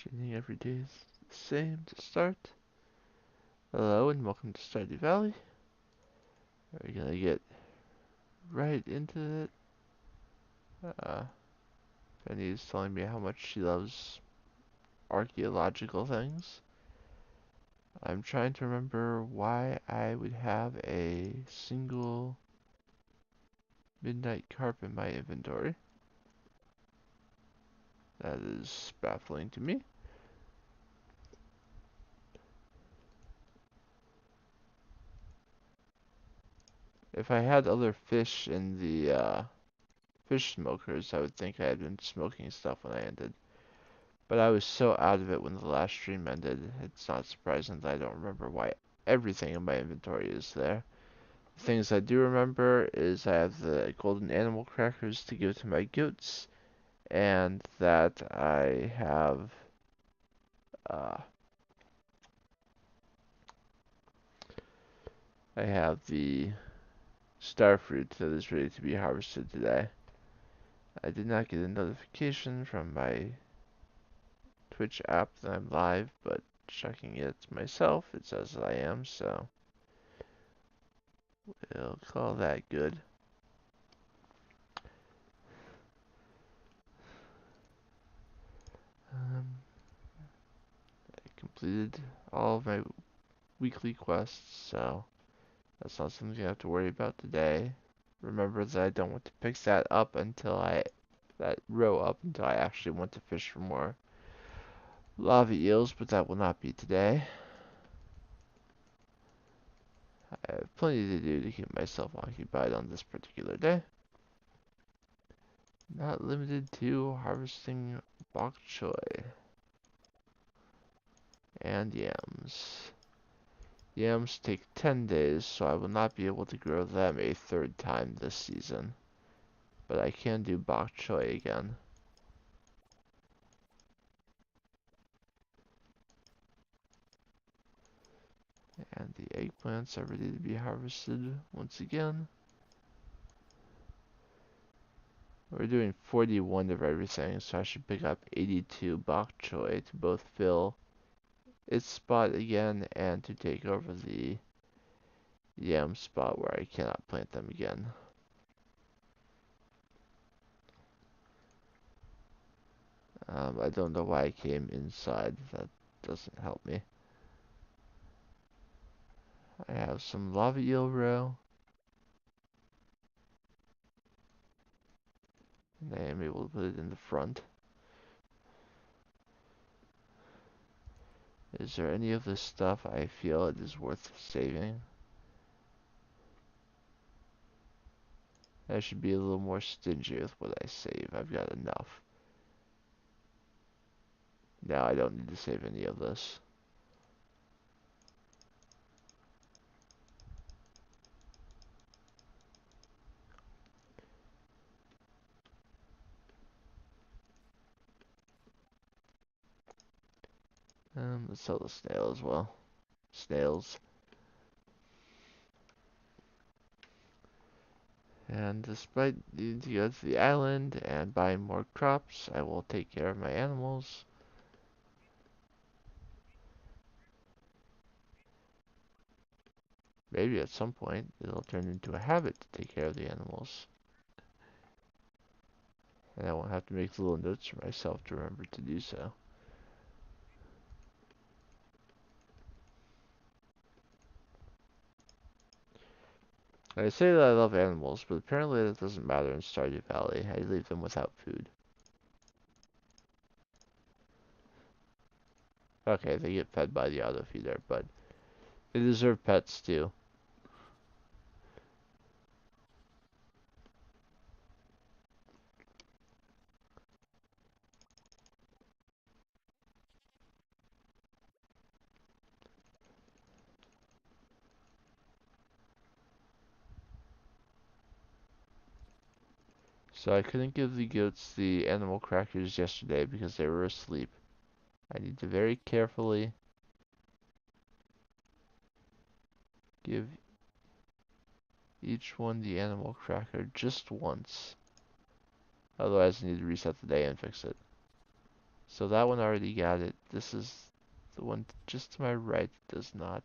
Pretending every day is the same to start. Hello and welcome to Stardew Valley. We're gonna get right into it. Penny is telling me how much she loves archaeological things. I'm trying to remember why I would have a single midnight carp in my inventory. That is baffling to me. If I had other fish in the fish smokers, I would think I had been smoking stuff when I ended. But I was so out of it when the last stream ended, it's not surprising that I don't remember why everything in my inventory is there. The things I do remember is I have the golden animal crackers to give to my goats, and that uh, I have the star fruit that is ready to be harvested today. I did not get a notification from my Twitch app that I'm live, but checking it myself, it says that I am, so we'll call that good. I completed all of my weekly quests, so that's not something I have to worry about today. Remember that I don't want to pick that row up until I actually want to fish for more lava eels, but that will not be today. I have plenty to do to keep myself occupied on this particular day. Not limited to harvesting bok choy and yams. Yams take 10 days, so I will not be able to grow them a third time this season. But I can do bok choy again. And the eggplants are ready to be harvested once again. We're doing 41 of everything, so I should pick up 82 bok choy to both fill its spot again and to take over the yam spot where I cannot plant them again. I don't know why I came inside. That doesn't help me. I have some lava eel roe. And I am able to put it in the front. Is there any of this stuff I feel it is worth saving? I should be a little more stingy with what I save. I've got enough. Now I don't need to save any of this. Let's sell the snail as well. Snails. And despite needing to go to the island and buy more crops, I will take care of my animals. Maybe at some point it'll turn into a habit to take care of the animals. And I won't have to make little notes for myself to remember to do so. I say that I love animals, but apparently that doesn't matter in Stardew Valley. I leave them without food. Okay, they get fed by the auto feeder, but they deserve pets too. So I couldn't give the goats the animal crackers yesterday because they were asleep. I need to very carefully give each one the animal cracker just once. Otherwise I need to reset the day and fix it. So that one already got it. This is the one just to my right does not.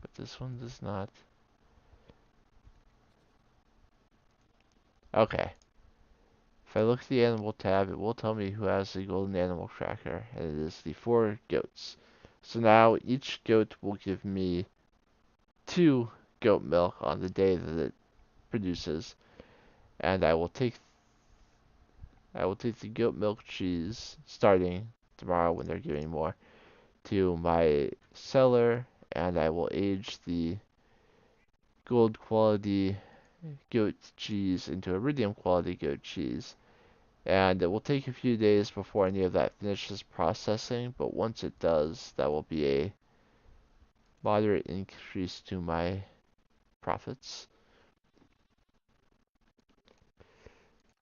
But this one does not. Okay. If I look at the animal tab, it will tell me who has the golden animal tracker, and it is the 4 goats. So now each goat will give me 2 goat milk on the day that it produces, and I will take the goat milk cheese starting tomorrow when they're giving more to my cellar, and I will age the gold quality goat cheese into iridium quality goat cheese. And it will take a few days before any of that finishes processing, but once it does, that will be a moderate increase to my profits.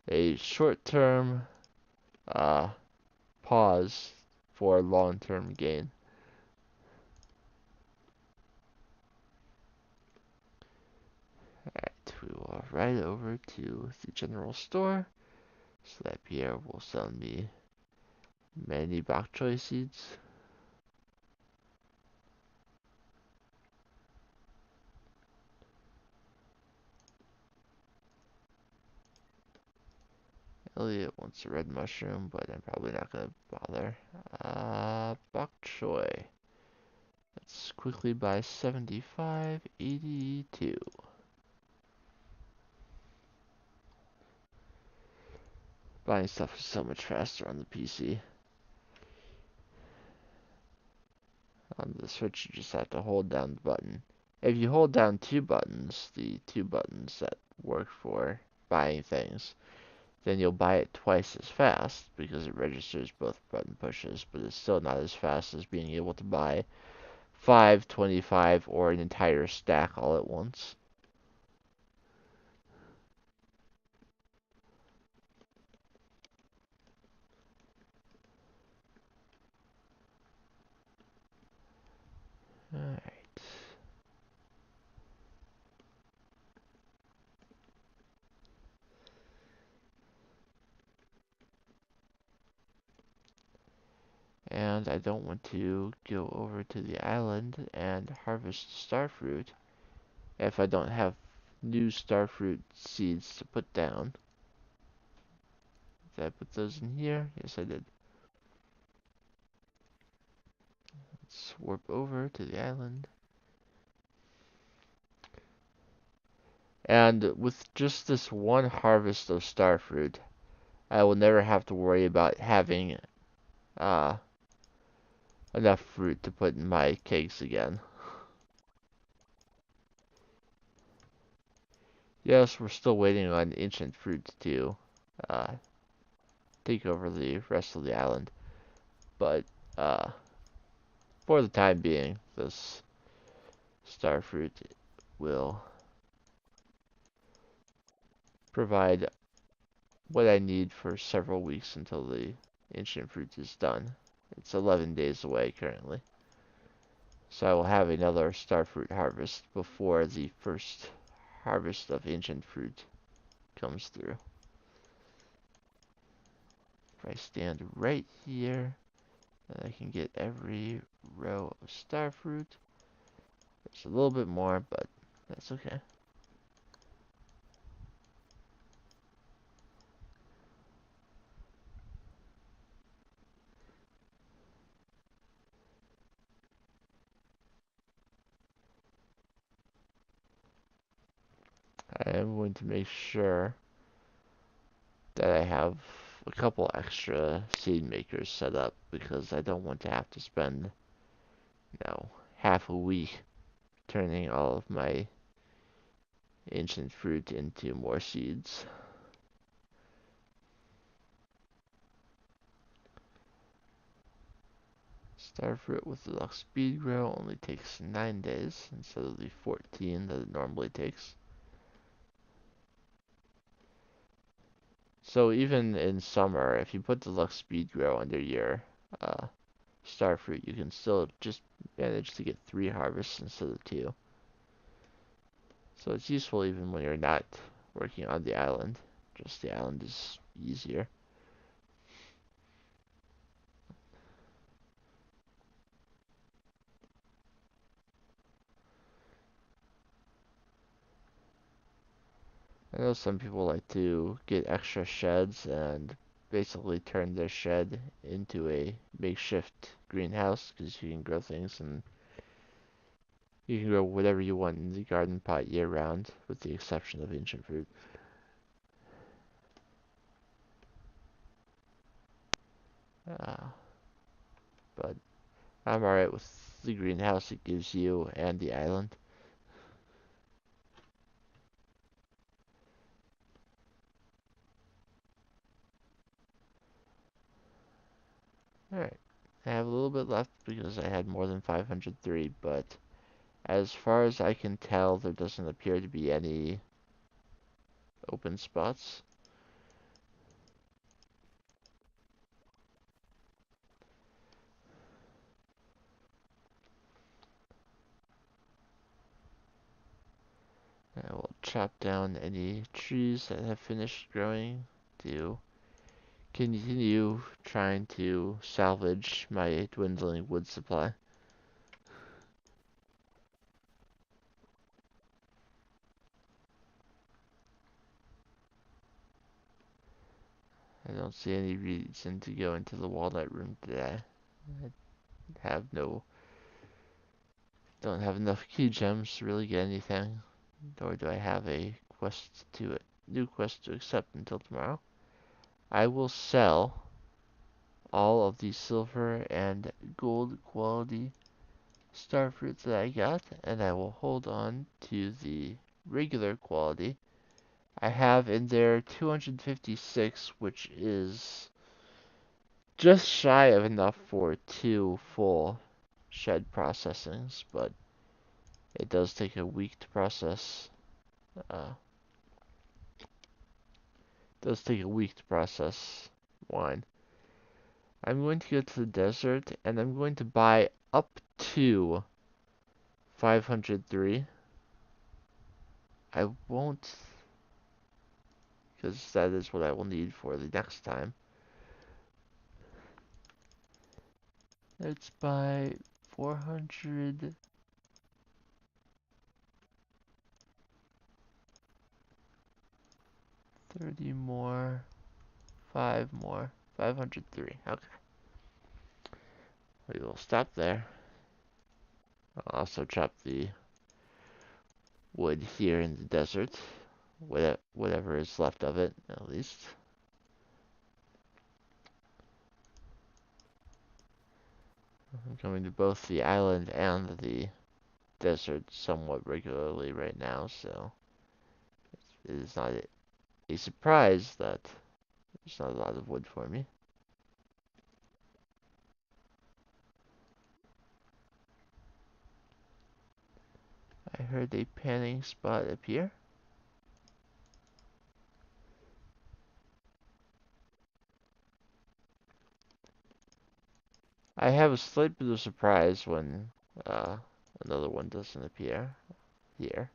A short-term uh, pause for long-term gain. Alright, we will ride over to the general store so that Pierre will sell me many bok choy seeds. Elliot wants a red mushroom, but I'm probably not going to bother. Bok choy. Let's quickly buy 75.82. Buying stuff is so much faster on the PC. On the Switch, you just have to hold down the button. If you hold down 2 buttons, the 2 buttons that work for buying things, then you'll buy it twice as fast because it registers both button pushes, but it's still not as fast as being able to buy 5, 25, or an entire stack all at once. Alright. And I don't want to go over to the island and harvest starfruit if I don't have new starfruit seeds to put down. Did I put those in here? Yes, I did. Let's warp over to the island. And with just this one harvest of starfruit, I will never have to worry about having uh, enough fruit to put in my cakes again. Yes, we're still waiting on ancient fruits to uh, take over the rest of the island, but uh, for the time being, this starfruit will provide what I need for several weeks until the ancient fruit is done. It's 11 days away currently. So I will have another starfruit harvest before the first harvest of ancient fruit comes through. If I stand right here, then I can get every row of starfruit. There's a little bit more, but that's okay. I am going to make sure that I have a couple extra seed makers set up because I don't want to have to spend, half a week turning all of my ancient fruit into more seeds. Starfruit with deluxe speed grow only takes 9 days instead of the 14 that it normally takes. So even in summer, if you put deluxe speed grow under your uh, starfruit, you can still just manage to get 3 harvests instead of 2. So it's useful even when you're not working on the island. Just the island is easier. I know some people like to get extra sheds and basically turn their shed into a makeshift greenhouse because you can grow things and you can grow whatever you want in the garden pot year round with the exception of ancient fruit. Uh, but I'm alright with the greenhouse it gives you and the island. Alright. I have a little bit left because I had more than 503, but as far as I can tell, there doesn't appear to be any open spots. I will chop down any trees that have finished growing to continue trying to salvage my dwindling wood supply. I don't see any reason to go into the walnut room today. I don't have enough key gems to really get anything, nor do I have a new quest to accept until tomorrow. I will sell all of the silver and gold quality star fruits that I got, and I will hold on to the regular quality. I have in there 256, which is just shy of enough for 2 full shed processings, but it does take a week to process. Uh, does take a week to process wine. I'm going to go to the desert and I'm going to buy up to 503. I won't, because that is what I will need for the next time. Let's buy 430 more, 5 more, 503. Okay, we will stop there. I'll also chop the wood here in the desert, whatever is left of it, at least. I'm coming to both the island and the desert somewhat regularly right now, so it is not a surprise that there's not a lot of wood for me. I heard a panning spot appear. I have a slight bit of surprise when uh, another one doesn't appear here.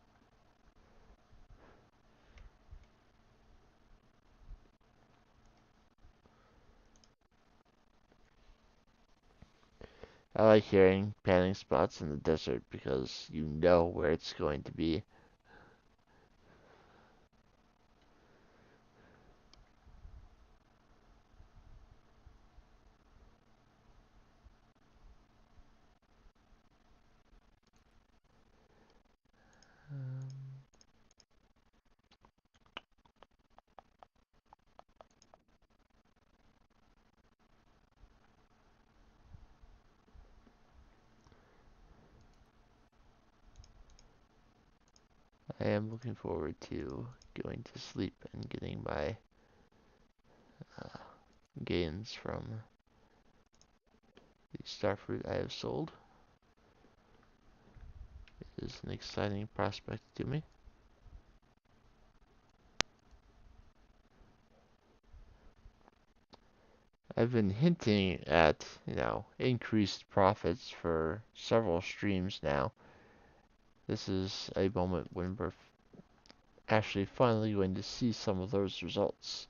I like hearing panning spots in the desert because you know where it's going to be. Um, I am looking forward to going to sleep and getting my uh, gains from the starfruit I have sold. It is an exciting prospect to me. I've been hinting at, increased profits for several streams now. This is a moment when we're actually finally going to see some of those results.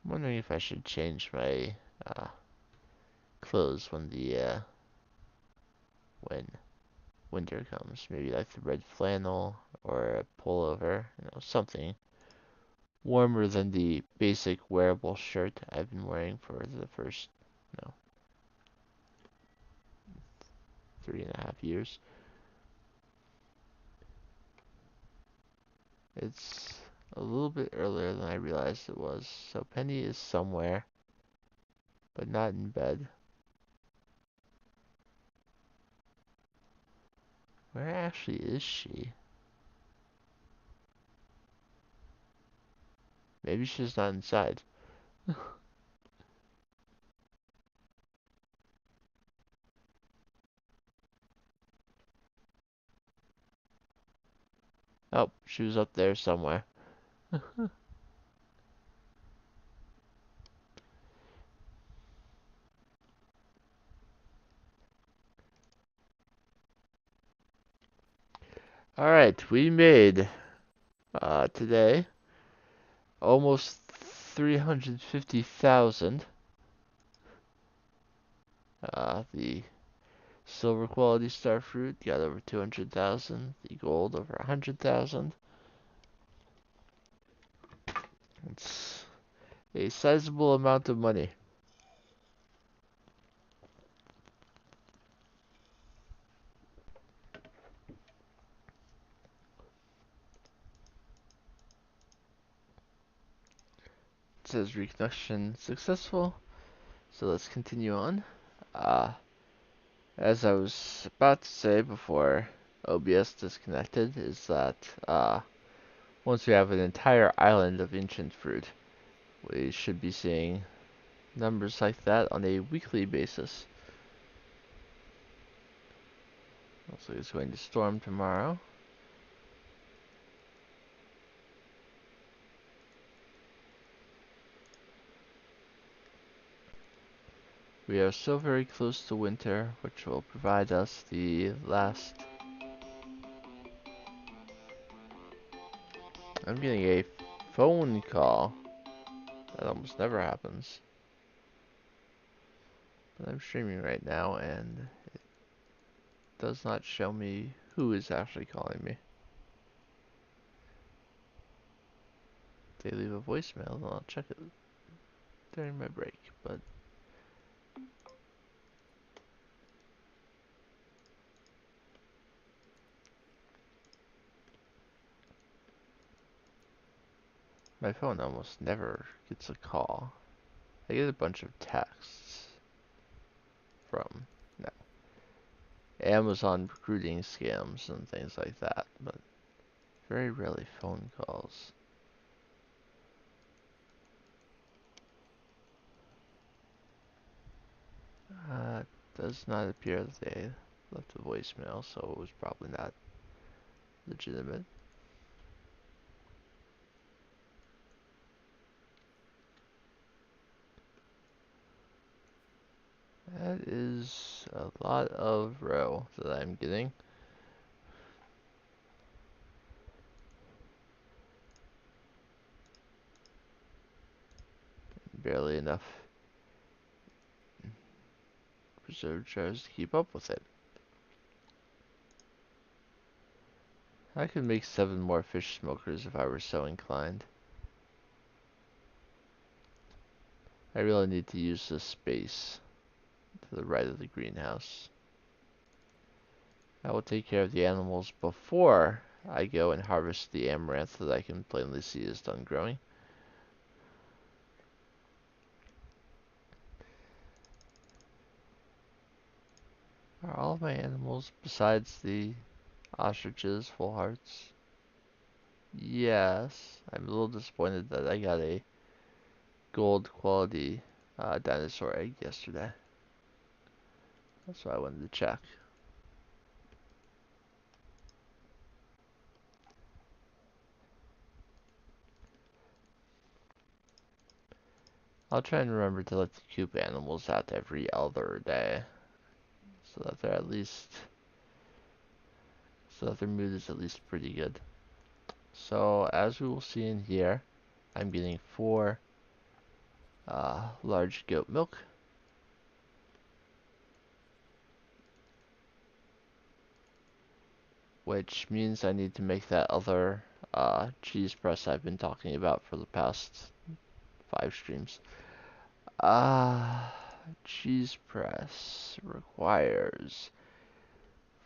I'm wondering if I should change my uh, clothes when winter comes. Maybe like the red flannel or a pullover, something warmer than the basic wearable shirt I've been wearing for the first, you know, 3.5 years. It's a little bit earlier than I realized it was, so Penny is somewhere, but not in bed. Where actually is she? Maybe she's not inside. Oh, she was up there somewhere. Alright, we made today almost 350,000. The silver quality star fruit got over 200,000. The gold over 100,000. It's a sizable amount of money. It says reconnection successful. So let's continue on. Uh, as I was about to say before OBS disconnected, is that once we have an entire island of ancient fruit, we should be seeing numbers like that on a weekly basis. Looks like it's going to storm tomorrow. We are so very close to winter, which will provide us the last... I'm getting a phone call. That almost never happens. But I'm streaming right now, and it does not show me who is actually calling me. If they leave a voicemail, then I'll check it during my break, but... My phone almost never gets a call. I get a bunch of texts from Amazon recruiting scams and things like that, but very rarely phone calls. Does not appear that they left a voicemail, so it was probably not legitimate. That is a lot of row that I'm getting. Barely enough preserved shards to keep up with it. I could make 7 more fish smokers if I were so inclined. I really need to use this space to the right of the greenhouse. I will take care of the animals before I go and harvest the amaranth that I can plainly see is done growing. Are all of my animals, besides the ostriches, full hearts? Yes. I'm a little disappointed that I got a gold quality dinosaur egg yesterday. That's why I wanted to check. I'll try and remember to let the coop animals out every other day, so that they're at least, so that their mood is at least pretty good. So as we will see in here, I'm getting 4 large goat milk, which means I need to make that other cheese press I've been talking about for the past 5 streams. Cheese press requires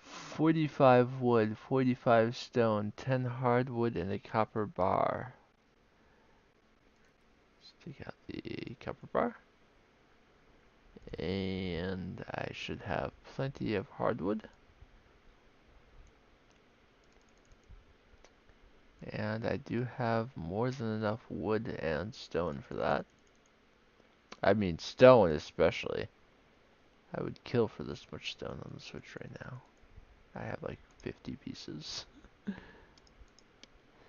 45 wood, 45 stone, 10 hardwood, and a copper bar. Let's take out the copper bar. And I should have plenty of hardwood. And I do have more than enough wood and stone for that. I mean stone especially. I would kill for this much stone on the Switch right now. I have like 50 pieces.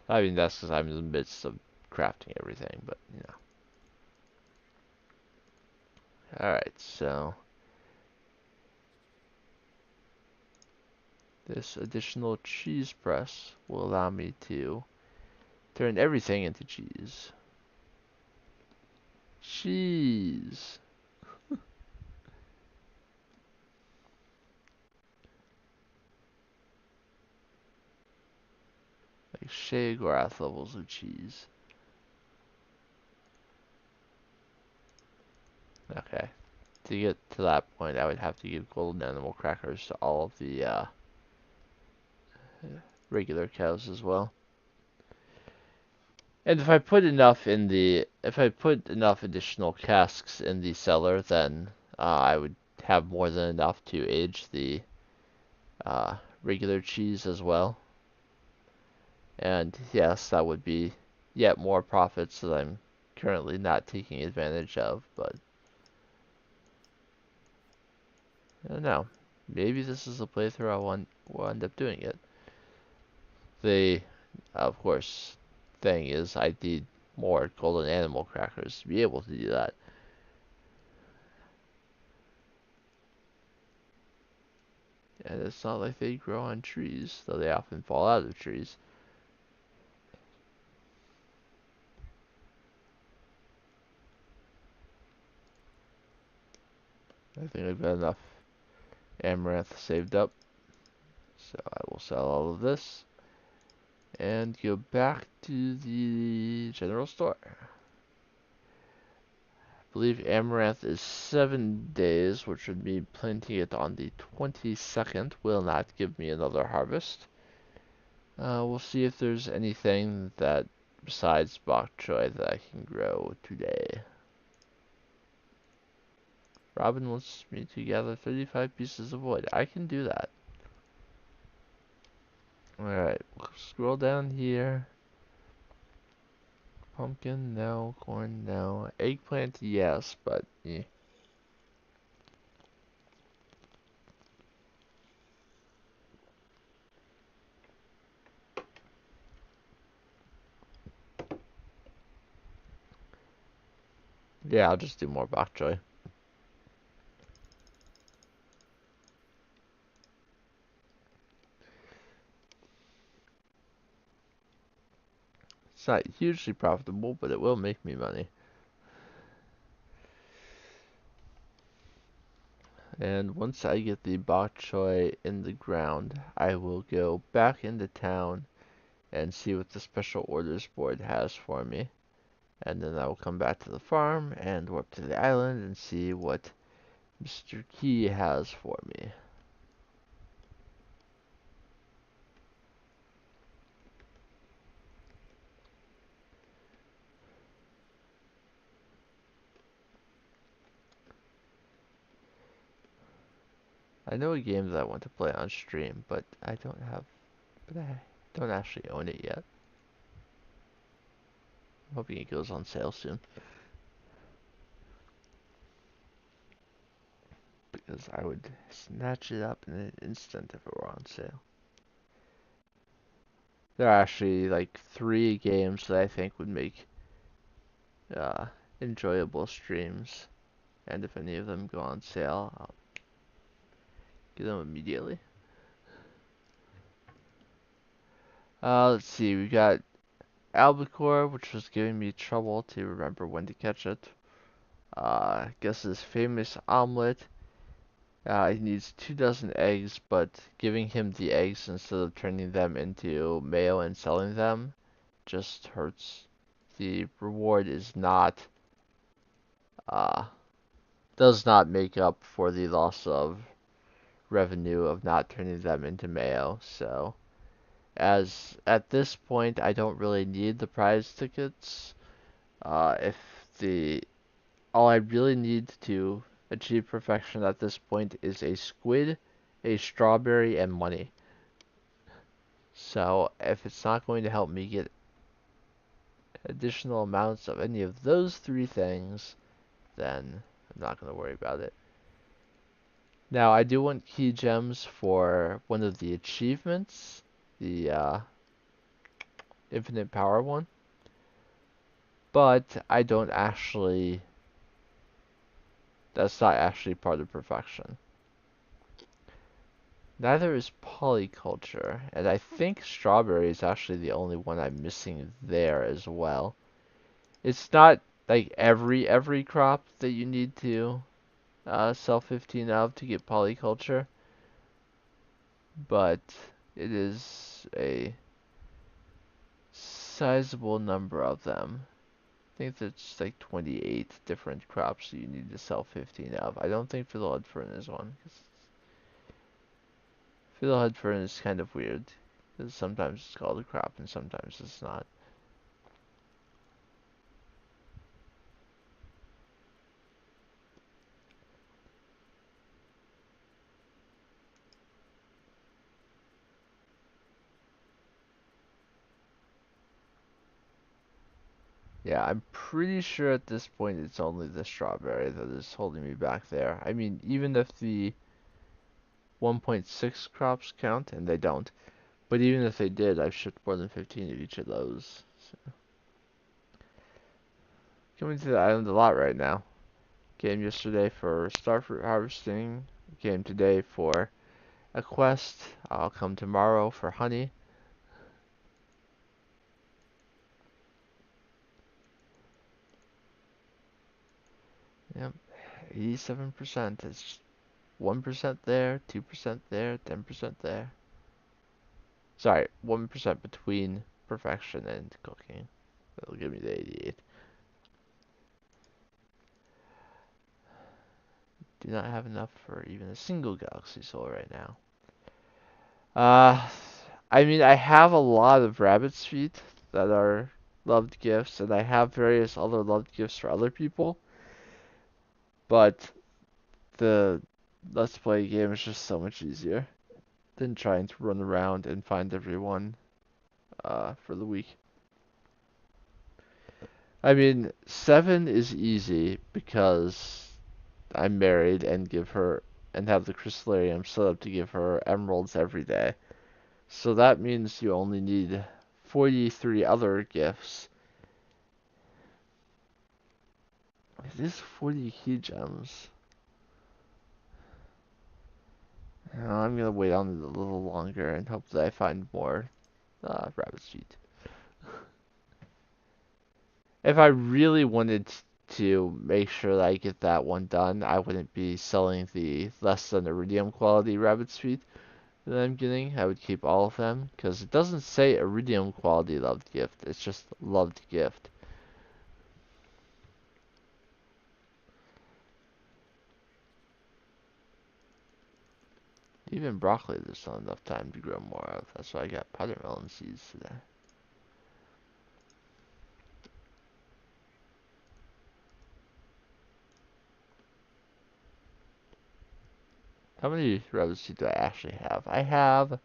I mean that's because I'm in the midst of crafting everything, but you know. Alright, so this additional cheese press will allow me to turn everything into cheese. Cheese! Like Shea-Grath levels of cheese. Okay. To get to that point, I would have to give golden animal crackers to all of the regular cows as well. And if I put enough additional casks in the cellar, then I would have more than enough to age the regular cheese as well. And yes, that would be yet more profits that I'm currently not taking advantage of, but I don't know. Maybe this is a playthrough will end up doing it. The, of course, thing is I need more golden animal crackers to be able to do that. And it's not like they grow on trees, though they often fall out of trees. I think I've got enough amaranth saved up. So I will sell all of this and go back to the general store. I believe amaranth is 7 days, which would mean planting it on the 22nd will not give me another harvest. We'll see if there's anything that besides bok choy that I can grow today. Robin wants me to gather 35 pieces of wood. I can do that. Alright, we'll scroll down here. Pumpkin, no. Corn, no. Eggplant, yes, but eh. Yeah, I'll just do more bok choy. It's not hugely profitable, but it will make me money. And once I get the bok choy in the ground, I will go back into town and see what the special orders board has for me. And then I will come back to the farm and warp to the island and see what Mr. Key has for me. I know a game that I want to play on stream, but I don't actually own it yet. I'm hoping it goes on sale soon. because I would snatch it up in an instant if it were on sale. There are actually like 3 games that I think would make uh, enjoyable streams, and if any of them go on sale, I'll get them immediately. Let's see, we got Albacore, which was giving me trouble to remember when to catch it. Guess his famous omelet. He needs 2 dozen eggs, but giving him the eggs instead of turning them into mayo and selling them just hurts. The reward is not, uh, does not make up for the loss of revenue of not turning them into mayo. So, as at this point, I don't really need the prize tickets. If the all I really need to achieve perfection at this point is a squid, a strawberry, and money. So if it's not going to help me get additional amounts of any of those 3 things, then I'm not going to worry about it. Now I do want key gems for one of the achievements, the infinite power one, but I don't actually, that's not actually part of perfection. Neither is polyculture, and I think strawberry is actually the only one I'm missing there as well. It's not like every crop that you need to sell 15 of to get polyculture, but it is a sizable number of them. I think there's like 28 different crops that you need to sell 15 of. I don't think fiddlehead fern is one. Fiddlehead fern is kind of weird, because sometimes it's called a crop and sometimes it's not. Yeah, I'm pretty sure at this point it's only the strawberry that is holding me back there. I mean, even if the 1.6 crops count, and they don't, but even if they did, I've shipped more than 15 of each of those. So. Coming to the island a lot right now. Came yesterday for starfruit harvesting. Came today for a quest. I'll come tomorrow for honey. Yep, 87%. It's 1% there, 2% there, 10% there. Sorry, 1% between perfection and cooking. That'll give me the 88. Do not have enough for even a single galaxy soul right now. Uh, I mean, I have a lot of rabbit's feet that are loved gifts, and I have various other loved gifts for other people, but the Let's Play game is just so much easier than trying to run around and find everyone for the week. I mean, 7 is easy because I'm married and give her and have the crystallarium set up to give her emeralds every day. So that means you only need 43 other gifts. It is 40 key gems. I'm gonna wait on it a little longer and hope that I find more rabbit's feet. If I really wanted to make sure that I get that one done, I wouldn't be selling the less than iridium quality rabbit's feet that I'm getting. I would keep all of them because it doesn't say iridium quality loved gift. It's just loved gift. Even broccoli, there's not enough time to grow more of. That's why I got watermelon seeds today. How many rabbit seeds do I actually have? I have.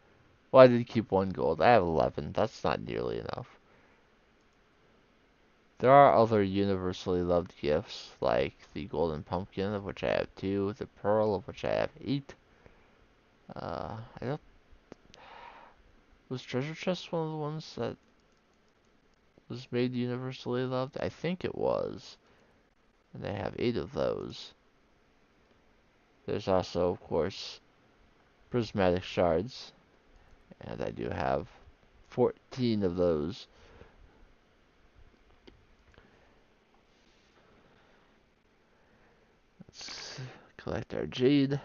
Well, I did keep 1 gold. I have 11. That's not nearly enough. There are other universally loved gifts, like the golden pumpkin, of which I have 2, the pearl, of which I have 8. I don't. Was treasure chest one of the ones that was made universally loved? I think it was. And I have 8 of those. There's also, of course, prismatic shards, and I do have 14 of those. Let's collect our jade.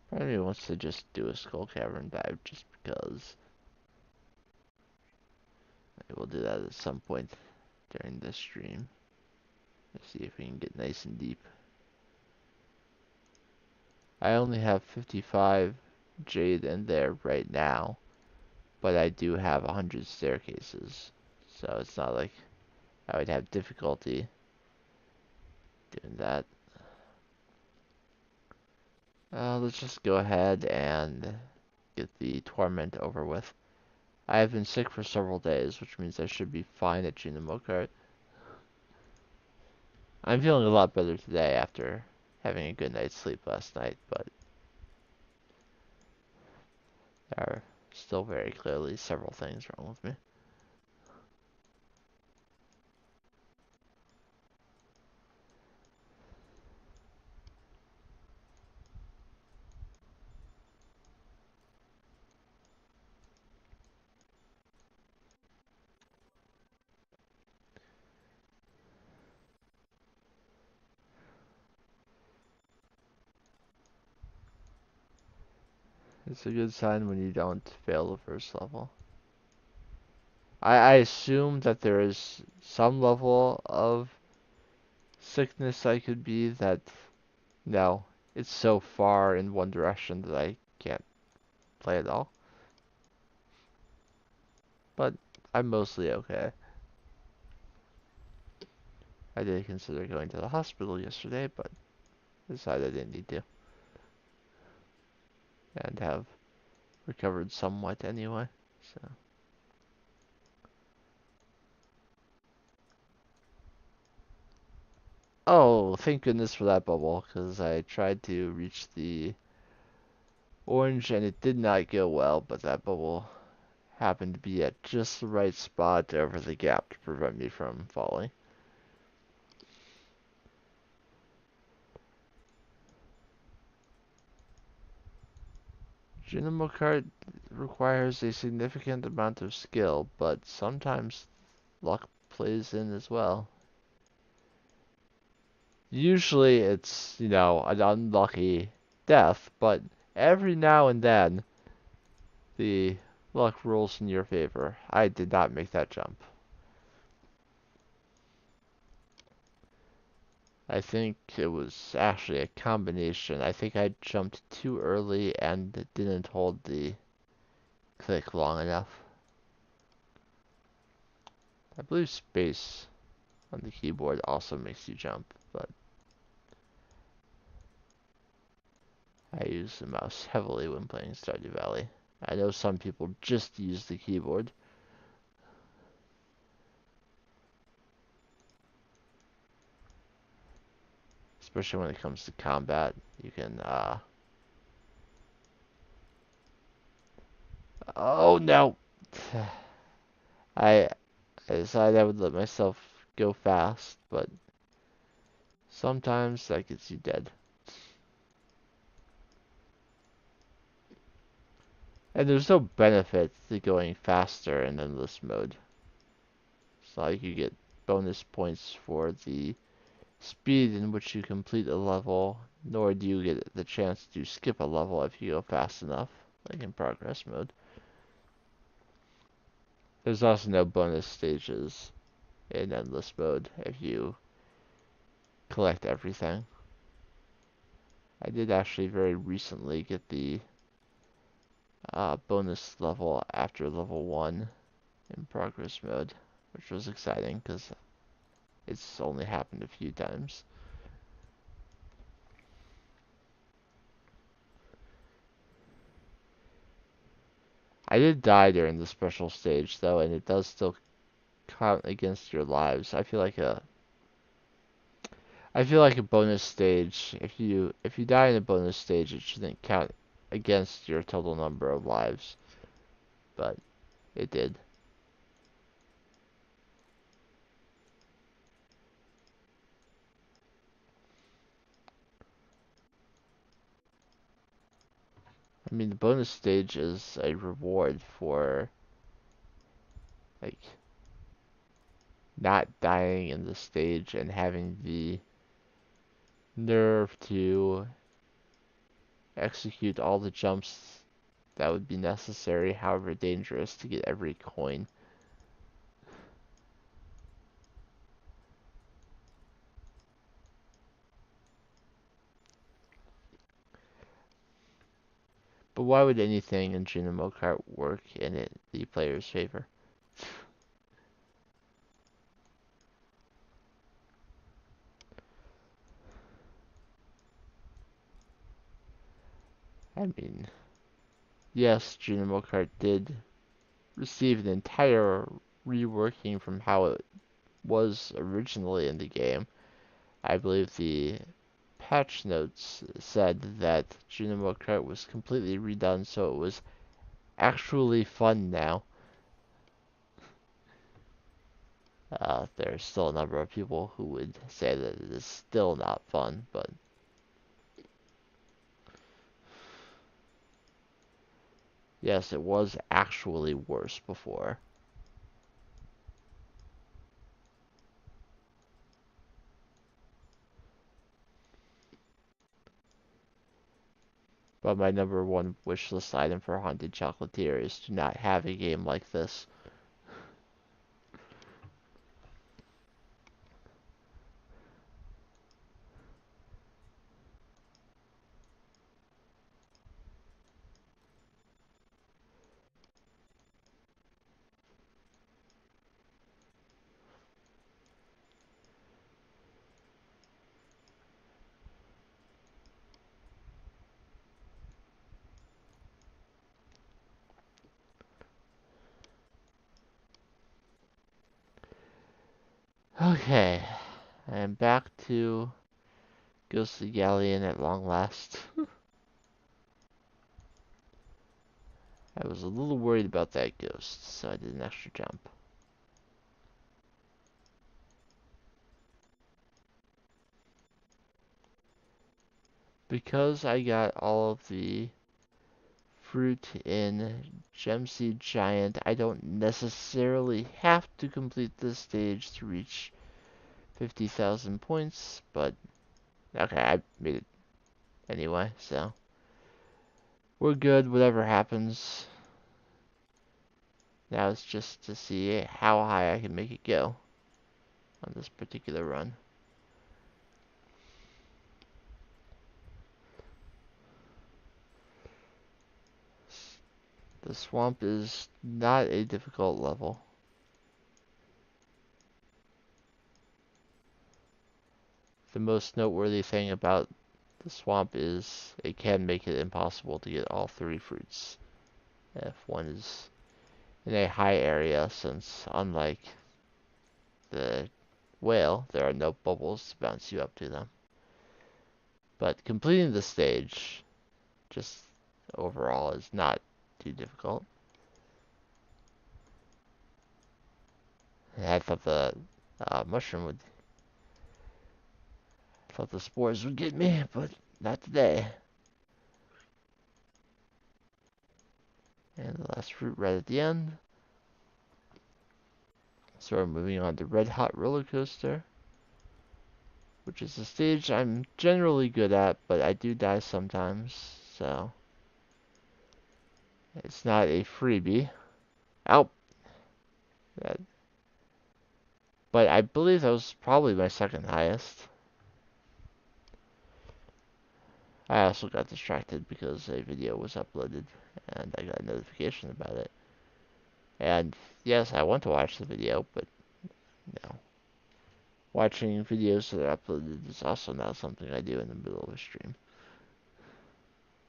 Part of me wants to just do a skull cavern dive just because. I will do that at some point during this stream. Let's see if we can get nice and deep. I only have 55 jade in there right now, but I do have 100 staircases, so it's not like I would have difficulty doing that. Let's just go ahead and get the torment over with. I have been sick for several days, which means I should be fine at Junimokart. I'm feeling a lot better today after having a good night's sleep last night, but there are still very clearly several things wrong with me. It's a good sign when you don't fail the first level. I assume that there is some level of sickness I could be that, no, it's so far in one direction that I can't play at all. But I'm mostly okay. I did consider going to the hospital yesterday, but decided I didn't need to. And have recovered somewhat anyway, so. Oh, thank goodness for that bubble, because I tried to reach the orange and it did not go well, but that bubble happened to be at just the right spot over the gap to prevent me from falling. Jinamo card requires a significant amount of skill, but sometimes luck plays in as well. Usually it's, an unlucky death, but every now and then the luck rolls in your favor. I did not make that jump. I think it was actually a combination. I think I jumped too early and didn't hold the click long enough. I believe space on the keyboard also makes you jump, but I use the mouse heavily when playing Stardew Valley. I know some people just use the keyboard. Especially when it comes to combat, you can, oh no! I, I decided I would let myself go fast, but sometimes that gets you dead. And there's no benefit to going faster in endless mode. It's not like you get bonus points for the speed in which you complete a level, nor do you get the chance to skip a level if you go fast enough, like in progress mode. There's also no bonus stages in endless mode if you collect everything. I did actually very recently get the bonus level after level 1 in progress mode, which was exciting because it's only happened a few times. I did die during the special stage though, and it does still count against your lives. I feel like a bonus stage. If you die in a bonus stage, it shouldn't count against your total number of lives, but it did. I mean, the bonus stage is a reward for like not dying in the stage and having the nerve to execute all the jumps that would be necessary, however dangerous, to get every coin. But why would anything in Junimo Kart work in the player's favor? I mean, yes, Junimo Kart did receive an entire reworking from how it was originally in the game. I believe the patch notes said that Junimo Kart was completely redone, so it was actually fun now. There's still a number of people who would say that it is still not fun, but yes, it was actually worse before. But my number one wishlist item for Haunted Chocolatier is to not have a game like this. Okay, I am back to Ghostly Galleon at long last. I was a little worried about that ghost, so I did an extra jump. Because I got all of the fruit in Gemseed Giant, I don't necessarily have to complete this stage to reach 50,000 points, but okay, I made it anyway, so we're good, whatever happens. Now it's just to see how high I can make it go on this particular run. The swamp is not a difficult level. The most noteworthy thing about the swamp is it can make it impossible to get all three fruits if one is in a high area, since unlike the whale, there are no bubbles to bounce you up to them. But completing the stage, just overall, is not too difficult. I thought the mushroom would, I thought the spores would get me, but not today. And the last fruit right at the end. So we're moving on to Red Hot Roller Coaster, which is a stage I'm generally good at, but I do die sometimes, so it's not a freebie. Oh, that, but I believe that was probably my second highest. I also got distracted because a video was uploaded and I got a notification about it. And yes, I want to watch the video, but no. Watching videos that are uploaded is also not something I do in the middle of a stream,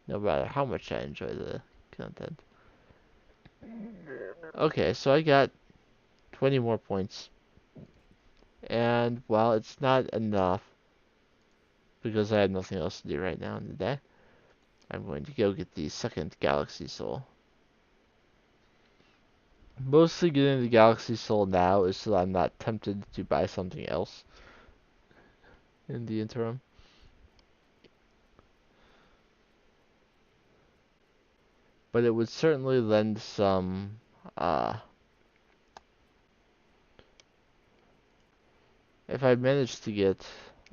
no matter how much I enjoy the content. Okay, so I got 20 more points. And while it's not enough, because I have nothing else to do right now in the day, I'm going to go get the second Galaxy Soul. Mostly getting the Galaxy Soul now is so that I'm not tempted to buy something else in the interim. But it would certainly lend some, if I managed to get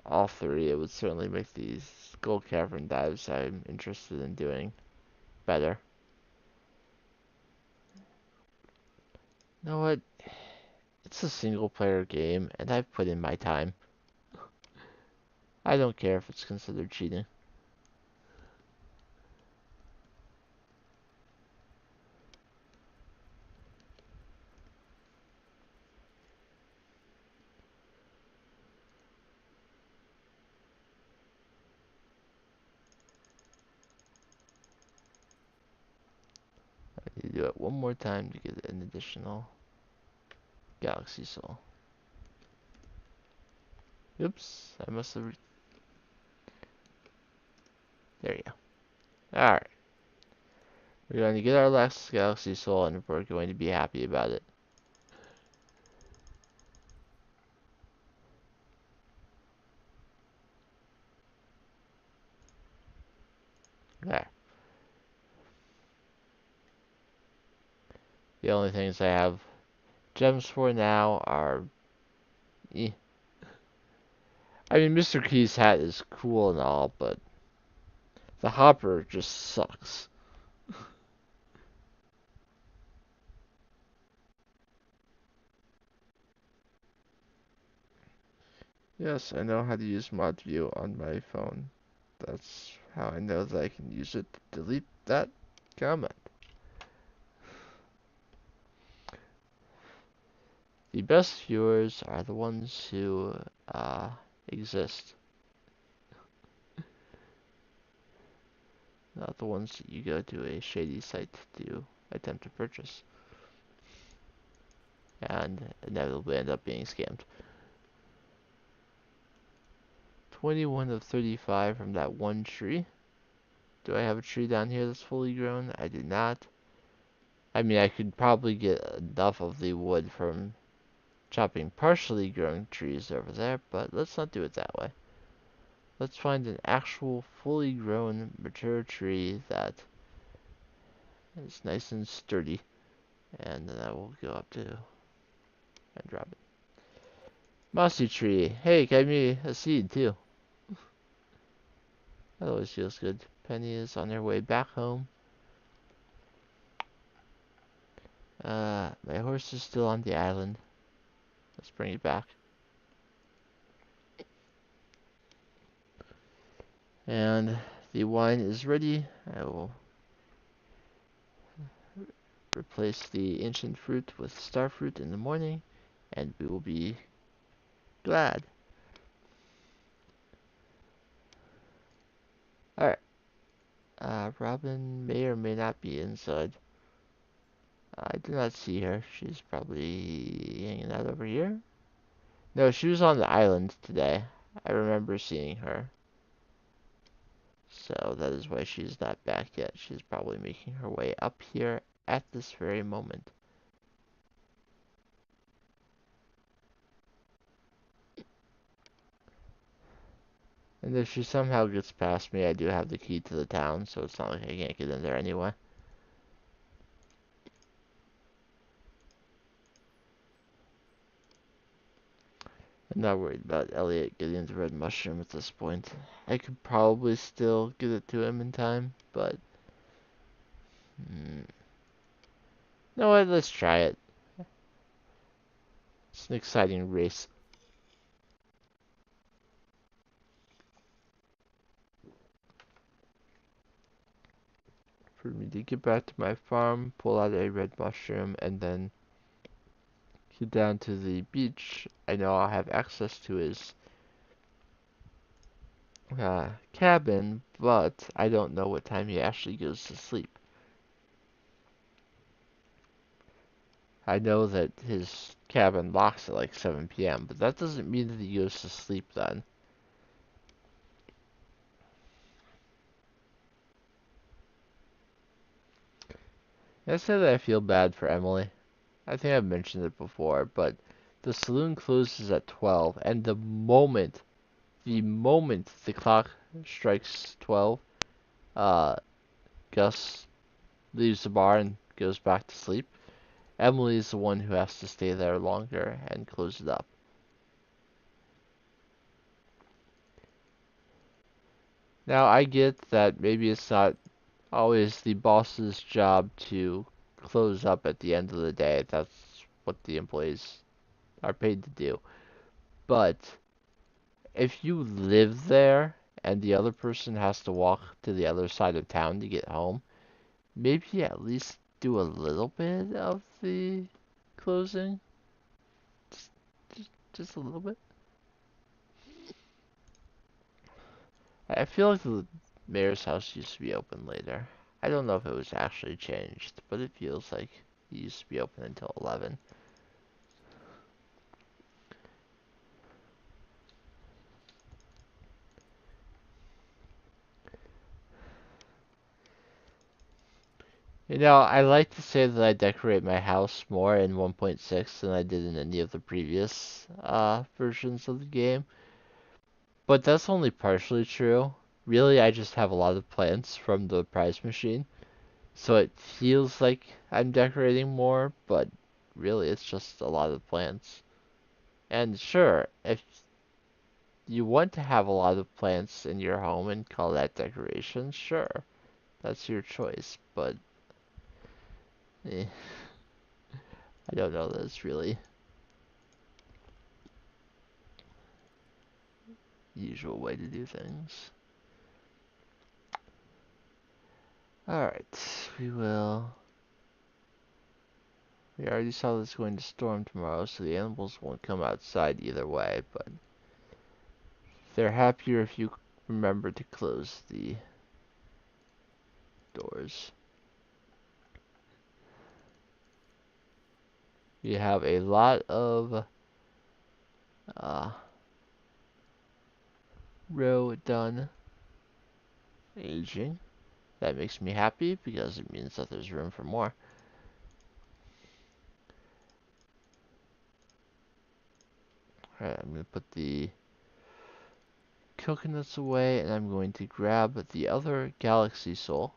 all three, it would certainly make these gold cavern dives I'm interested in doing better. You know what? It's a single player game, and I've put in my time. I don't care if it's considered cheating. I need to do it one more time to get an additional Galaxy Soul. Oops, I must have... There you go. Alright. We're going to get our last Galaxy Soul, and we're going to be happy about it. There. The only things I have gems for now are... Eh. I mean, Mr. Key's hat is cool and all, but the hopper just sucks. Yes, I know how to use mod view on my phone. That's how I know that I can use it to delete that comment. The best viewers are the ones who exist, not the ones that you go to a shady site to attempt to purchase and inevitably end up being scammed. 21 of 35 from that one tree. Do I have a tree down here that's fully grown? I do not. I mean, I could probably get enough of the wood from chopping partially grown trees over there, but let's not do it that way. Let's find an actual fully grown mature tree that is nice and sturdy, and then I will go up to and drop it. Mossy tree. Hey, gave me a seed too. That always feels good. Penny is on her way back home. My horse is still on the island. Let's bring it back. And the wine is ready. I will replace the ancient fruit with star fruit in the morning, and we will be glad. Alright. Robin may or may not be inside. I do not see her. She's probably hanging out over here. No, she was on the island today. I remember seeing her. So that is why she's not back yet. She's probably making her way up here at this very moment. And if she somehow gets past me, I do have the key to the town, so it's not like I can't get in there anyway. I'm not worried about Elliot getting the red mushroom at this point. I could probably still get it to him in time, but... You know what? Let's try it. It's an exciting race. For me to get back to my farm, pull out a red mushroom, and then get down to the beach. I know I'll have access to his cabin, but I don't know what time he actually goes to sleep. I know that his cabin locks at like 7 p.m., but that doesn't mean that he goes to sleep then. I say that I feel bad for Emily. I think I've mentioned it before, but the saloon closes at 12, and the moment the clock strikes 12, uh, Gus leaves the bar and goes back to sleep. Emily is the one who has to stay there longer and close it up. Now, I get that maybe it's not always the boss's job to close up at the end of the day. That's what the employees are paid to do. But if you live there and the other person has to walk to the other side of town to get home, maybe at least do a little bit of the closing. Just, just a little bit. I feel like the mayor's house used to be open later. I don't know if it was actually changed, but it feels like it used to be open until 11. You know, I like to say that I decorate my house more in 1.6 than I did in any of the previous versions of the game, but that's only partially true. Really, I just have a lot of plants from the prize machine, so it feels like I'm decorating more, but really it's just a lot of plants. And sure, if you want to have a lot of plants in your home and call that decoration, sure, that's your choice, but eh, I don't know that it's really the usual way to do things. Alright, we already saw that it's going to storm tomorrow, so the animals won't come outside either way, but they're happier if you remember to close the doors. We have a lot of uh, row done aging. That makes me happy because it means that there's room for more. Alright, I'm going to put the coconuts away and I'm going to grab the other galaxy soul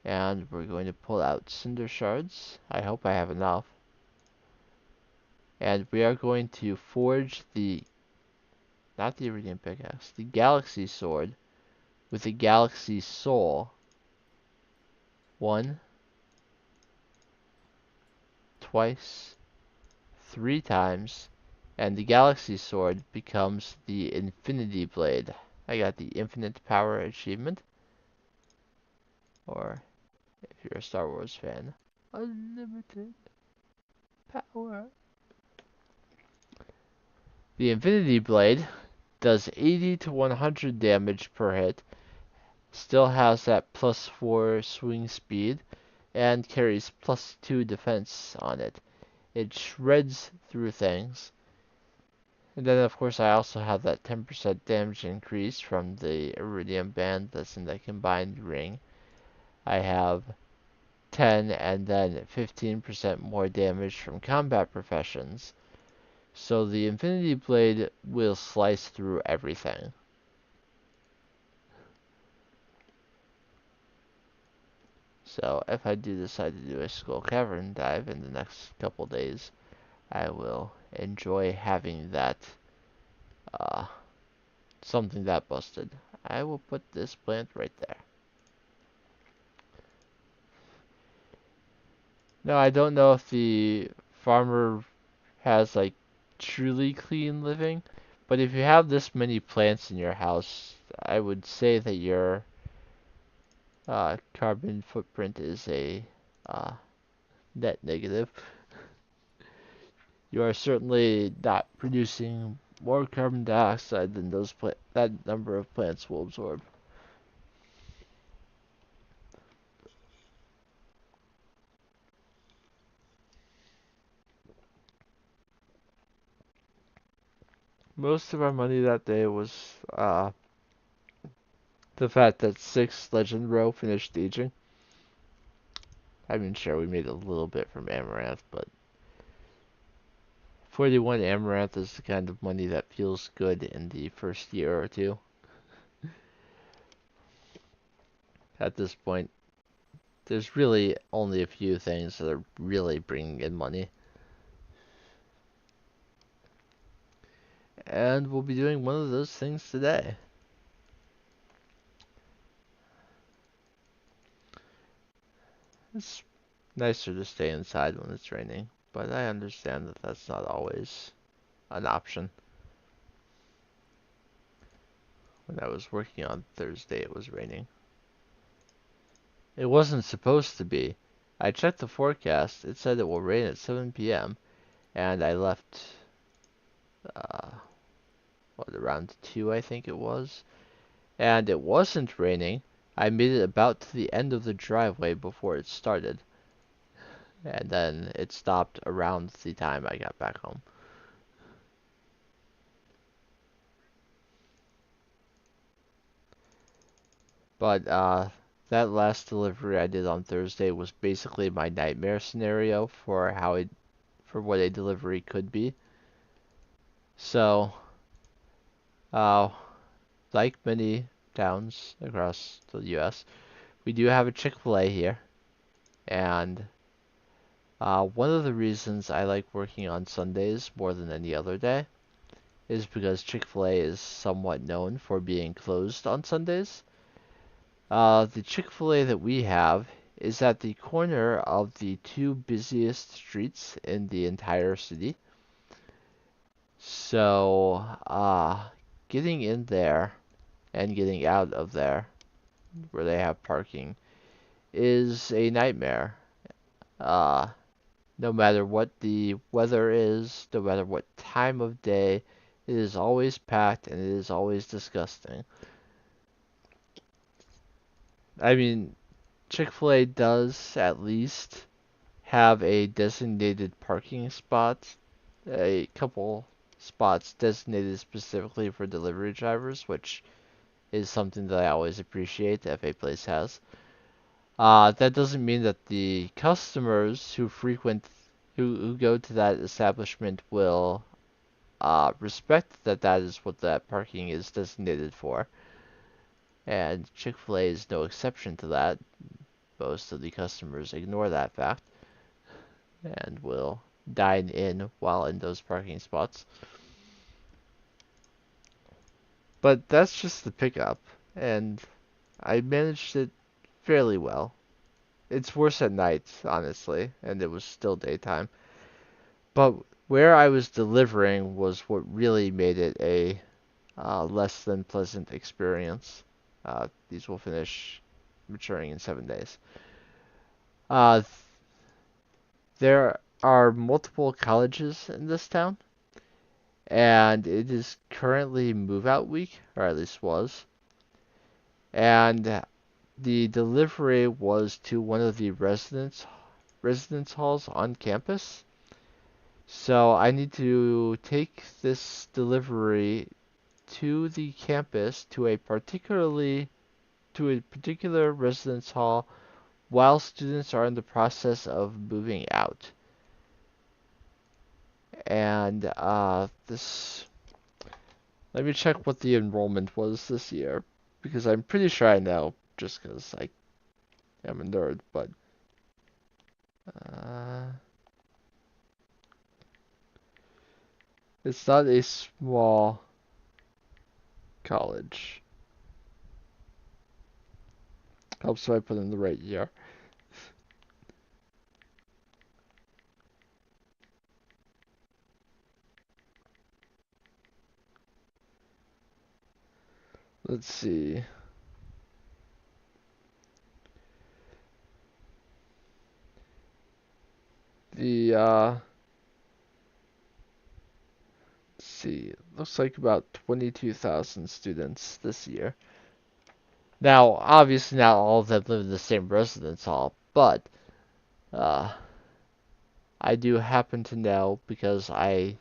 and we're going to pull out cinder shards. I hope I have enough. And we are going to forge not the iridium pickaxe, the galaxy sword with the galaxy soul. 1, twice, 3 times, and the galaxy sword becomes the infinity blade. I got the infinite power achievement, or if you're a Star Wars fan, unlimited power. The infinity blade does 80 to 100 damage per hit, still has that +4 swing speed, and carries +2 defense on it. It shreds through things. And then, of course, I also have that 10% damage increase from the iridium band that's in the combined ring. I have 10 and then 15% more damage from combat professions. So the Infinity Blade will slice through everything. So if I do decide to do a Skull Cavern dive in the next couple days, I will enjoy having that uh, something that busted. I will put this plant right there. Now I don't know if the farmer has like truly clean living, but if you have this many plants in your house, I would say that your carbon footprint is a uh, net negative. You are certainly not producing more carbon dioxide than that number of plants will absorb. Most of our money that day was the fact that 6 Legend Row finished aging. I mean, sure, we made a little bit from Amaranth, but 41 Amaranth is the kind of money that feels good in the first year or two. At this point, there's really only a few things that are really bringing in money. And we'll be doing one of those things today. It's nicer to stay inside when it's raining, but I understand that that's not always an option. When I was working on Thursday, it was raining. It wasn't supposed to be. I checked the forecast. It said it will rain at 7 p.m. And I left, uh, around 2, I think it was. And it wasn't raining. I made it about to the end of the driveway before it started. And then it stopped around the time I got back home. But that last delivery I did on Thursday was basically my nightmare scenario for for what a delivery could be. So, uh, like many towns across the U.S., we do have a Chick-fil-A here, and one of the reasons I like working on Sundays more than any other day is because Chick-fil-A is somewhat known for being closed on Sundays. The Chick-fil-A that we have is at the corner of the two busiest streets in the entire city. So, getting in there and getting out of there, where they have parking, is a nightmare. Uh, no matter what the weather is, no matter what time of day, it is always packed and it is always disgusting. I mean, Chick-fil-A does at least have a designated parking spot, a couple spots designated specifically for delivery drivers, which is something that I always appreciate if a place has. That doesn't mean that the customers who go to that establishment will respect that that is what that parking is designated for. And Chick-fil-A is no exception to that. Most of the customers ignore that fact and will dine in while in those parking spots. But that's just the pickup, and I managed it fairly well. It's worse at night, honestly, and it was still daytime. But where I was delivering was what really made it a less than pleasant experience. These will finish maturing in 7 days. Uh, there are multiple colleges in this town, and it is currently move-out week, or at least was. And the delivery was to one of the residence halls on campus. So I need to take this delivery to the campus to a particular residence hall while students are in the process of moving out. And this let me check what the enrollment was this year because I'm pretty sure I know just because I am a nerd, but uh, it's not a small college. Helps if I put in the right year. Let's see. The let's see. Looks like about 22,000 students this year. Now, obviously not all of them live in the same residence hall, but uh I do happen to know because I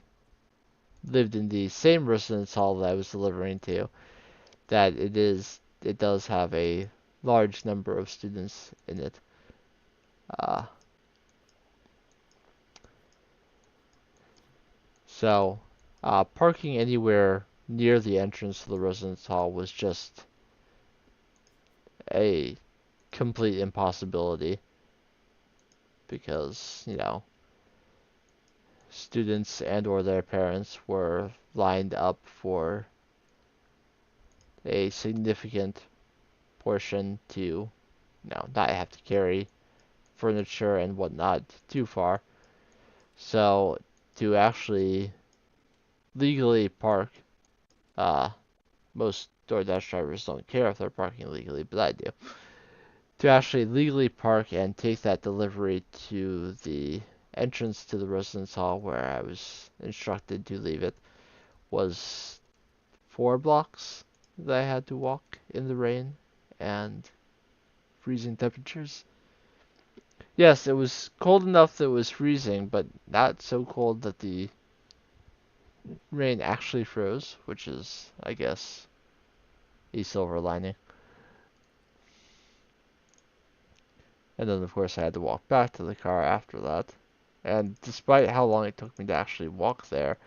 lived in the same residence hall that I was delivering to, that it does have a large number of students in it. Uh, so parking anywhere near the entrance to the residence hall was just a complete impossibility because, students and or their parents were lined up for a significant portion to, not have to carry furniture and whatnot too far. So to actually legally park, uh, most DoorDash drivers don't care if they're parking legally, but I do. To actually legally park and take that delivery to the entrance to the residence hall where I was instructed to leave it was 4 blocks that I had to walk in the rain and freezing temperatures. Yes, it was cold enough that it was freezing, but not so cold that the rain actually froze, which is, I guess, a silver lining. And then, of course, I had to walk back to the car after that. And despite how long it took me to actually walk there,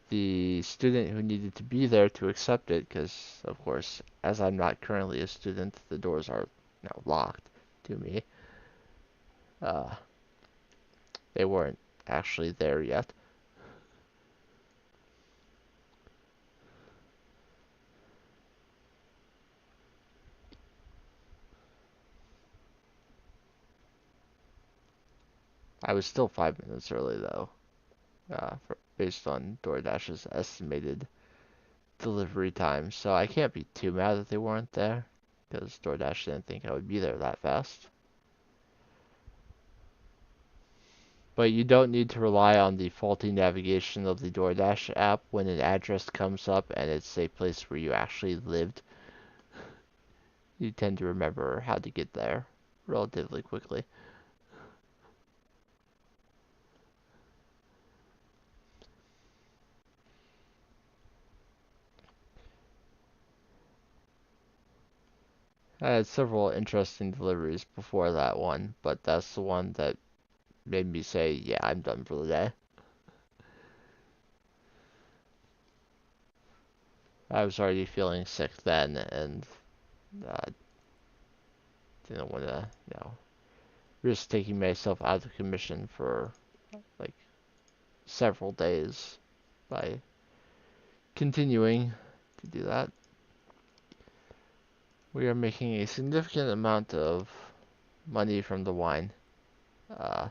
the student who needed to be there to accept it, because, of course, as I'm not currently a student, the doors are now locked to me. Uh, they weren't actually there yet. I was still 5 minutes early, though, based on DoorDash's estimated delivery time, so I can't be too mad that they weren't there, because DoorDash didn't think I would be there that fast. But you don't need to rely on the faulty navigation of the DoorDash app when an address comes up and it's a place where you actually lived. You tend to remember how to get there relatively quickly. I had several interesting deliveries before that one, but that's the one that made me say, yeah, I'm done for the day. I was already feeling sick then and uh, didn't want to, risk taking myself out of commission for like several days by continuing to do that. We are making a significant amount of money from the wine. Uh,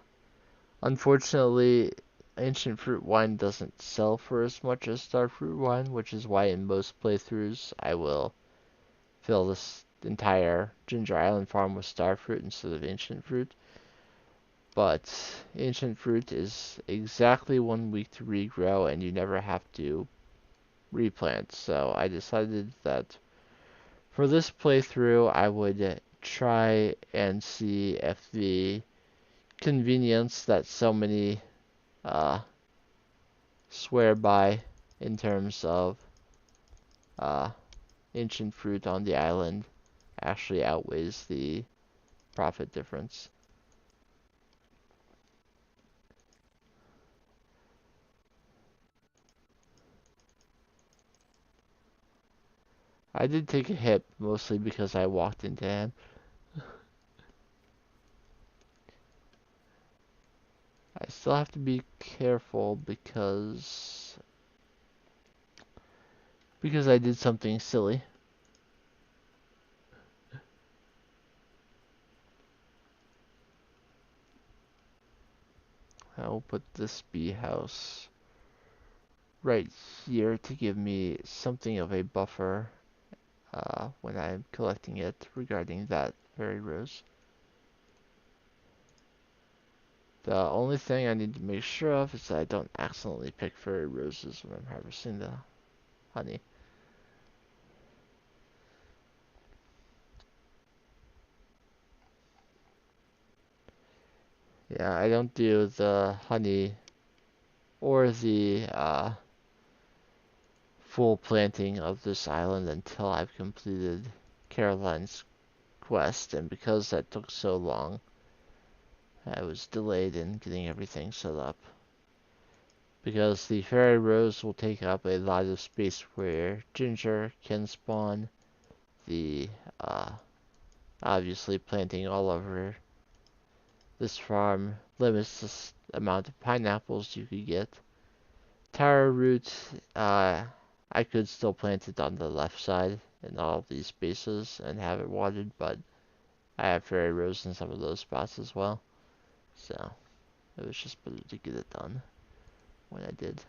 Unfortunately, ancient fruit wine doesn't sell for as much as star fruit wine, which is why in most playthroughs I will fill this entire Ginger Island farm with star fruit instead of ancient fruit. But ancient fruit is exactly 1 week to regrow, and you never have to replant. So I decided that for this playthrough, I would try and see if the convenience that so many uh, swear by in terms of uh, ancient fruit on the island actually outweighs the profit difference. I did take a hit mostly because I walked into him. I still have to be careful because I did something silly. I'll put this bee house right here to give me something of a buffer when I'm collecting it regarding that very rose. The only thing I need to make sure of is that I don't accidentally pick fairy roses when I'm harvesting the honey. Yeah, I don't do the honey or the full planting of this island until I've completed Caroline's quest, and because that took so long, I was delayed in getting everything set up. Because the fairy rose will take up a lot of space where ginger can spawn. The obviously planting all over this farm limits the amount of pineapples you could get. Taro root, I could still plant it on the left side in all of these spaces and have it watered, but I have fairy rose in some of those spots as well. So it was just better to get it done when I did.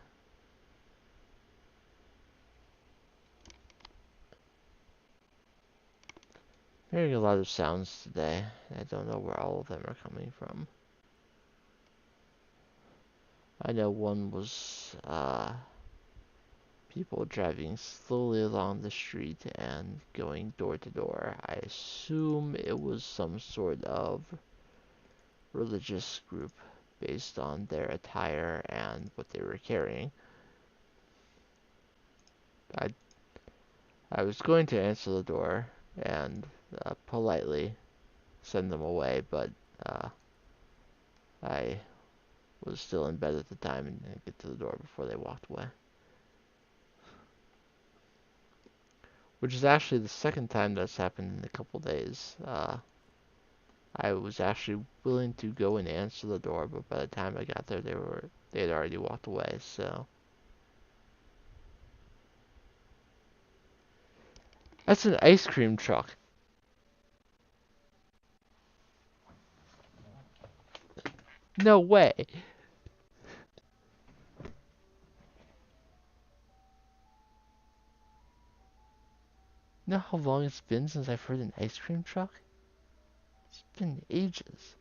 Hearing a lot of sounds today. I don't know where all of them are coming from. I know one was people driving slowly along the street and going door to door. I assume it was some sort of religious group based on their attire and what they were carrying. I I was going to answer the door and politely send them away, but I was still in bed at the time and didn't get to the door before they walked away. Which is actually the second time that's happened in a couple days. I was actually willing to go and answer the door, but by the time I got there, they had already walked away. So that's an ice cream truck. No way. You know how long it's been since I've heard an ice cream truck? It's been ages.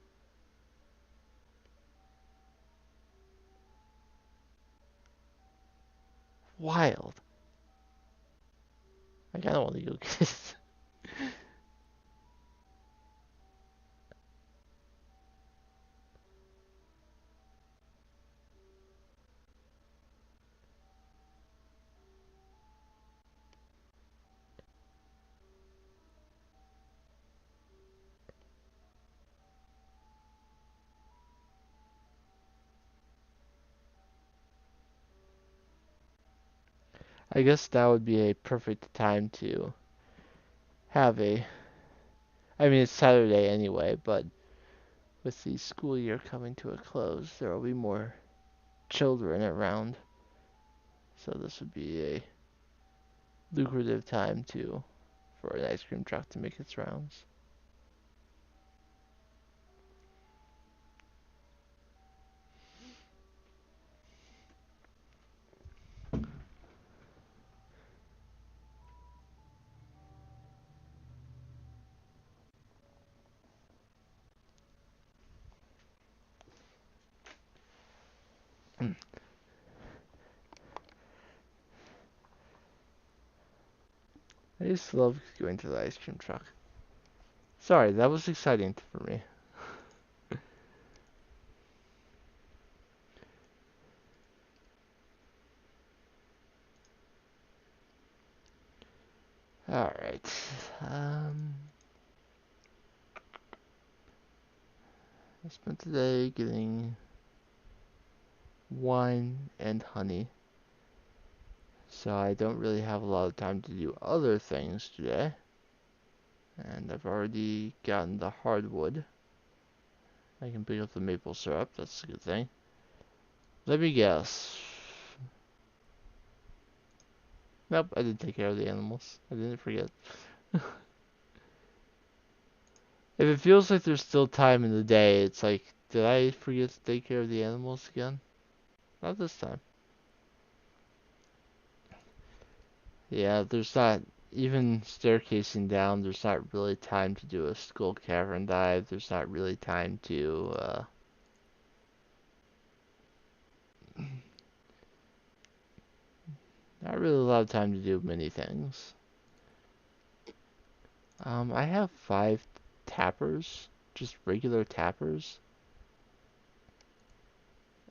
Wild. I kinda want to go get it. I guess that would be a perfect time to have a. I mean, it's Saturday anyway, but with the school year coming to a close, there will be more children around. So this would be a lucrative time for an ice cream truck to make its rounds. I just love going to the ice cream truck. Sorry, that was exciting for me. Alright. I spent today getting wine and honey. So I don't really have a lot of time to do other things today. And I've already gotten the hardwood. I can pick up the maple syrup, that's a good thing. Let me guess. Nope, I did take care of the animals. I didn't forget. If it feels like there's still time in the day, it's like, did I forget to take care of the animals again? Not this time. Yeah, there's not, even staircasing down, there's not really time to do a skull cavern dive. There's not really time to, not really a lot of time to do many things. I have 5 tappers, just regular tappers.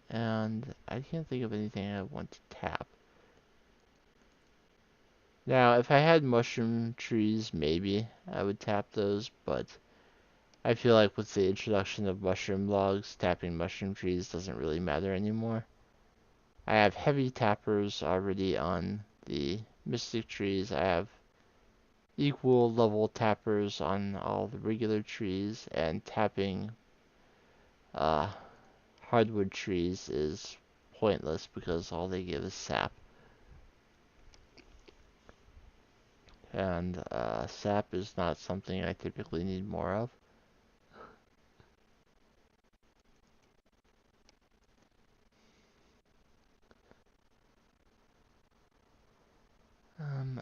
And I can't think of anything I want to tap. Now, if I had mushroom trees, maybe I would tap those, but I feel like with the introduction of mushroom logs, tapping mushroom trees doesn't really matter anymore. I have heavy tappers already on the mystic trees. I have equal level tappers on all the regular trees, and tapping uh, hardwood trees is pointless because all they give is sap. And sap is not something I typically need more of.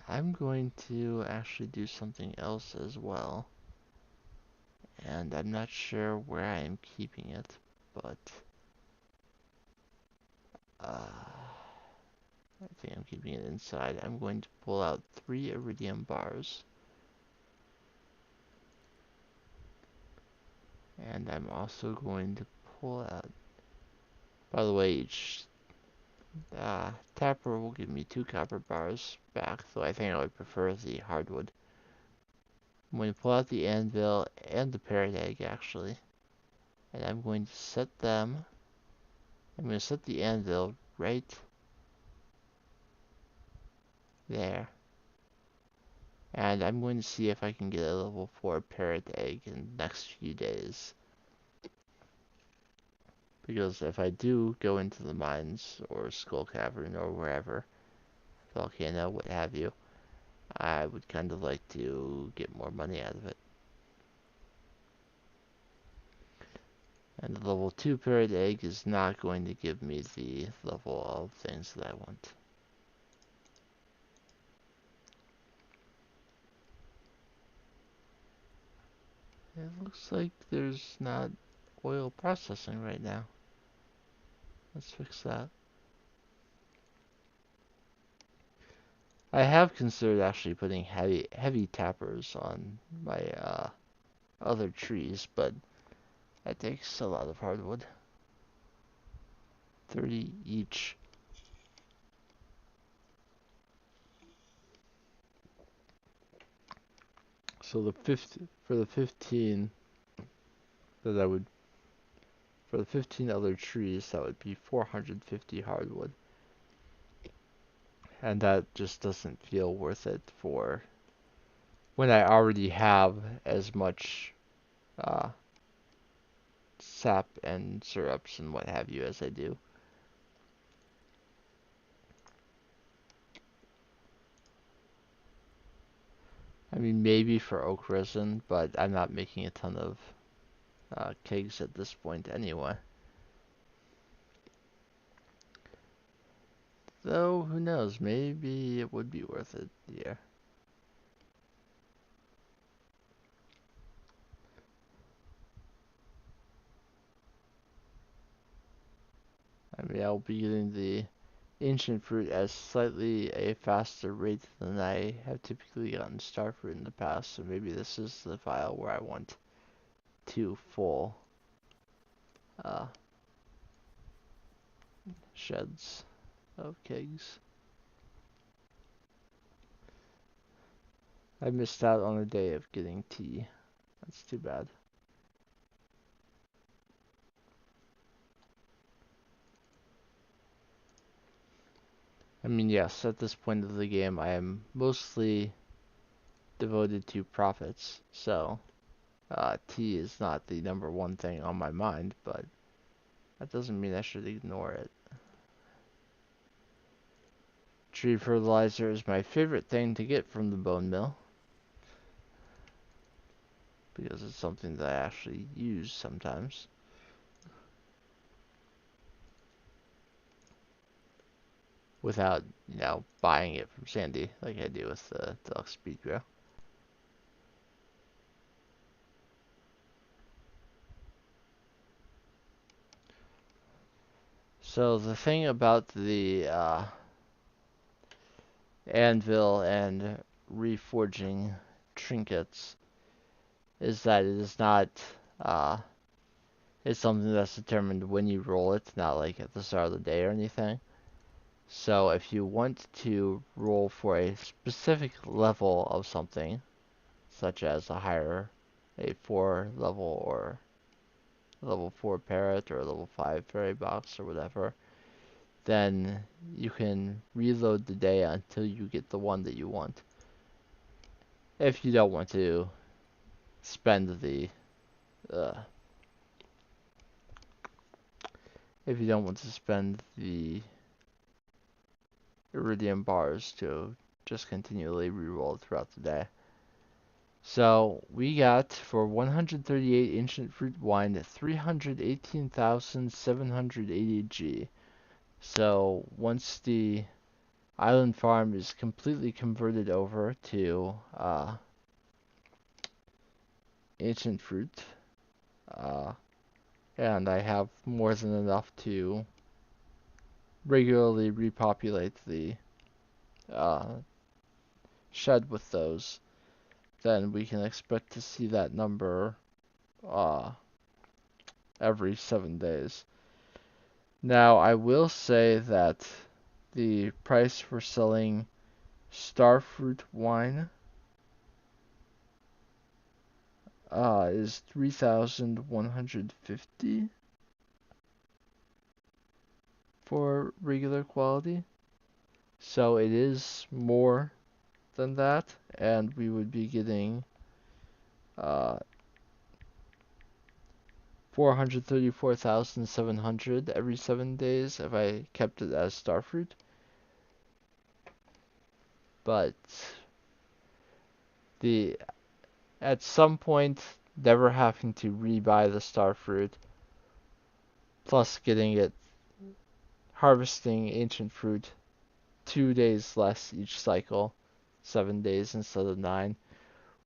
I'm going to actually do something else as well. And I'm not sure where I am keeping it, but I think I'm keeping it inside. I'm going to pull out 3 iridium bars. And I'm also going to pull out, by the way, each tapper will give me 2 copper bars back, though I think I would prefer the hardwood. I'm going to pull out the anvil and the parrot egg, actually. And I'm going to set them, I'm going to set the anvil right there. And I'm going to see if I can get a level 4 parrot egg in the next few days. Because if I do go into the mines, or Skull Cavern, or wherever, volcano, what have you, I would kind of like to get more money out of it. And the level 2 parrot egg is not going to give me the level of things that I want. It looks like there's not oil processing right now. Let's fix that. I have considered actually putting heavy tappers on my other trees, but that takes a lot of hardwood. 30 each. So for the 15 that I would for the 15 other trees, that would be 450 hardwood. And that just doesn't feel worth it for when I already have as much uh, sap and syrups and what have you as I do. I mean, maybe for oak resin, but I'm not making a ton of kegs at this point anyway. Though, who knows, maybe it would be worth it, yeah. I mean, I'll be getting the ancient fruit at slightly a faster rate than I have typically gotten star fruit in the past, so maybe this is the file where I want 2 full uh, sheds of kegs. I missed out on a day of getting tea. That's too bad. I mean, yes, at this point of the game, I am mostly devoted to profits, so tea is not the #1 thing on my mind, but that doesn't mean I should ignore it. Tree fertilizer is my favorite thing to get from the bone mill, because it's something that I actually use sometimes. Without, buying it from Sandy, like I do with the Deluxe Speed Grow. So the thing about the anvil and reforging trinkets is that it is not uh, it's something that's determined when you roll it, not like at the start of the day or anything. So if you want to roll for a specific level of something, such as a 4 level or level 4 parrot or level 5 fairy box or whatever, then you can reload the day until you get the one that you want. If you don't want to spend the uh, if you don't want to spend the iridium bars to just continually reroll throughout the day. So we got for 138 ancient fruit wine 318,780 G. So once the island farm is completely converted over to ancient fruit, uh, and I have more than enough to regularly repopulate the uh, shed with those, then we can expect to see that number uh, every 7 days. Now, I will say that the price for selling starfruit wine is 3,150 for regular quality. So it is more than that, and we would be getting uh, 434,700 every 7 days if I kept it as starfruit. But the at some point, never having to rebuy the starfruit, plus getting it harvesting ancient fruit 2 days less each cycle, 7 days instead of 9,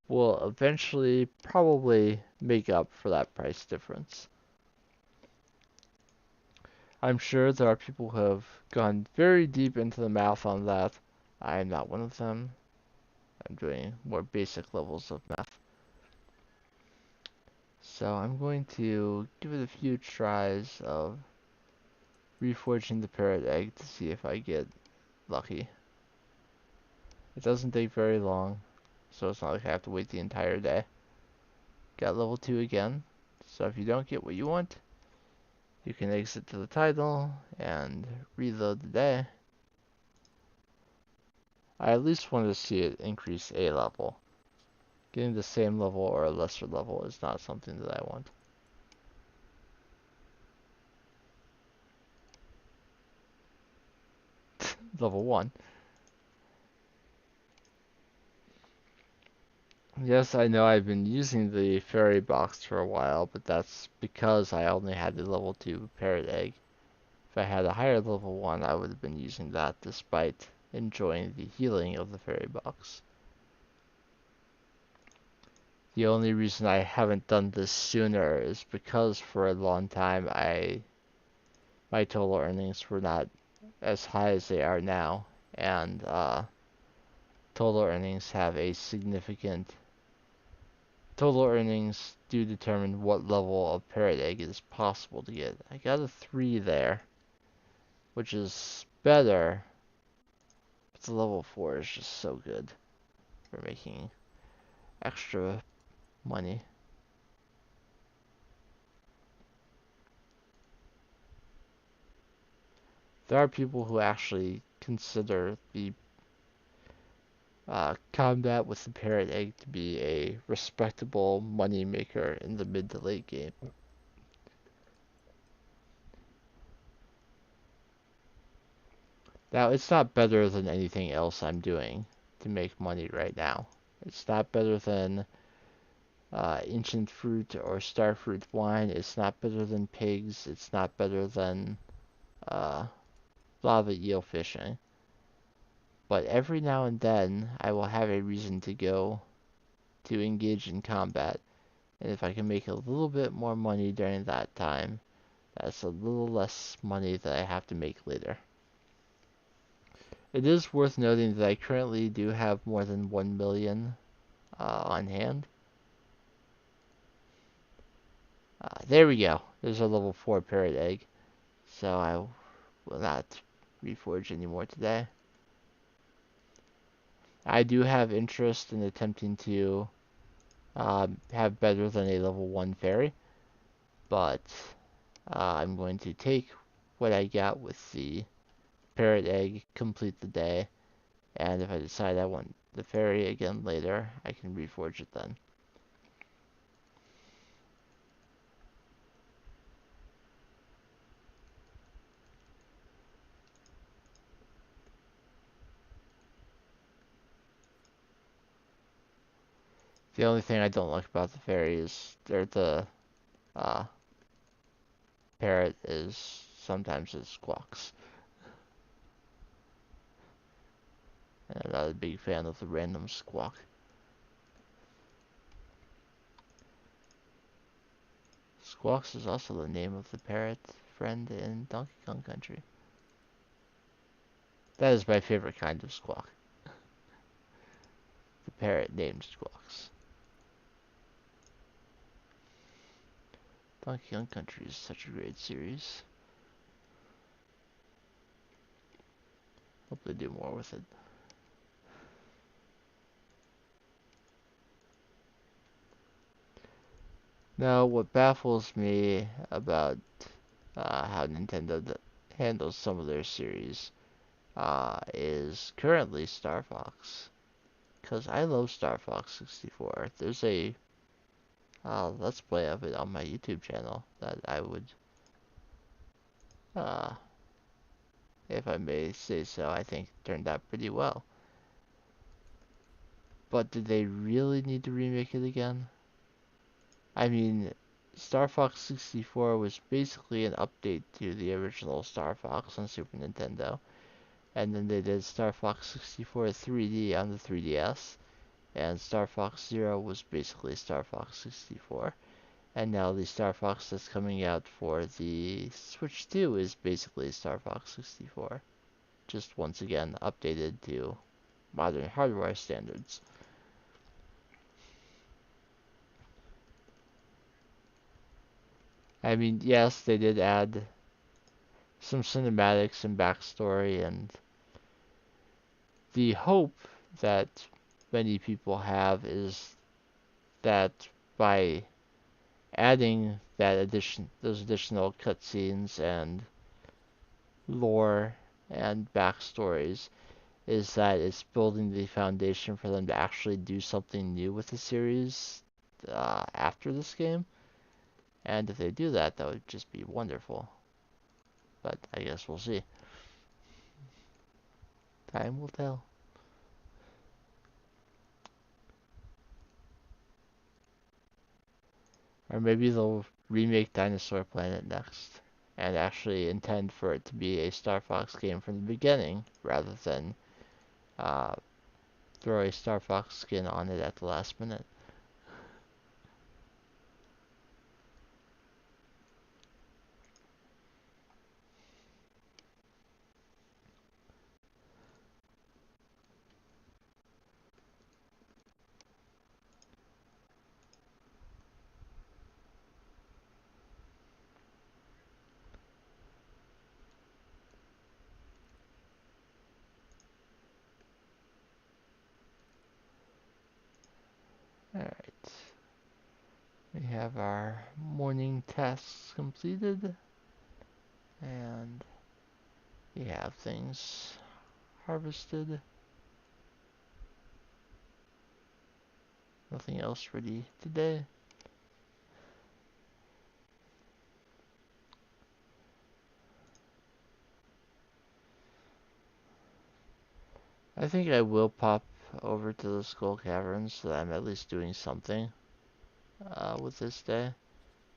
will eventually probably make up for that price difference. I'm sure there are people who have gone very deep into the math on that. I am not one of them. I'm doing more basic levels of math. So I'm going to give it a few tries of reforging the parrot egg to see if I get lucky. It doesn't take very long, so it's not like I have to wait the entire day. Got level 2 again, so if you don't get what you want, you can exit to the title and reload the day. I at least want to see it increase a level. Getting the same level or a lesser level is not something that I want. Level 1. Yes, I know I've been using the fairy box for a while, but that's because I only had the level 2 parrot egg. If I had a higher level 1, I would have been using that despite enjoying the healing of the fairy box. The only reason I haven't done this sooner is because for a long time my total earnings were not as high as they are now, and total earnings have a significant total earnings do determine what level of parrot egg it is possible to get. I got a 3 there, which is better, but the level 4 is just so good for making extra money. There are people who actually consider the combat with the parrot egg to be a respectable money maker in the mid to late game. Now, it's not better than anything else I'm doing to make money right now. It's not better than ancient fruit or starfruit wine. It's not better than pigs. It's not better than lava eel fishing. But every now and then, I will have a reason to go to engage in combat. And if I can make a little bit more money during that time, that's a little less money that I have to make later. It is worth noting that I currently do have more than 1 million on hand. There we go. There's a level 4 parrot egg. So I will not reforge anymore today. I do have interest in attempting to have better than a level 1 fairy, but I'm going to take what I got with the parrot egg, complete the day, and if I decide I want the fairy again later, I can reforge it then. The only thing I don't like about the fairy is the uh, parrot is sometimes it squawks. And I'm not a big fan of the random squawk. Squawks is also the name of the parrot friend in Donkey Kong Country. That is my favorite kind of squawk. The parrot named Squawks. Donkey Kong Country is such a great series. Hope they do more with it. Now, what baffles me about how Nintendo handles some of their series is currently Star Fox. Because I love Star Fox 64. There's a Let's Play of it on my YouTube channel that I would, uh, if I may say so, I think turned out pretty well. But did they really need to remake it again? I mean, Star Fox 64 was basically an update to the original Star Fox on Super Nintendo. And then they did Star Fox 64 3D on the 3DS. And Star Fox Zero was basically Star Fox 64. And now the Star Fox that's coming out for the Switch 2 is basically Star Fox 64. Just once again updated to modern hardware standards. I mean, yes, they did add some cinematics and backstory, and the hope that many people have is that by adding those additional cutscenes and lore and backstories, is that it's building the foundation for them to actually do something new with the series after this game. And if they do that, that would just be wonderful. But I guess we'll see. Time will tell. Or maybe they'll remake Dinosaur Planet next and actually intend for it to be a Star Fox game from the beginning rather than uh, throw a Star Fox skin on it at the last minute. Alright. We have our morning tasks completed. And we have things harvested. Nothing else ready today. I think I will pop over to the Skull Caverns so that I'm at least doing something with this day.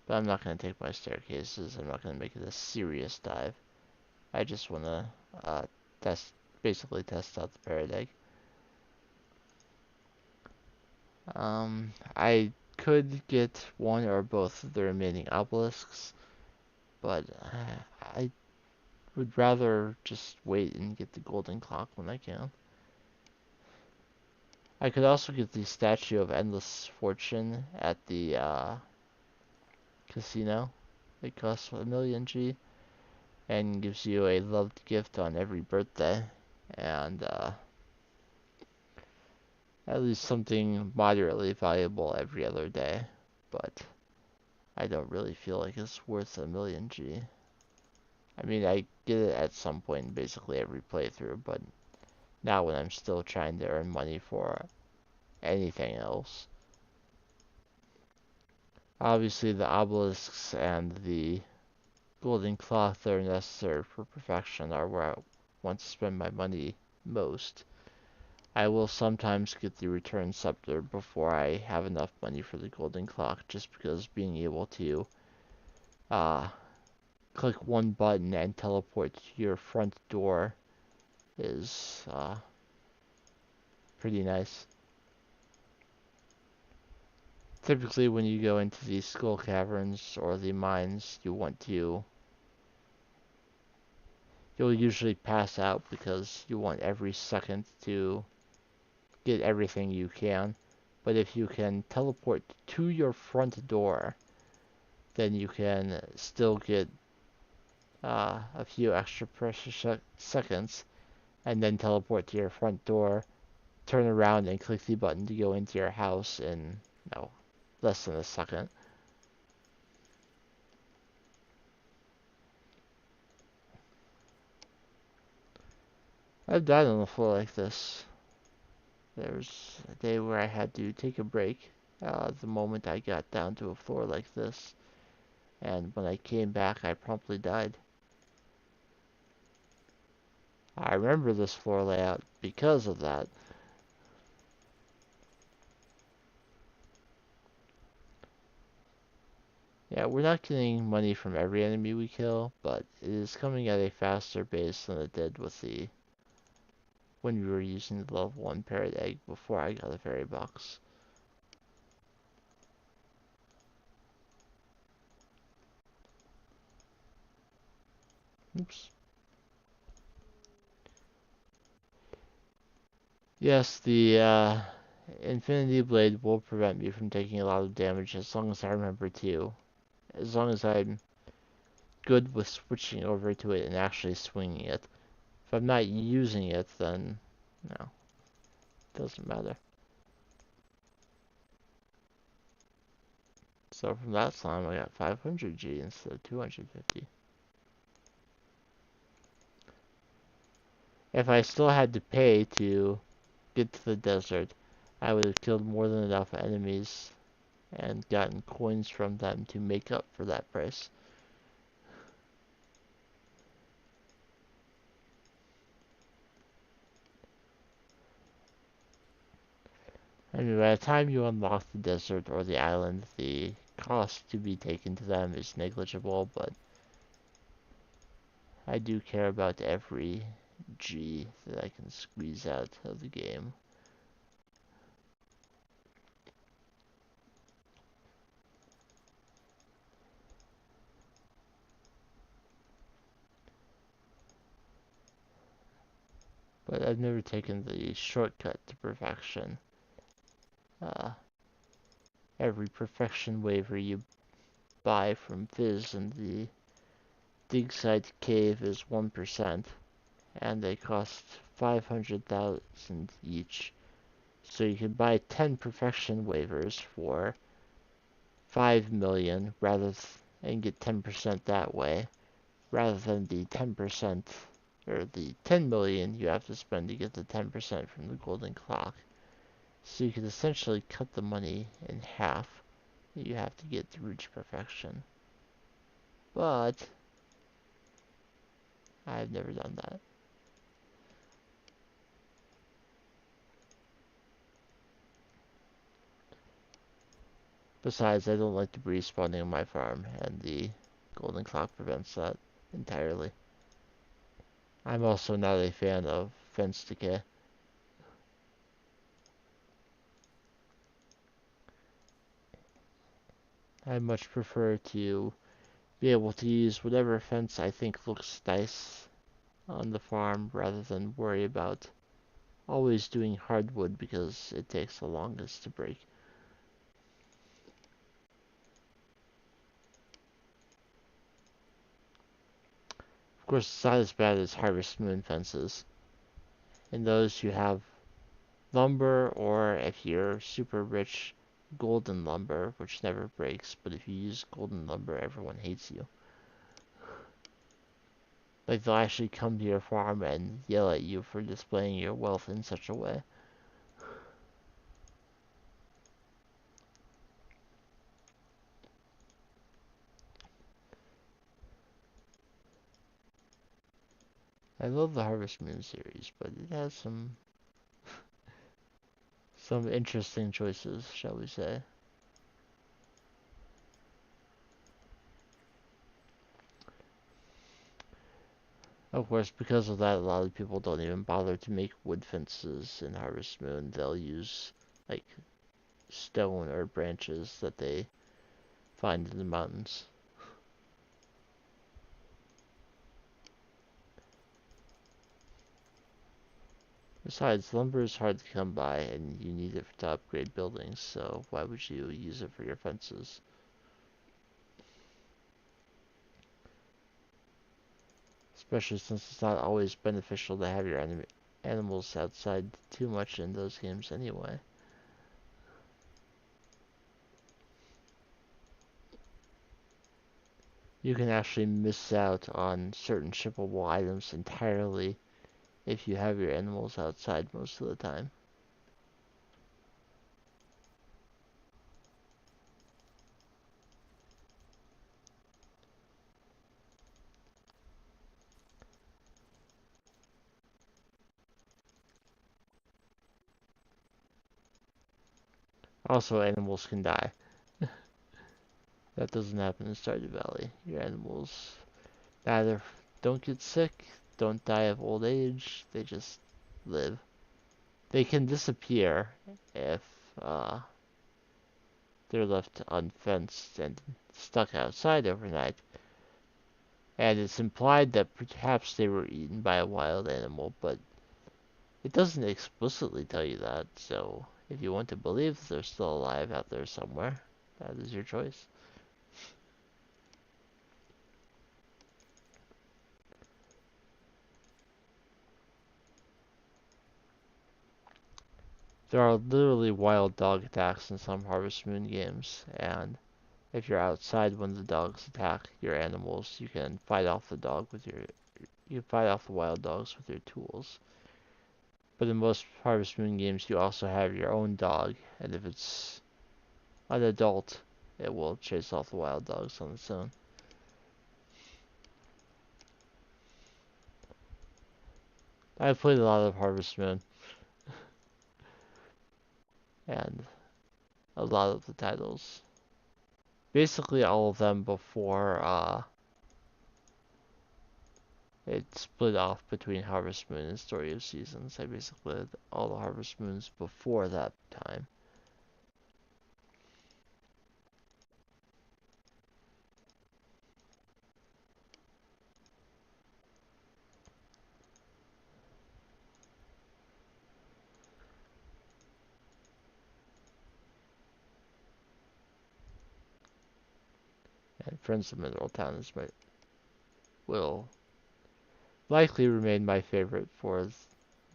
But I'm not going to take my staircases. I'm not going to make it a serious dive. I just want to test, basically test out the parrot egg. I could get one or both of the remaining obelisks, but I would rather just wait and get the golden clock when I can. I could also get the Statue of Endless Fortune at the casino. It costs 1,000,000 G. and gives you a loved gift on every birthday, and at least something moderately valuable every other day. But I don't really feel like it's worth a million G. I mean, I get it at some point in basically every playthrough, but not when I'm still trying to earn money for anything else. Obviously, the obelisks and the golden cloth that are necessary for perfection are where I want to spend my money most. I will sometimes get the return scepter before I have enough money for the golden clock, just because being able to uh, click one button and teleport to your front door is pretty nice. Typically when you go into the skull caverns or the mines, you'll usually pass out because you want every second to get everything you can. But if you can teleport to your front door, then you can still get a few extra precious seconds and then teleport to your front door, turn around and click the button to go into your house in, no, less than a second. I've died on the floor like this. There was a day where I had to take a break the moment I got down to a floor like this, and when I came back I promptly died. I remember this floor layout because of that. Yeah, we're not getting money from every enemy we kill, but it is coming at a faster pace than it did with the when we were using the level 1 parrot egg before I got a fairy box. Oops. Yes, the Infinity Blade will prevent me from taking a lot of damage as long as I remember to. As long as I'm good with switching over to it and actually swinging it. If I'm not using it, then no, it doesn't matter. So from that slime, I got 500 G instead of 250. If I still had to pay to get to the desert, I would have killed more than enough enemies and gotten coins from them to make up for that price. I mean, by the time you unlock the desert or the island, the cost to be taken to them is negligible, but I do care about every G that I can squeeze out of the game. But I've never taken the shortcut to perfection. Uh, every perfection waiver you buy from Fizz in the dig site cave is 1%, and they cost 500,000 each. So you can buy 10 perfection waivers for 5 million and get 10% that way, rather than the 10% or the 10 million you have to spend to get the 10% from the golden clock. So you could essentially cut the money in half that you have to get to reach perfection. But I've never done that. Besides, I don't like debris spawning on my farm, and the golden clock prevents that entirely. I'm also not a fan of fence decay. I much prefer to be able to use whatever fence I think looks nice on the farm rather than worry about always doing hardwood because it takes the longest to break. Of course, it's not as bad as Harvest Moon fences. In those, you have lumber, or if you're super rich, golden lumber, which never breaks. But if you use golden lumber, everyone hates you. Like, they'll actually come to your farm and yell at you for displaying your wealth in such a way. I love the Harvest Moon series, but it has some interesting choices, shall we say. Of course, because of that, a lot of people don't even bother to make wood fences in Harvest Moon. They'll use, like, stone or branches that they find in the mountains. Besides, lumber is hard to come by, and you need it to upgrade buildings, so why would you use it for your fences? Especially since it's not always beneficial to have your animals outside too much in those games anyway. You can actually miss out on certain shippable items entirely if you have your animals outside most of the time. Also, animals can die. That doesn't happen in Stardew Valley. Your animals either don't get sick, don't die of old age, they just live. They can disappear if they're left unfenced and stuck outside overnight. And it's implied that perhaps they were eaten by a wild animal, but it doesn't explicitly tell you that, so if you want to believe that they're still alive out there somewhere, that is your choice. There are literally wild dog attacks in some Harvest Moon games, and if you're outside when the dogs attack your animals, you can fight off the wild dogs with your tools. But in most Harvest Moon games, you also have your own dog, and if it's an adult, it will chase off the wild dogs on its own. I've played a lot of Harvest Moon, and a lot of the titles. Basically all of them before it split off between Harvest Moon and Story of Seasons. I basically had all the Harvest Moons before that time. And Friends of Mineral Town will likely remain my favorite for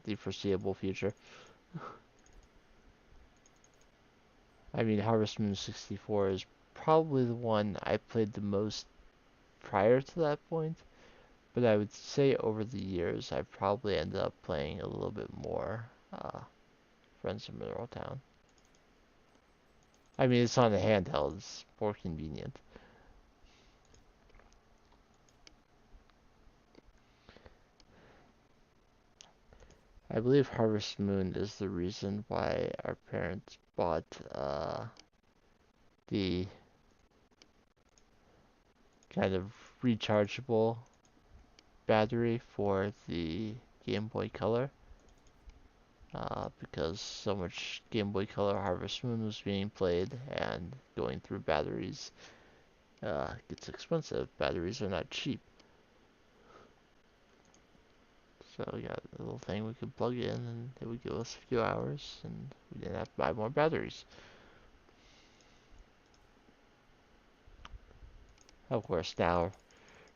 the foreseeable future. I mean, Harvest Moon 64 is probably the one I played the most prior to that point, but I would say over the years I've probably ended up playing a little bit more Friends of Mineral Town. I mean, it's on the handheld, it's more convenient. I believe Harvest Moon is the reason why our parents bought the kind of rechargeable battery for the Game Boy Color. Because so much Game Boy Color Harvest Moon was being played, and going through batteries gets expensive. Batteries are not cheap. So we got a little thing we could plug in, and it would give us a few hours, and we didn't have to buy more batteries. Of course, now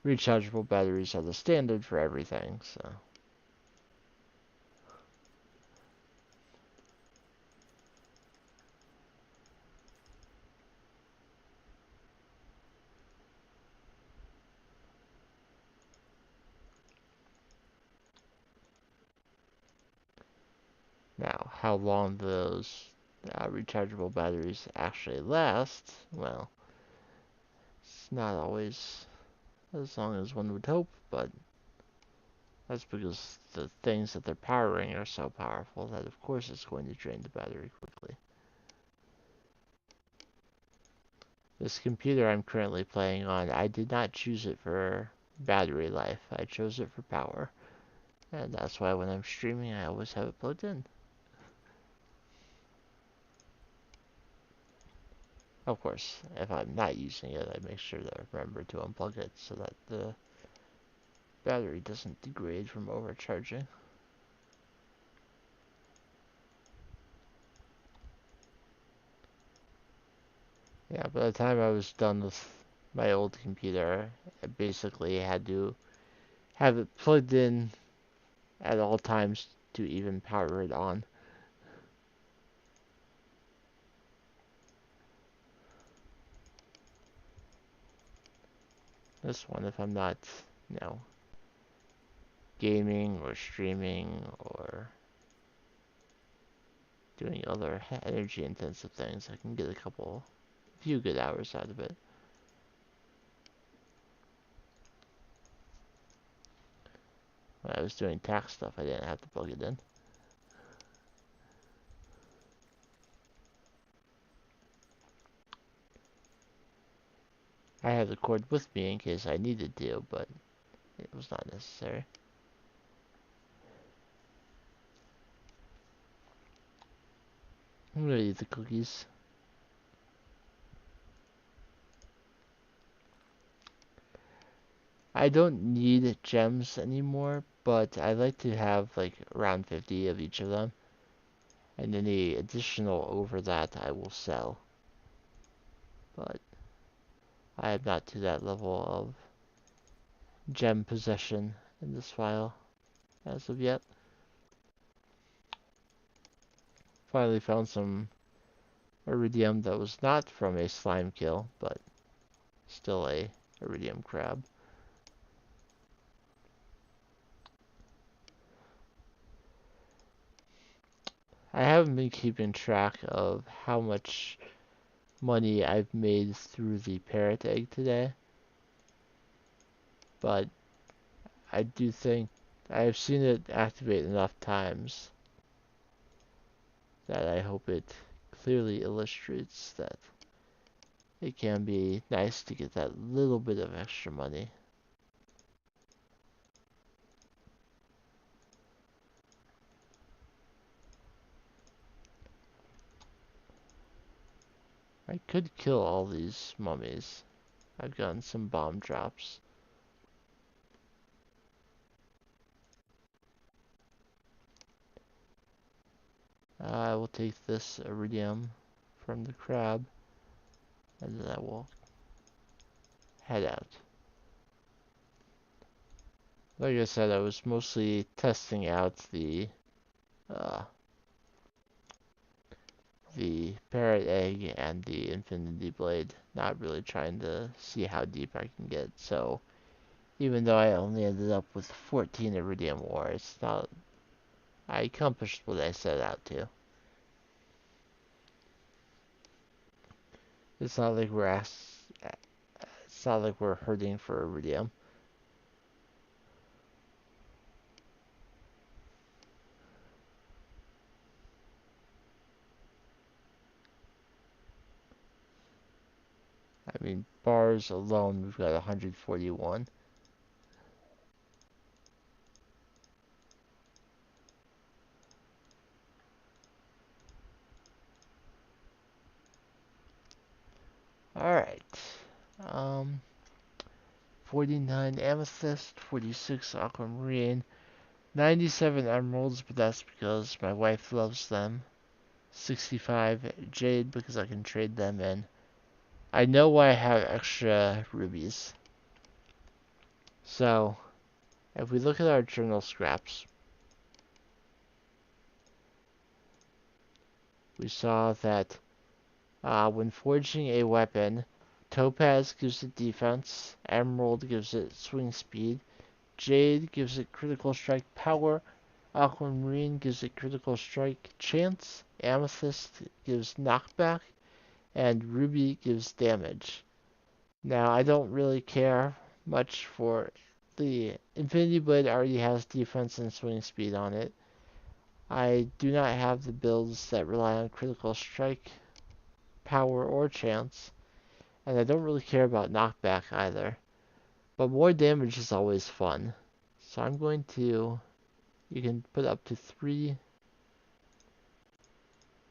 rechargeable batteries are the standard for everything, so. Now, how long those rechargeable batteries actually last, well, it's not always as long as one would hope, but that's because the things that they're powering are so powerful that of course it's going to drain the battery quickly. This computer I'm currently playing on, I did not choose it for battery life. I chose it for power. And that's why when I'm streaming, I always have it plugged in. Of course, if I'm not using it, I make sure to remember to unplug it so that the battery doesn't degrade from overcharging. Yeah, by the time I was done with my old computer, I basically had to have it plugged in at all times to even power it on. This one, if I'm not, you know, gaming or streaming or doing other energy intensive things, I can get few good hours out of it. When I was doing tax stuff, I didn't have to plug it in. I had the cord with me in case I needed to, but it was not necessary. I'm gonna eat the cookies. I don't need gems anymore, but I like to have like around 50 of each of them. And any additional over that I will sell. But I am not to that level of gem possession in this file as of yet. Finally found some iridium that was not from a slime kill, but still a iridium crab. I haven't been keeping track of how much money I've made through the parrot egg today, but I do think I've seen it activate enough times that I hope it clearly illustrates that it can be nice to get that little bit of extra money. I could kill all these mummies. I've gotten some bomb drops. I will take this iridium from the crab, and then I will head out. Like I said, I was mostly testing out uh, the parrot egg and the infinity blade, not really trying to see how deep I can get. So even though I only ended up with 14 iridium ore, it's not. I accomplished what I set out to. It's not like it's not like we're hurting for iridium. I mean, bars alone, we've got 141. Alright. Um, 49 amethyst, 46 aquamarine, 97 emeralds, but that's because my wife loves them. 65 jade because I can trade them in. I know why I have extra rubies. So, if we look at our journal scraps, we saw that when forging a weapon, topaz gives it defense, emerald gives it swing speed, jade gives it critical strike power, aquamarine gives it critical strike chance, amethyst gives knockback, and ruby gives damage. Now, I don't really care much for the Infinity Blade already has defense and swing speed on it. I do not have the builds that rely on critical strike, power, or chance, and I don't really care about knockback either. But more damage is always fun. So I'm going to, you can put up to 3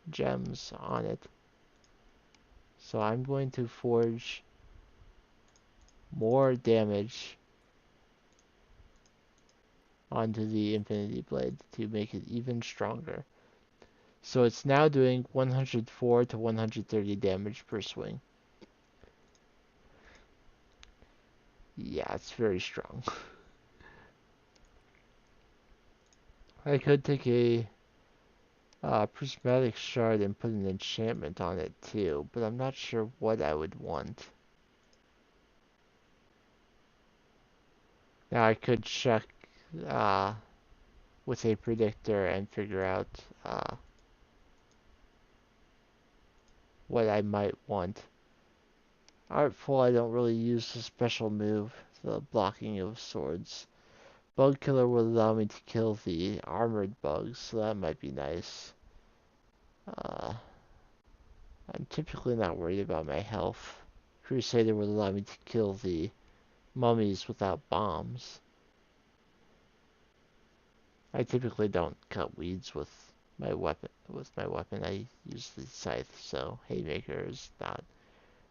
gems on it. So I'm going to forge more damage onto the Infinity Blade to make it even stronger. So it's now doing 104 to 130 damage per swing. Yeah, it's very strong. I could take a prismatic shard and put an enchantment on it too, but I'm not sure what I would want. Now I could check uh, with a predictor and figure out what I might want. Artful, I don't really use the special move, the blocking of swords. Bug Killer will allow me to kill the armored bugs, so that might be nice. Uh, I'm typically not worried about my health. Crusader would allow me to kill the mummies without bombs. I typically don't cut weeds with my weapon. I use the scythe, so Haymaker is not.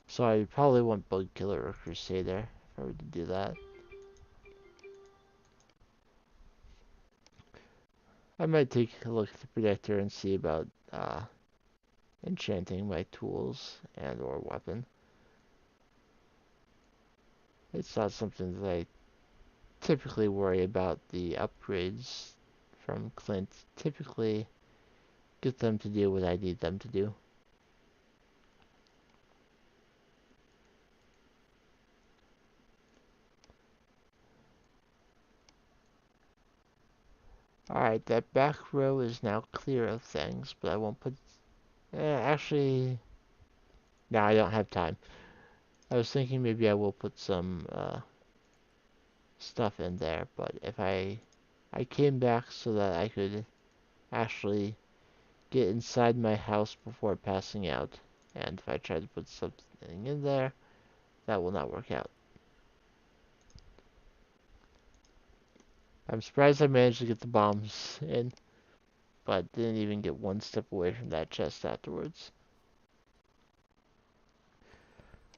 So I probably want Bug Killer or Crusader if I were to do that. I might take a look at the Predictor and see about enchanting my tools and or weapon. It's not something that I typically worry about. The upgrades from Clint typically get them to do what I need them to do. Alright, that back row is now clear of things, but I won't put... actually... No, I don't have time. I was thinking maybe I will put some stuff in there, but if I came back so that I could actually get inside my house before passing out, and if I try to put something in there, that will not work out. I'm surprised I managed to get the bombs in, but didn't even get one step away from that chest afterwards.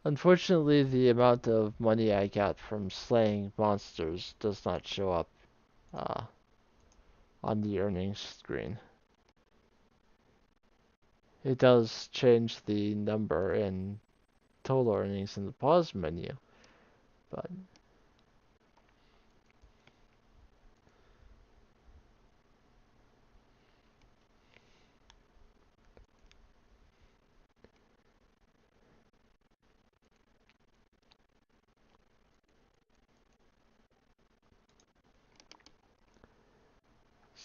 Unfortunately, the amount of money I got from slaying monsters does not show up uh, on the earnings screen. It does change the number in total earnings in the pause menu, but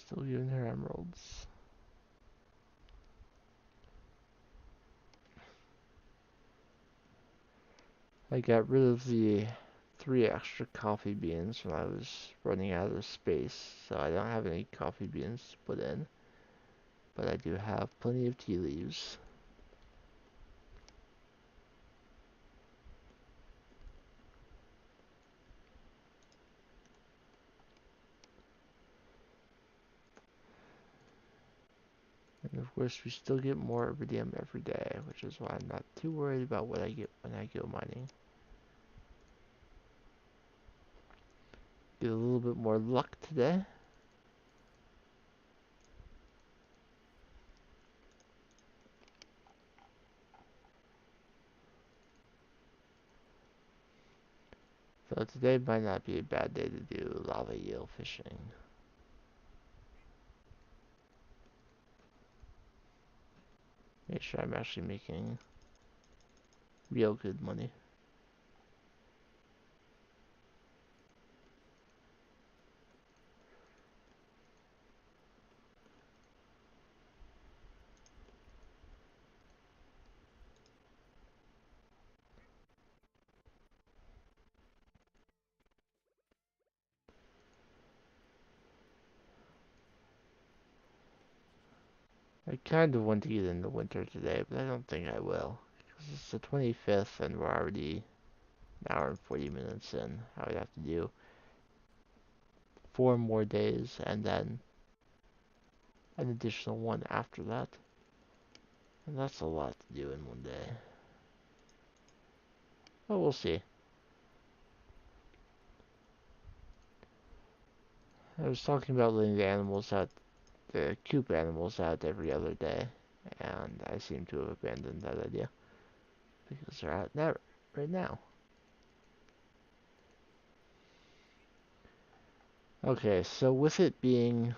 still giving her emeralds. I got rid of the 3 extra coffee beans when I was running out of space, so I don't have any coffee beans to put in, but I do have plenty of tea leaves. And of course we still get more iridium every day, which is why I'm not too worried about what I get when I go mining. Get a little bit more luck today. So today might not be a bad day to do lava eel fishing. Make sure I'm actually making real good money. I kind of want to get into winter today, but I don't think I will. Because it's the 25th and we're already an hour and 40 minutes in. I would have to do 4 more days and then an additional one after that. And that's a lot to do in one day. But we'll see. I was talking about letting the animals out, the coop animals out every other day. And I seem to have abandoned that idea. Because they're out now, right now. Okay, so with it being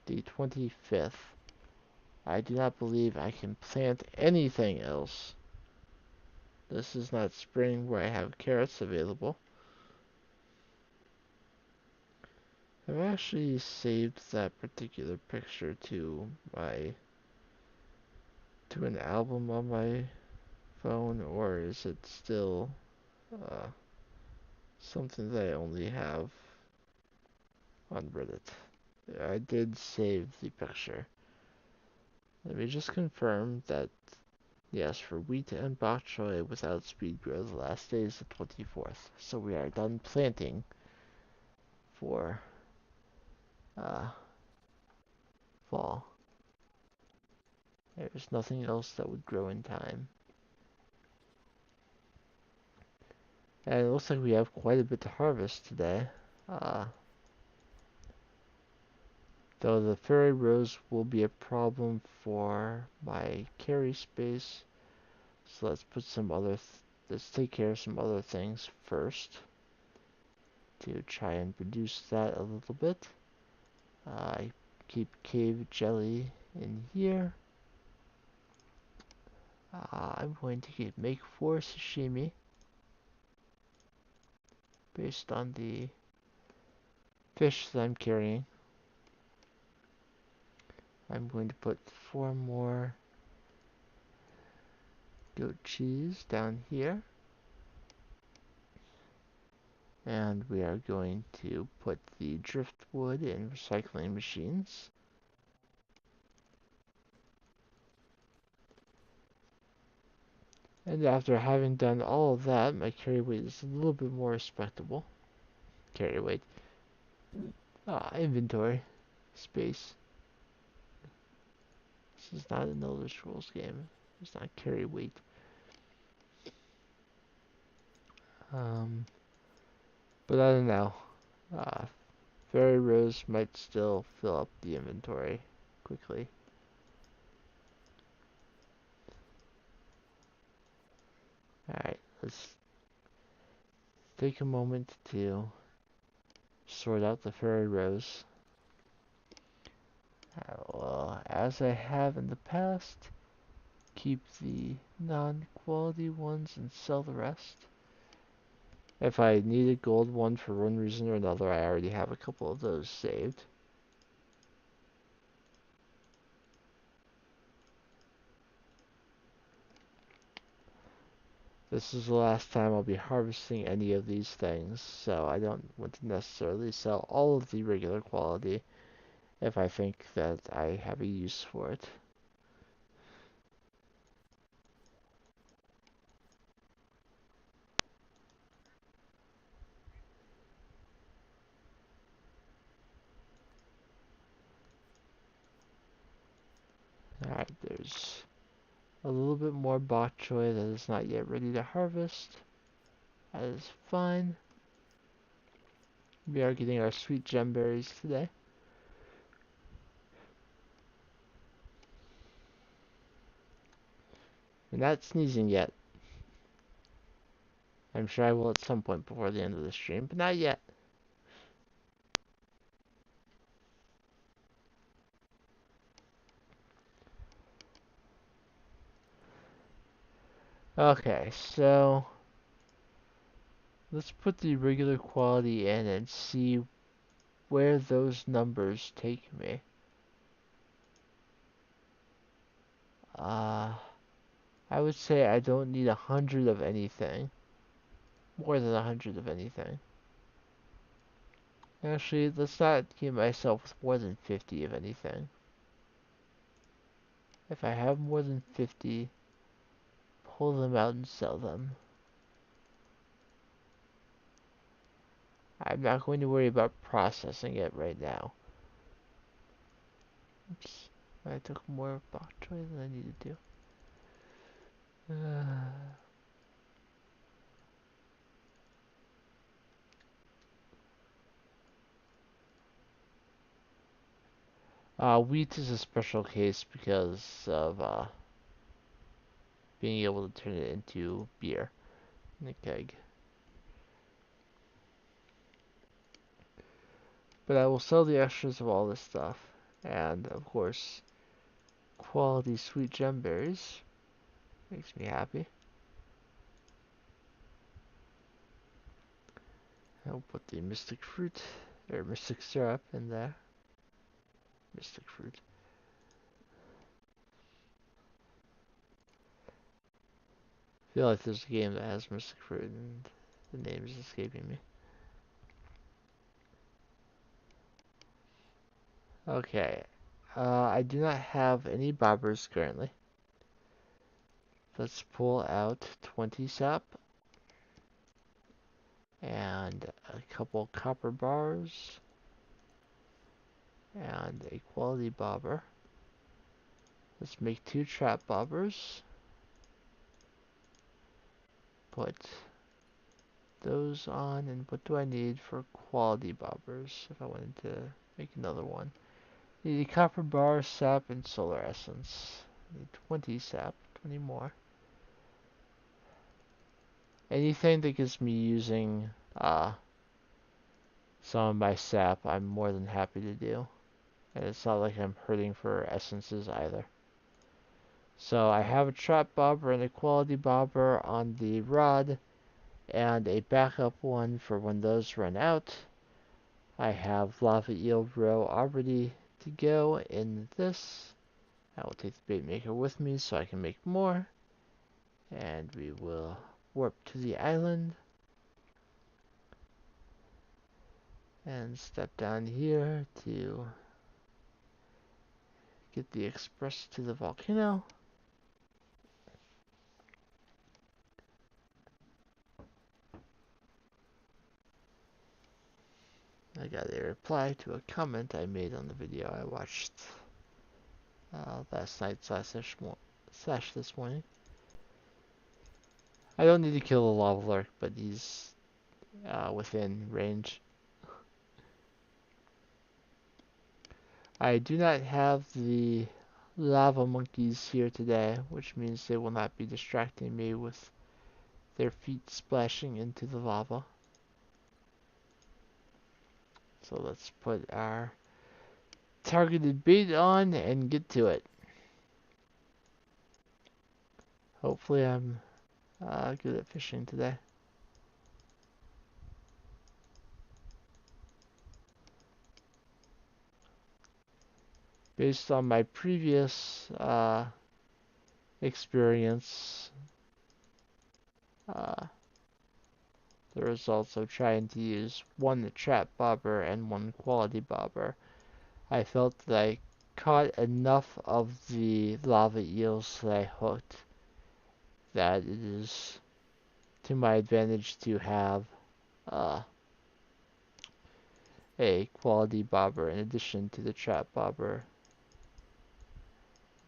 the 25th, I do not believe I can plant anything else. This is not spring where I have carrots available. I've actually saved that particular picture to an album on my phone, or is it still uh, something that I only have on Reddit? I did save the picture. Let me just confirm that yes, for wheat and bok choy without speed grow, the last day is the 24th. So we are done planting for uh, fall. There's nothing else that would grow in time. And it looks like we have quite a bit to harvest today. Uh, though the fairy rose will be a problem for my carry space. So let's take care of some other things first to try and reduce that a little bit. I keep cave jelly in here. I'm going to make 4 sashimi based on the fish that I'm carrying. I'm going to put 4 more goat cheese down here. And we are going to put the driftwood in recycling machines. And after having done all of that, my carry weight is a little bit more respectable. Carry weight. Inventory. Space. This is not an Elder Scrolls game. It's not carry weight. But I don't know. Uh, Fairy Rose might still fill up the inventory quickly. Alright, let's take a moment to sort out the Fairy Rose. Well, as I have in the past, keep the non-quality ones and sell the rest. If I need a gold one for one reason or another, I already have a couple of those saved. This is the last time I'll be harvesting any of these things, so I don't want to necessarily sell all of the regular quality if I think that I have a use for it. Alright, there's a little bit more bok choy that is not yet ready to harvest. That is fine. We are getting our sweet gemberries today. We're not sneezing yet. I'm sure I will at some point before the end of the stream, but not yet. Okay, so let's put the regular quality in and see where those numbers take me. Uh, I would say I don't need 100 of anything. More than 100 of anything. Actually, let's not give myself with more than 50 of anything. If I have more than 50, pull them out and sell them. I'm not going to worry about processing it right now. Oops, I took more bok choy than I needed to. Wheat is a special case because of being able to turn it into beer in a keg. But I will sell the extras of all this stuff. And, of course, quality sweet gem berries. Makes me happy. I'll put the mystic fruit, or mystic syrup in there. Mystic fruit. I feel like there's a game that has mystic fruit and the name is escaping me. Okay. I do not have any bobbers currently. Let's pull out 20 sap and a couple copper bars and a quality bobber. Let's make 2 trap bobbers. Put those on, and what do I need for quality bobbers if I wanted to make another one? Need a copper bar, sap, and solar essence. Need 20 sap, 20 more. Anything that gets me using some of my sap, I'm more than happy to do. And it's not like I'm hurting for essences either. So I have a trap bobber and a quality bobber on the rod, and a backup one for when those run out. I have lava eel row already to go in this. I will take the bait maker with me so I can make more. And we will warp to the island. And step down here to get the express to the volcano. I got a reply to a comment I made on the video I watched last night slash this morning. I don't need to kill the lava lurk, but he's within range. I do not have the lava monkeys here today, which means they will not be distracting me with their feet splashing into the lava. So let's put our targeted bait on and get to it. Hopefully I'm good at fishing today. Based on my previous experience, uh, the results of trying to use one trap bobber and one quality bobber, I felt that I caught enough of the lava eels that I hooked that it is to my advantage to have uh, a quality bobber in addition to the trap bobber,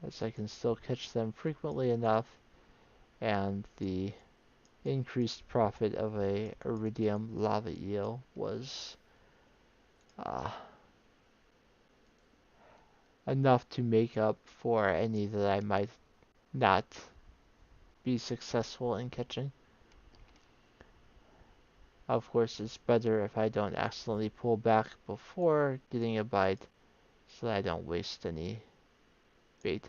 as I can still catch them frequently enough, and the increased profit of a iridium lava eel was uh, enough to make up for any that I might not be successful in catching. Of course, it's better if I don't accidentally pull back before getting a bite so that I don't waste any bait.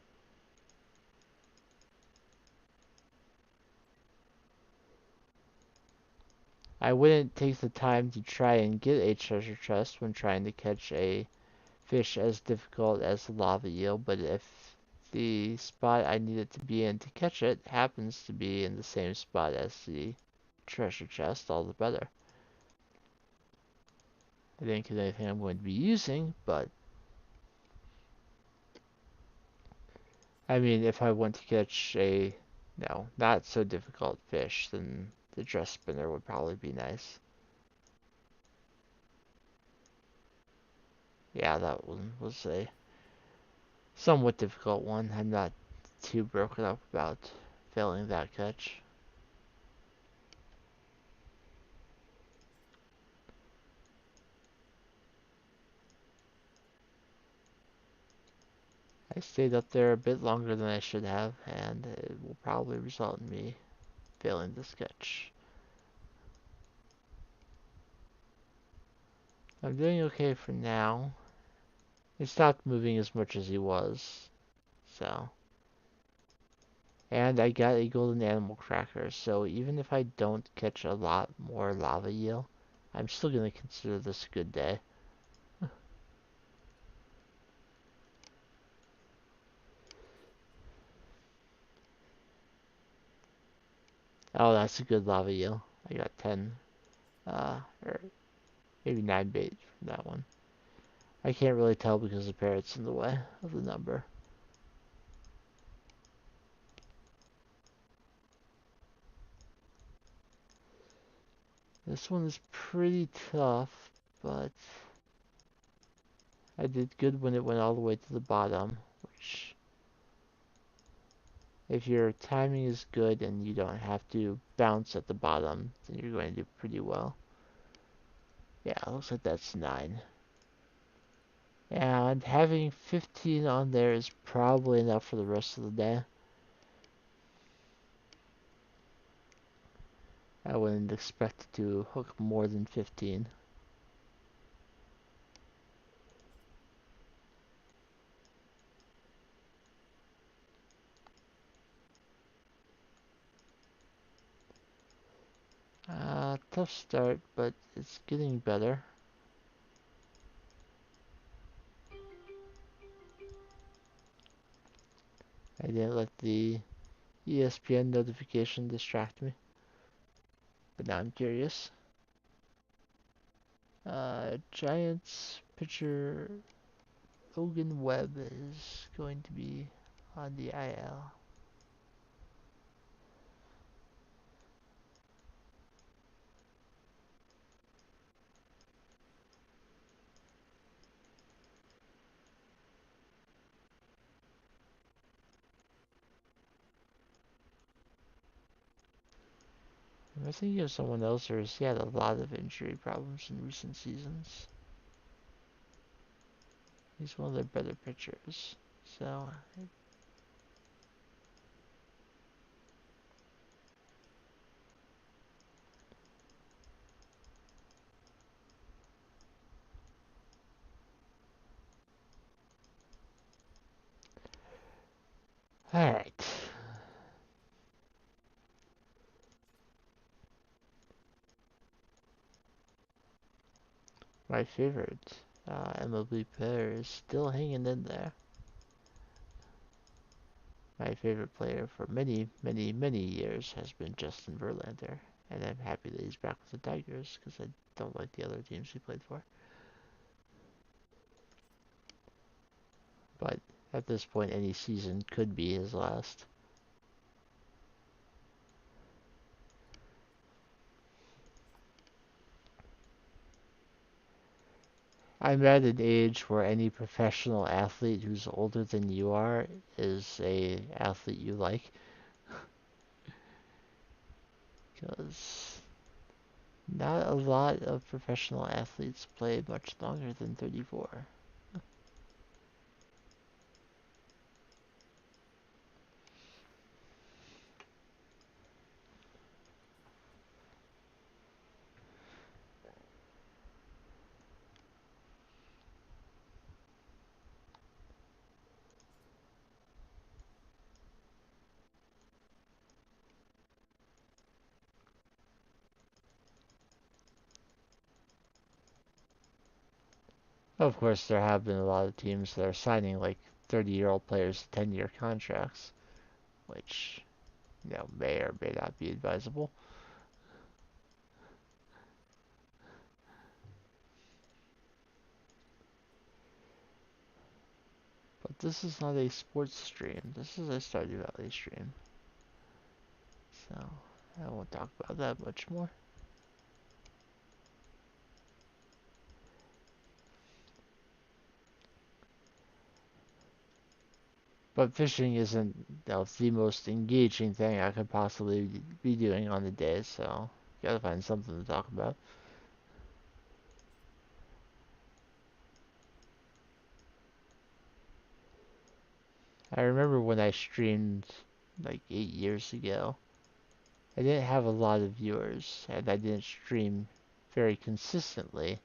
I wouldn't take the time to try and get a treasure chest when trying to catch a fish as difficult as the lava eel, but if the spot I need it to be in to catch it happens to be in the same spot as the treasure chest, all the better. I didn't get anything I'm going to be using, but I mean, if I want to catch a, not so difficult fish, then the dress spinner would probably be nice. Yeah, that one was a somewhat difficult one. I'm not too broken up about failing that catch. I stayed up there a bit longer than I should have, and it will probably result in me failing this catch. I'm doing okay for now. He stopped moving as much as he was, so. And I got a golden animal cracker, so even if I don't catch a lot more lava eel, I'm still going to consider this a good day. Oh, that's a good lava eel. I got 10, or maybe 9 bait from that one. I can't really tell because the parrot's in the way of the number. This one is pretty tough, but I did good when it went all the way to the bottom, which, if your timing is good and you don't have to bounce at the bottom, then you're going to do pretty well. Yeah, looks like that's 9. And having 15 on there is probably enough for the rest of the day. I wouldn't expect to hook more than 15. Tough start, but it's getting better. I didn't let the ESPN notification distract me, but now I'm curious. Giants pitcher Logan Webb is going to be on the IL. Am I thinking of someone else, or has he had a lot of injury problems in recent seasons? He's one of their better pitchers, so. Alright. My favorite MLB player is still hanging in there. My favorite player for many, many, many years has been Justin Verlander, and I'm happy that he's back with the Tigers because I don't like the other teams he played for. But at this point, any season could be his last. I'm at an age where any professional athlete who's older than you are is a athlete you like. Because not a lot of professional athletes play much longer than 34. Of course, there have been a lot of teams that are signing like 30-year-old players to 10-year contracts, which, may or may not be advisable. But this is not a sports stream. This is a Stardew Valley stream. So, I won't talk about that much more. But fishing isn't the most engaging thing I could possibly be doing on the day, so gotta find something to talk about. I remember when I streamed like 8 years ago, I didn't have a lot of viewers, and I didn't stream very consistently.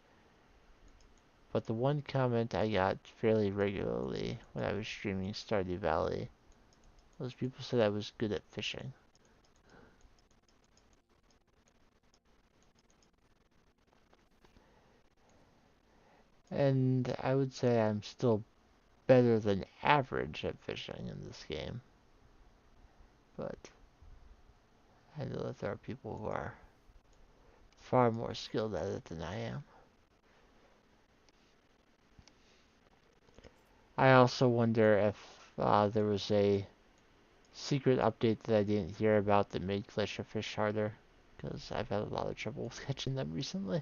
But the one comment I got fairly regularly when I was streaming Stardew Valley was people said I was good at fishing. And I would say I'm still better than average at fishing in this game. But I know that there are people who are far more skilled at it than I am. I also wonder if there was a secret update that I didn't hear about that made glacier fish harder, because I've had a lot of trouble with catching them recently.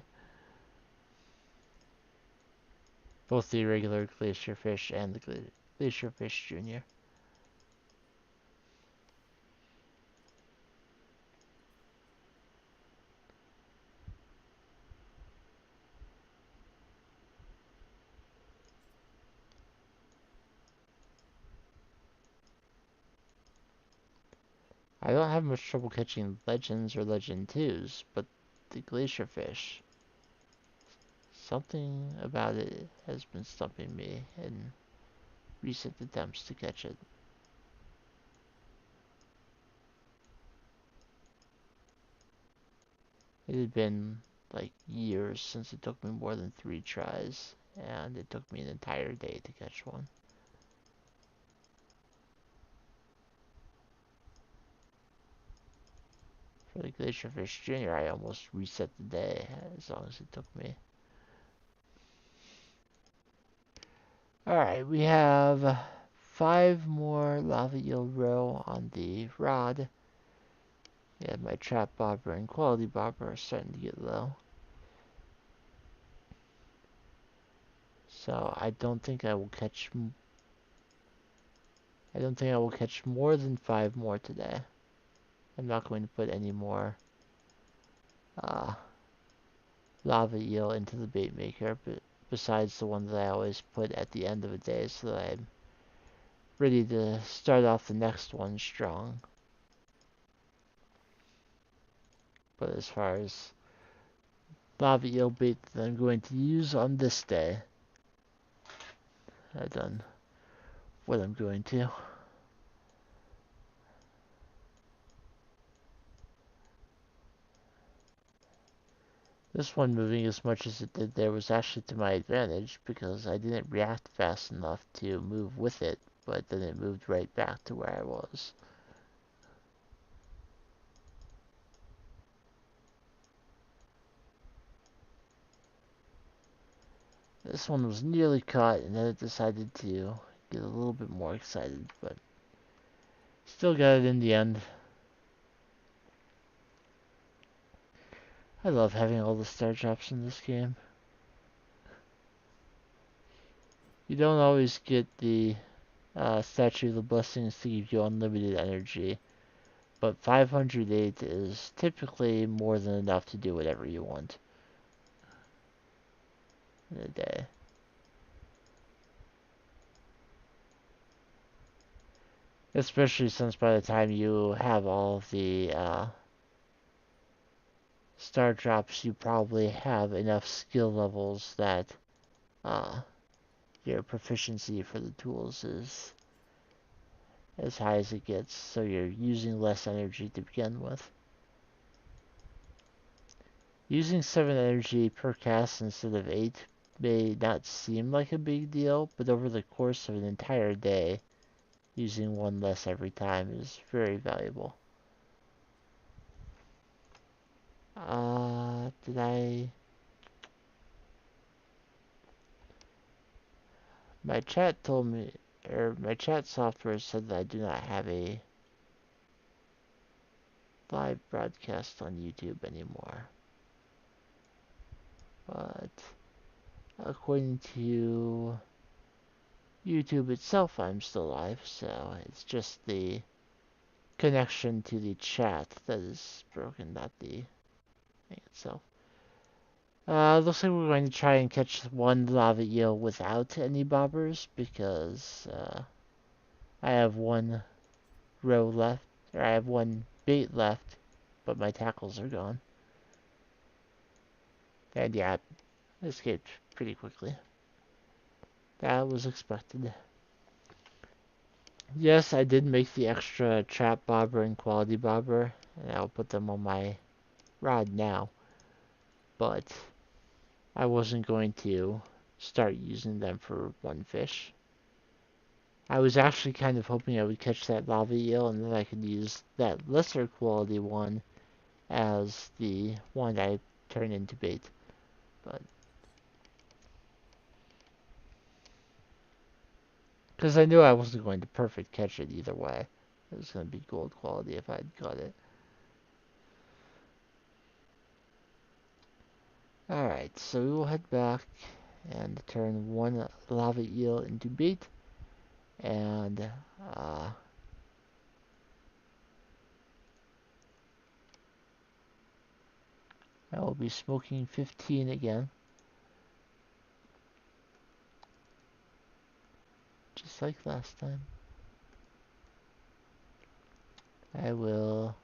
Both the regular glacier fish and the glacier fish junior. I don't have much trouble catching legends or legend 2s, but the glacier fish, something about it has been stumping me in recent attempts to catch it. It had been like years since it took me more than 3 tries, and it took me an entire day to catch one. For the Glacier Fish Jr., I almost reset the day as long as it took me. Alright, we have 5 more lava eel roe on the rod. Yeah, my trap bobber and quality bobber are starting to get low. So I don't think I will catch more than 5 more today. I'm not going to put any more uh, lava eel into the bait maker, but besides the one that I always put at the end of a day so that I'm ready to start off the next one strong. But as far as lava eel bait that I'm going to use on this day, I've done what I'm going to. This one moving as much as it did there was actually to my advantage because I didn't react fast enough to move with it, but then it moved right back to where I was. This one was nearly caught, and then it decided to get a little bit more excited, but still got it in the end. I love having all the star drops in this game. You don't always get the Statue of the Blessings to give you unlimited energy, but 508 is typically more than enough to do whatever you want in a day. Especially since by the time you have all of the star drops, you probably have enough skill levels that uh, your proficiency for the tools is as high as it gets, so you're using less energy to begin with. Using 7 energy per cast instead of 8 may not seem like a big deal, but over the course of an entire day, using one less every time is very valuable. Did I... My chat told me, or my chat software said that I do not have a live broadcast on YouTube anymore. But according to YouTube itself, I'm still live, so it's just the connection to the chat that is broken, not the thing itself. Looks like we're going to try and catch one lava eel without any bobbers because I have one row left, or I have one bait left, but my tackles are gone. And yeah, I escaped pretty quickly. That was expected. Yes, I did make the extra trap bobber and quality bobber, and I'll put them on my rod now. But I wasn't going to start using them for one fish. I was actually kind of hoping I would catch that lava eel and then I could use that lesser quality one as the one I turn into bait. But because I knew I wasn't going to perfect catch it either way. It was going to be gold quality if I'd got it. Alright, so we will head back and turn one lava eel into bait. And I will be smoking 15 again. Just like last time. I will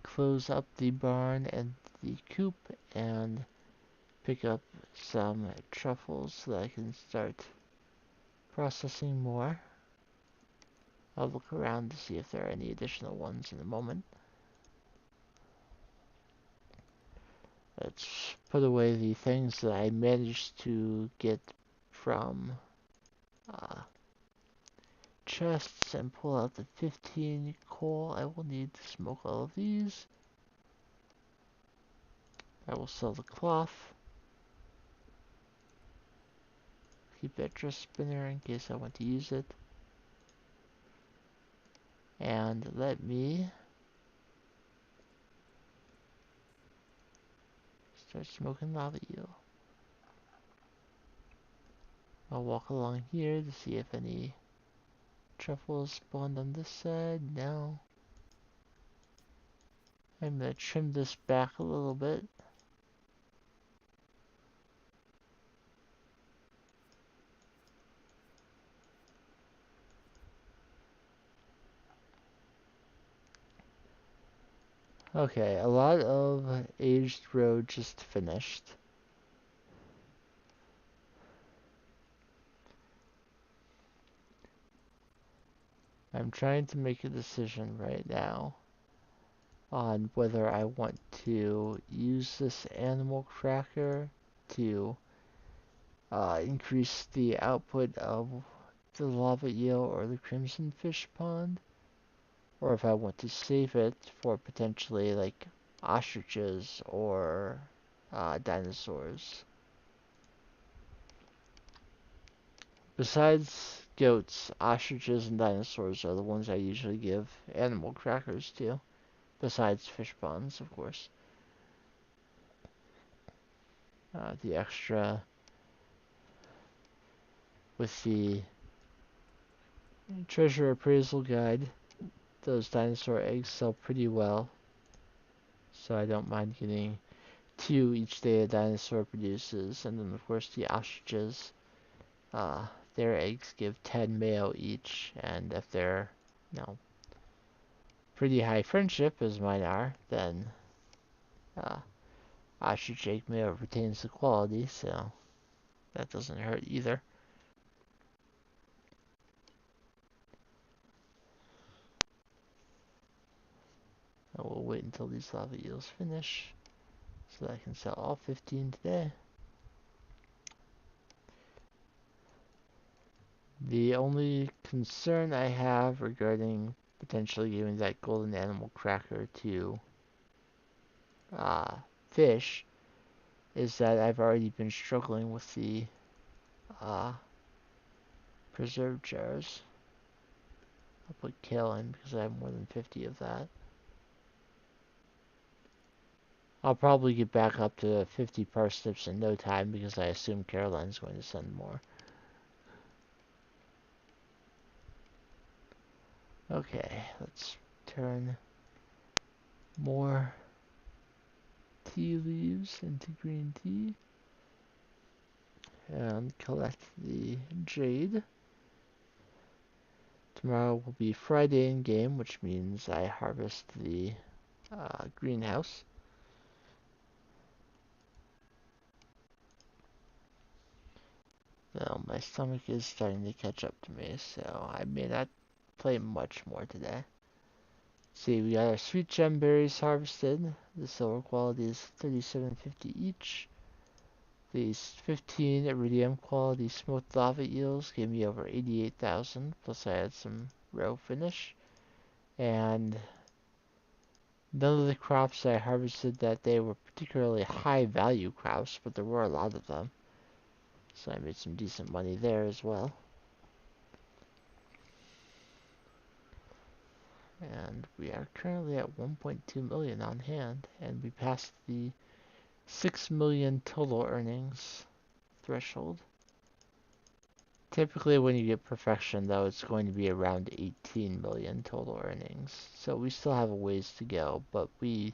close up the barn and the coop and pick up some truffles so that I can start processing more. I'll look around to see if there are any additional ones in a moment. Let's put away the things that I managed to get from chests and pull out the 15 coal I will need to smoke all of these. I will sell the cloth. Keep that dress spinner in case I want to use it. And let me start smoking lava eel. I'll walk along here to see if any truffles spawned on this side. No. I'm gonna trim this back a little bit. Okay, a lot of aged road just finished. I'm trying to make a decision right now on whether I want to use this animal cracker to increase the output of the lava eel or the crimson fish pond, or if I want to save it for potentially like ostriches or dinosaurs. Besides goats, ostriches and dinosaurs are the ones I usually give animal crackers to, besides fish ponds, of course. The extra with the treasure appraisal guide, those dinosaur eggs sell pretty well, so I don't mind getting 2 each day a dinosaur produces. And then of course the ostriches, uh, their eggs give 10 male each, and if they're, you know, pretty high friendship as mine are, then uh, ostrich egg male retains the quality, so that doesn't hurt either. I will wait until these lava eels finish so that I can sell all 15 today. The only concern I have regarding potentially giving that golden animal cracker to uh, fish is that I've already been struggling with the uh, preserve jars. I'll put kale in because I have more than 50 of that. I'll probably get back up to 50 parsnips in no time because I assume Caroline's going to send more. Okay, let's turn more tea leaves into green tea and collect the jade. Tomorrow will be Friday in game, which means I harvest the greenhouse. Now, my stomach is starting to catch up to me, so I may not play much more today. See, we got our sweet gem berries harvested. The silver quality is 37.50 each. These 15 iridium quality smoked lava eels gave me over 88,000, plus I had some row finish. And none of the crops I harvested that day were particularly high value crops, but there were a lot of them. So I made some decent money there as well. And we are currently at 1.2 million on hand, and we passed the 6 million total earnings threshold. Typically when you get perfection though, it's going to be around 18 million total earnings. So we still have a ways to go, but we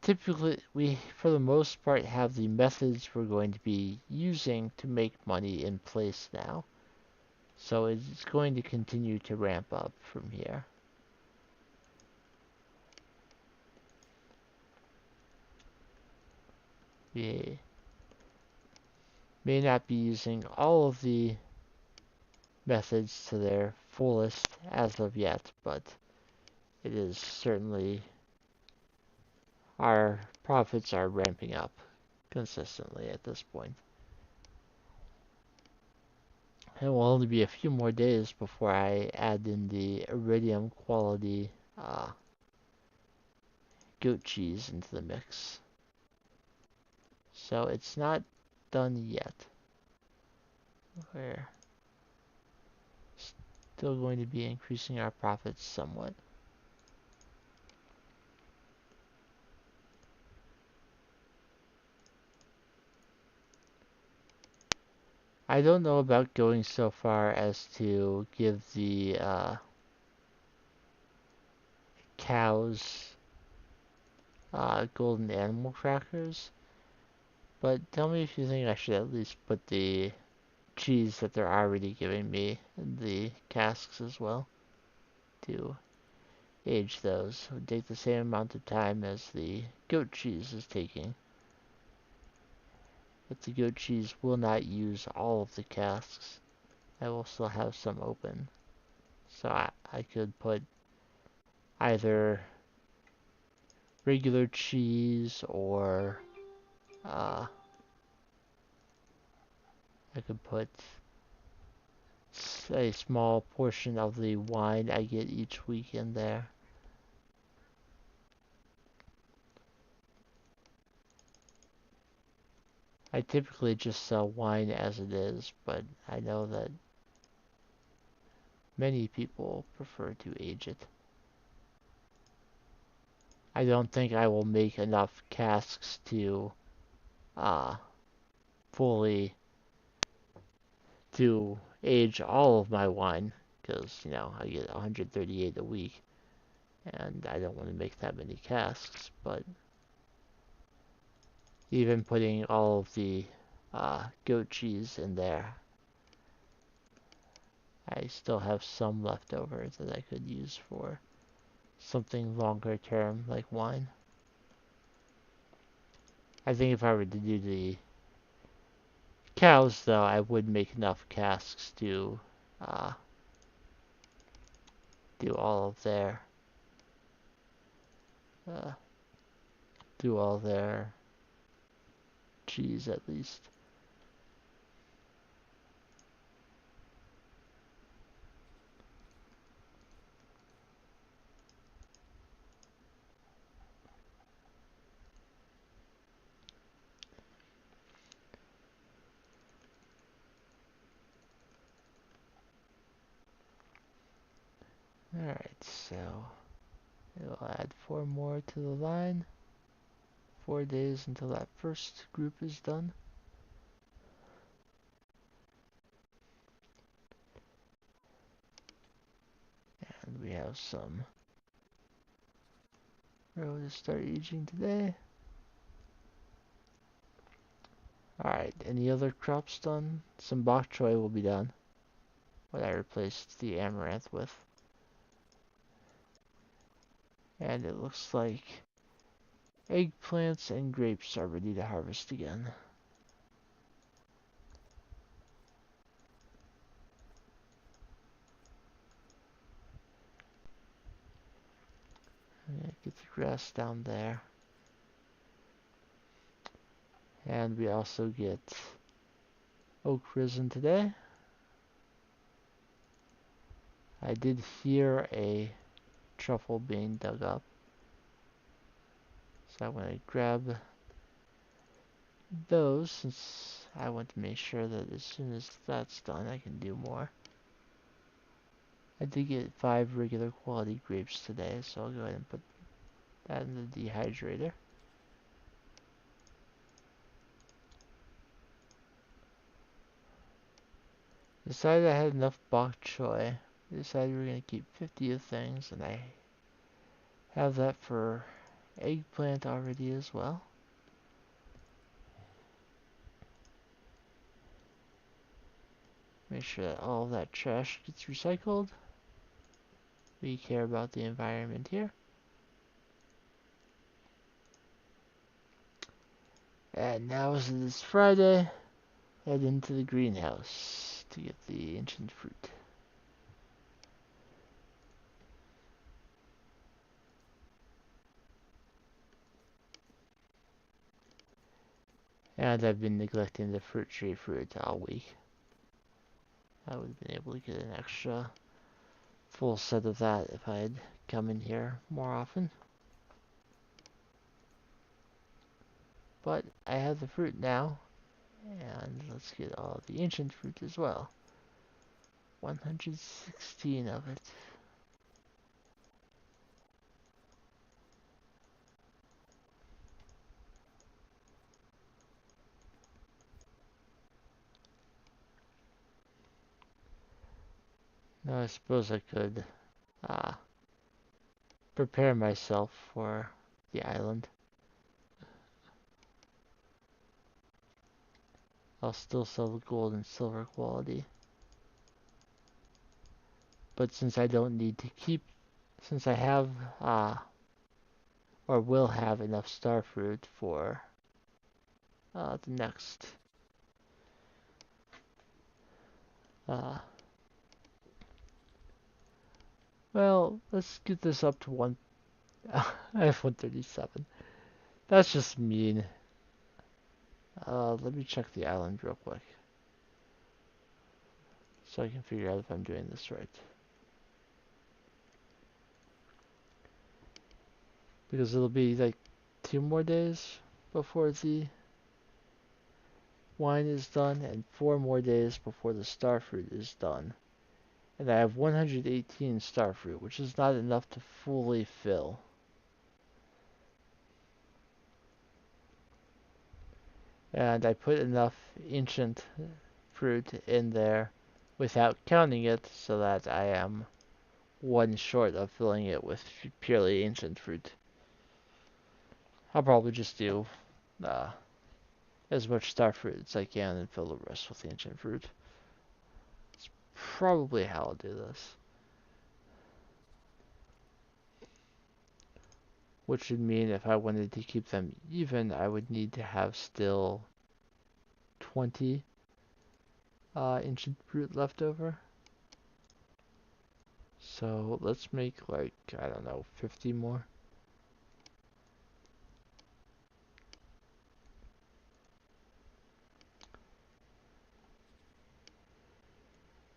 for the most part have the methods we're going to be using to make money in place now. So it's going to continue to ramp up from here. We may not be using all of the methods to their fullest as of yet, but it is certainly our profits are ramping up consistently at this point. It will only be a few more days before I add in the iridium quality goat cheese into the mix. So it's not done yet. We're still going to be increasing our profits somewhat. I don't know about going so far as to give the cows golden animal crackers, but tell me if you think I should at least put the cheese that they're already giving me in the casks as well to age those. It would take the same amount of time as the goat cheese is taking. But the goat cheese will not use all of the casks. I will still have some open. So I could put either regular cheese or I could put a small portion of the wine I get each week in there. I typically just sell wine as it is, but I know that many people prefer to age it. I don't think I will make enough casks to uh, fully to age all of my wine because, I get 138 a week and I don't want to make that many casks, but even putting all of the goat cheese in there, I still have some left over that I could use for something longer term like wine. I think if I were to do the cows, though, I would make enough casks to uh, do all of their uh, do all their cheese at least. Alright, so it'll add 4 more to the line. 4 days until that first group is done. And we have some row to start aging today. Alright, any other crops done? Some bok choy will be done. What I replaced the amaranth with. And it looks like eggplants and grapes are ready to harvest again. Get the grass down there. And we also get oak risen today. I did hear a truffle being dug up. So I'm going to grab those since I want to make sure that as soon as that's done I can do more. I did get 5 regular quality grapes today, so I'll go ahead and put that in the dehydrator. Decided I had enough bok choy. Decided we were going to keep 50 of things, and I have that for eggplant already as well. Make sure that all that trash gets recycled. We care about the environment here. And now as it is Friday, head into the greenhouse to get the ancient fruit. And I've been neglecting the fruit tree fruit all week. I would have been able to get an extra full set of that if I had come in here more often. But I have the fruit now, and let's get all the ancient fruit as well. 116 of it. Now I suppose I could prepare myself for the island. I'll still sell the gold and silver quality. But since I don't need to keep, since I have, or will have enough star fruit for the next, well, let's get this up to one, I have 137. That's just mean. Let me check the island real quick, so I can figure out if I'm doing this right. Because it'll be like 2 more days before the wine is done, and 4 more days before the starfruit is done. And I have 118 starfruit, which is not enough to fully fill. And I put enough ancient fruit in there without counting it, so that I am 1 short of filling it with purely ancient fruit. I'll probably just do as much starfruit as I can and fill the rest with ancient fruit. It's probably how I'll do this. Which would mean if I wanted to keep them even, I would need to have still 20 ancient fruit left over. So let's make like, I don't know, 50 more.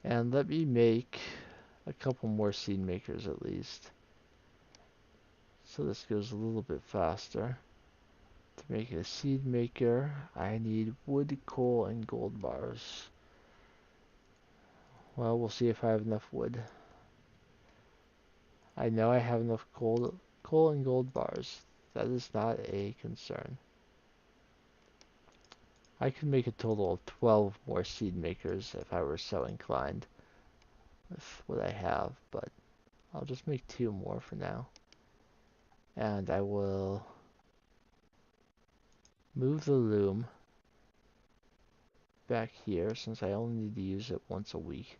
And let me make a couple more seed makers at least. So this goes a little bit faster. To make a seed maker, I need wood, coal, and gold bars. Well, we'll see if I have enough wood. I know I have enough coal and gold bars. That is not a concern. I could make a total of 12 more seed makers if I were so inclined with what I have, but I'll just make 2 more for now. And I will move the loom back here since I only need to use it once a week.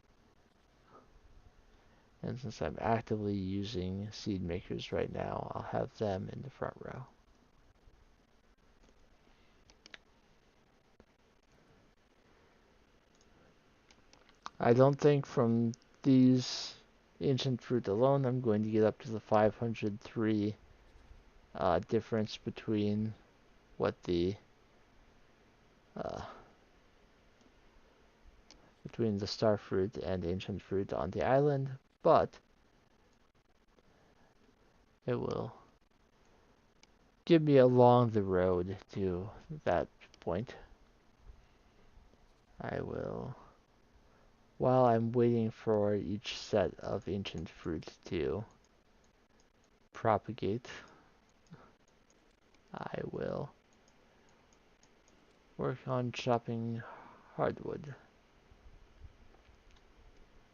And since I'm actively using seed makers right now, I'll have them in the front row. I don't think from these ancient fruit alone I'm going to get up to the 503 difference between what the uh, between the star fruit and ancient fruit on the island, but it will get me along the road to that point. I will, while I'm waiting for each set of ancient fruit to propagate, I will work on chopping hardwood.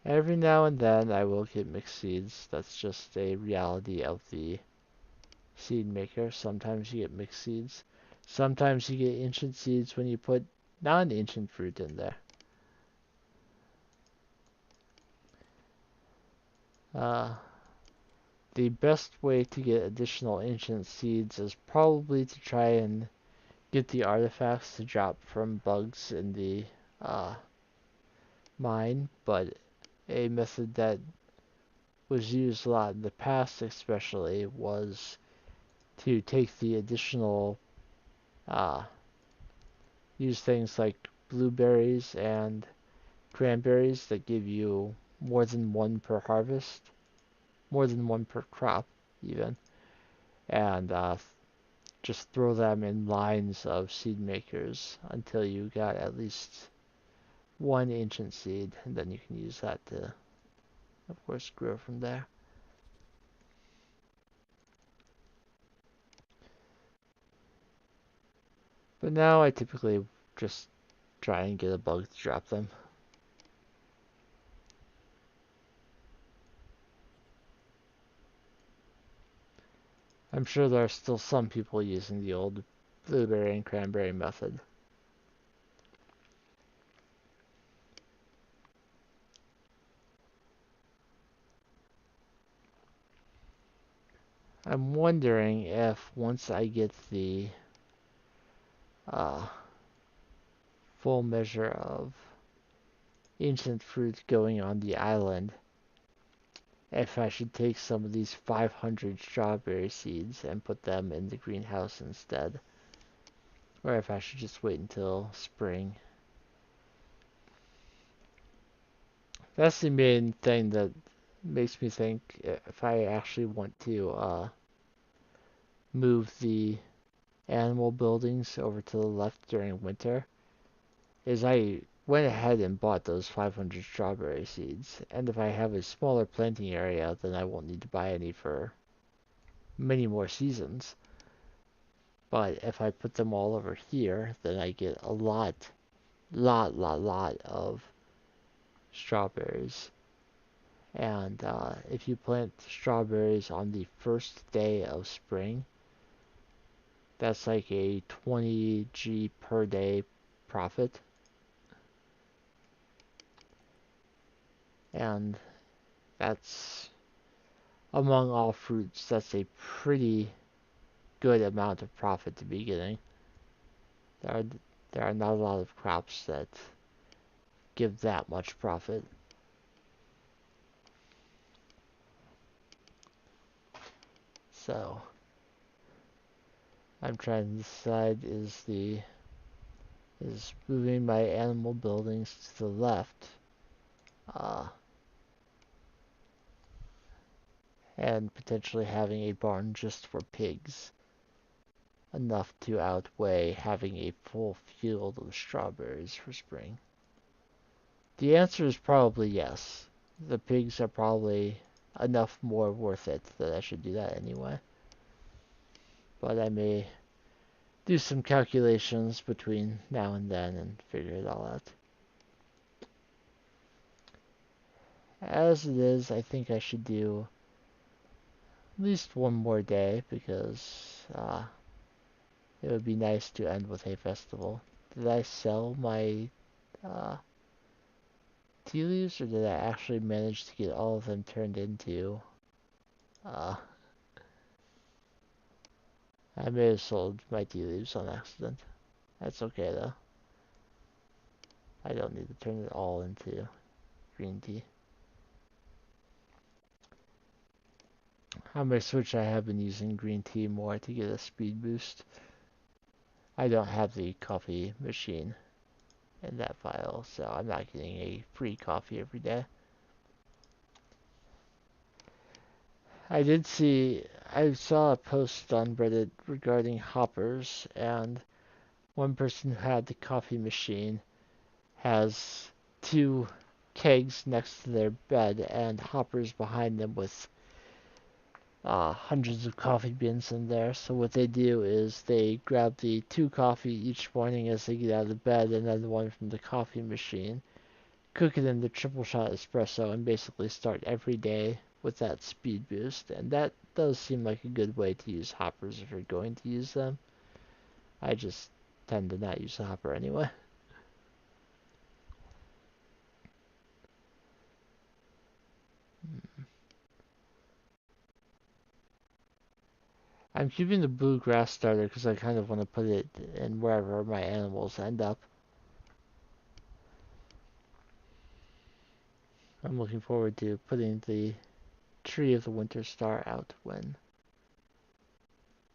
Every now and then I will get mixed seeds. That's just a reality of the seed maker. Sometimes you get mixed seeds. Sometimes you get ancient seeds when you put non-ancient fruit in there. Uh, the best way to get additional ancient seeds is probably to try and get the artifacts to drop from bugs in the uh, mine, but a method that was used a lot in the past especially was to take the additional uh, use things like blueberries and cranberries that give you more than one per harvest, more than one per crop even, and just throw them in lines of seed makers until you got at least one ancient seed, and then you can use that to, of course, grow from there. But now I typically just try and get a bug to drop them. I'm sure there are still some people using the old blueberry and cranberry method. I'm wondering if once I get the uh, full measure of ancient fruit going on the island, if I should take some of these 500 strawberry seeds and put them in the greenhouse instead, or if I should just wait until spring. That's the main thing that makes me think if I actually want to move the animal buildings over to the left during winter, is I went ahead and bought those 500 strawberry seeds, and if I have a smaller planting area, then I won't need to buy any for many more seasons. But if I put them all over here, then I get a lot of strawberries. And if you plant strawberries on the first day of spring, that's like a 20G per day profit. And that's, among all fruits, that's a pretty good amount of profit to be getting. There are, there are not a lot of crops that give that much profit. So I'm trying to decide is moving my animal buildings to the left uh, and potentially having a barn just for pigs enough to outweigh having a full field of strawberries for spring. The answer is probably yes. The pigs are probably enough more worth it that I should do that anyway. But I may do some calculations between now and then and figure it all out. As it is, I think I should do at least one more day because it would be nice to end with a festival. Did I sell my uh, tea leaves, or did I actually manage to get all of them turned into? Uh, I may have sold my tea leaves on accident. That's okay though. I don't need to turn it all into green tea. On my Switch, I have been using green tea more to get a speed boost. I don't have the coffee machine in that file, so I'm not getting a free coffee every day. I saw a post on Reddit regarding hoppers, and one person who had the coffee machine has two kegs next to their bed and hoppers behind them with hundreds of coffee beans in there. So what they do is they grab the two coffee each morning as they get out of bed, and then the one from the coffee machine, cook it in the triple shot espresso, and basically start every day with that speed boost. And that does seem like a good way to use hoppers if you're going to use them. I just tend to not use a hopper anyway. I'm keeping the blue grass starter because I kind of want to put it in wherever my animals end up. I'm looking forward to putting the tree of the winter star out when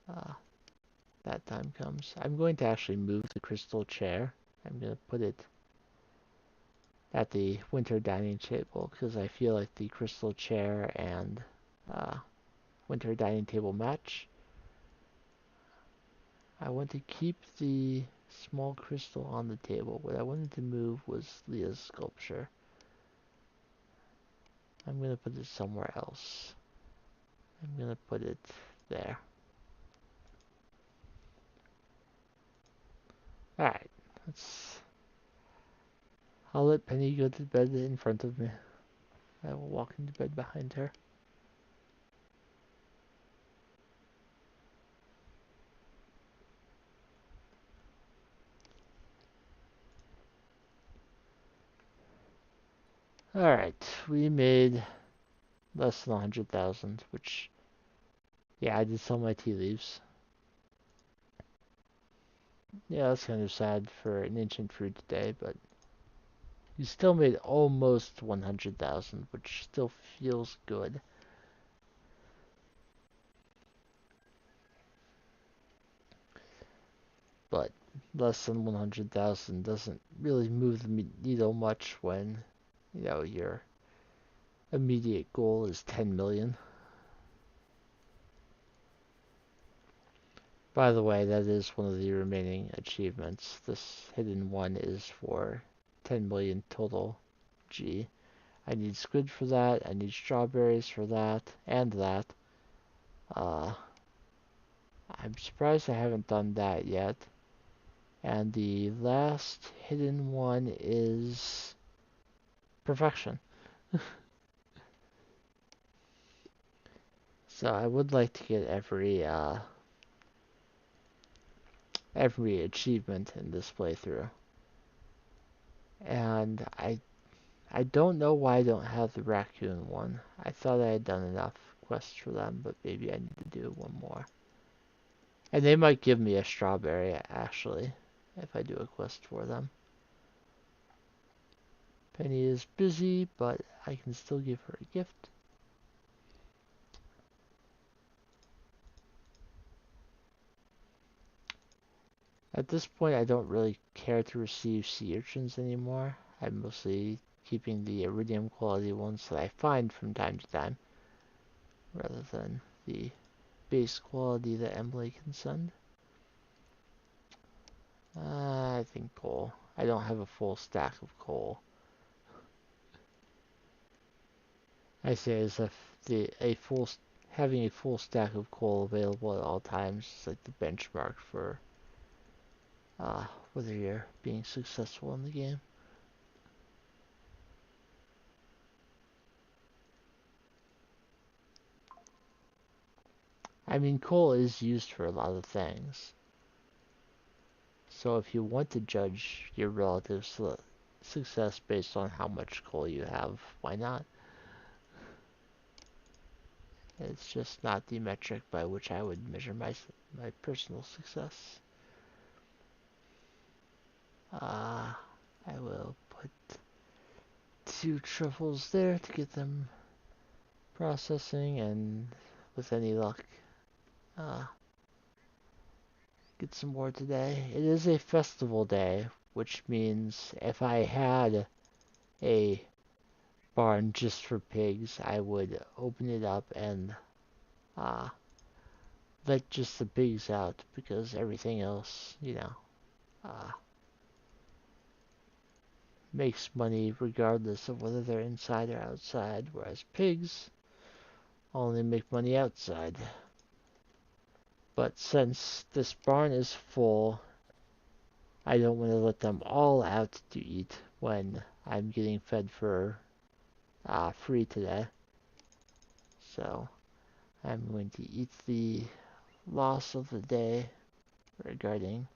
uh, that time comes. I'm going to actually move the crystal chair. I'm going to put it at the winter dining table because I feel like the crystal chair and uh, winter dining table match. I want to keep the small crystal on the table. What I wanted to move was Leah's sculpture. I'm going to put it somewhere else. I'm going to put it there. Alright, I'll let Penny go to bed in front of me. I will walk into bed behind her. Alright, we made less than 100,000, which, yeah, I did sell my tea leaves. Yeah, that's kind of sad for an ancient fruit today, but you still made almost 100,000, which still feels good. But less than 100,000 doesn't really move the needle much when, your immediate goal is 10 million. By the way, that is one of the remaining achievements. This hidden one is for 10 million total G. I need squid for that, I need strawberries for that, and that. Uh, I'm surprised I haven't done that yet. And the last hidden one is perfection. So I would like to get every achievement in this playthrough. And I don't know why I don't have the raccoon one. I thought I had done enough quests for them, but maybe I need to do one more. And they might give me a strawberry, actually, if I do a quest for them. Penny is busy, but I can still give her a gift. At this point, I don't really care to receive sea urchins anymore. I'm mostly keeping the iridium quality ones that I find from time to time, rather than the base quality that Emily can send. I think coal. I don't have a full stack of coal. I say as if the a full having a full stack of coal available at all times is like the benchmark for uh, whether you're being successful in the game. I mean, coal is used for a lot of things. So if you want to judge your relative success based on how much coal you have, why not? It's just not the metric by which I would measure my personal success. I will put 2 truffles there to get them processing, and with any luck, uh, get some more today. It is a festival day, which means if I had a barn just for pigs, I would open it up and uh, let just the pigs out, because everything else, uh, makes money regardless of whether they're inside or outside, whereas pigs only make money outside. But since this barn is full, I don't want to let them all out to eat when I'm getting fed for free today. So I'm going to eat the loss of the day regarding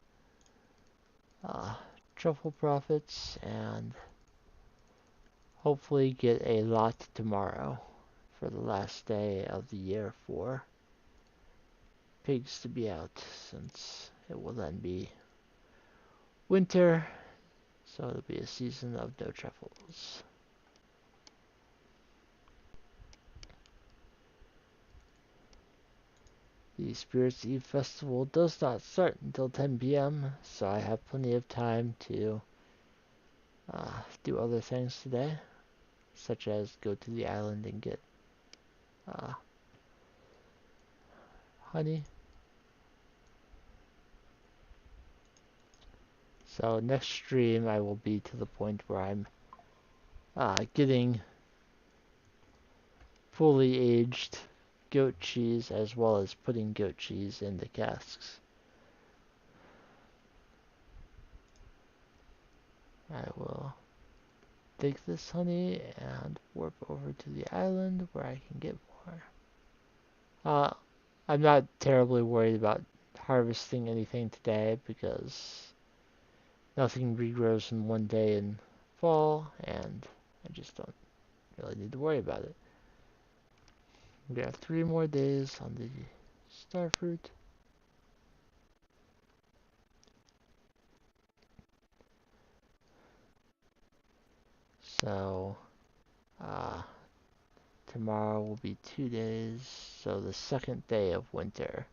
uh, truffle profits, and hopefully get a lot tomorrow for the last day of the year for pigs to be out, since it will then be winter, so it'll be a season of no truffles. The Spirits Eve festival does not start until 10 p.m., so I have plenty of time to do other things today, such as go to the island and get uh, honey. So next stream I will be to the point where I'm getting fully aged goat cheese, as well as putting goat cheese into casks. I will take this honey and warp over to the island where I can get more. I'm not terribly worried about harvesting anything today, because nothing regrows in one day in fall, and I just don't really need to worry about it. We have 3 more days on the starfruit. So, uh, tomorrow will be 2 days, so the second day of winter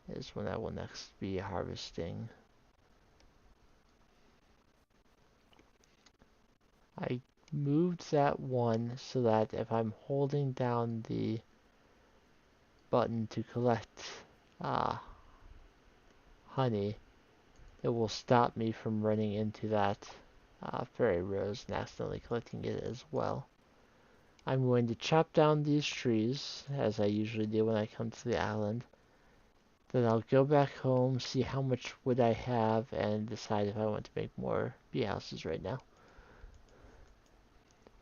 is when I will next be harvesting. I moved that one so that if I'm holding down the button to collect uh, honey, it will stop me from running into that fairy rose and accidentally collecting it as well. I'm going to chop down these trees, as I usually do when I come to the island. Then I'll go back home, see how much wood I have, and decide if I want to make more bee houses right now.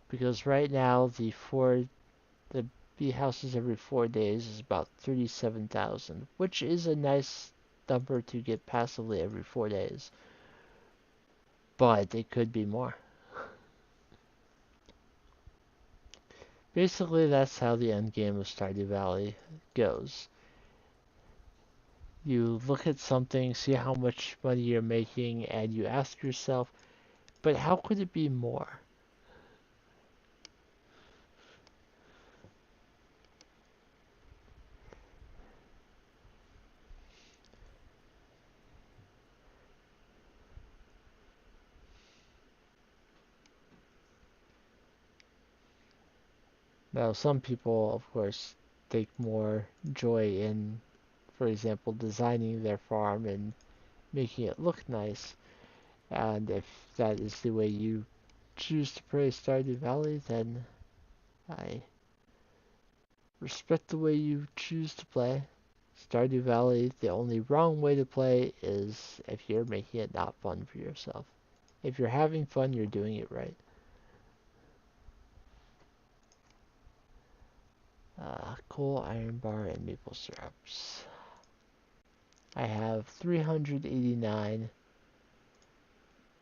Because right now, the bee houses every 4 days is about 37,000, which is a nice number to get passively every 4 days. But it could be more. Basically, that's how the end game of Stardew Valley goes. You look at something, see how much money you're making, and you ask yourself, but how could it be more? Now, some people, of course, take more joy in, for example, designing their farm and making it look nice. And if that is the way you choose to play Stardew Valley, then I respect the way you choose to play. Stardew Valley, the only wrong way to play is if you're making it not fun for yourself. If you're having fun, you're doing it right. Coal, iron bar, and maple syrups. I have 389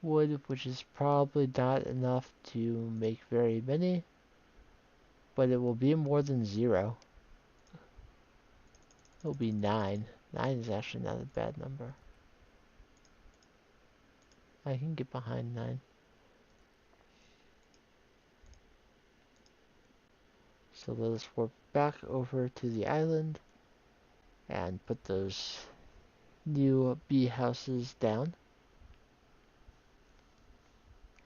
wood, which is probably not enough to make very many, but it will be more than 0. It'll be 9. 9 is actually not a bad number. I can get behind 9. So let us warp back over to the island and put those new bee houses down.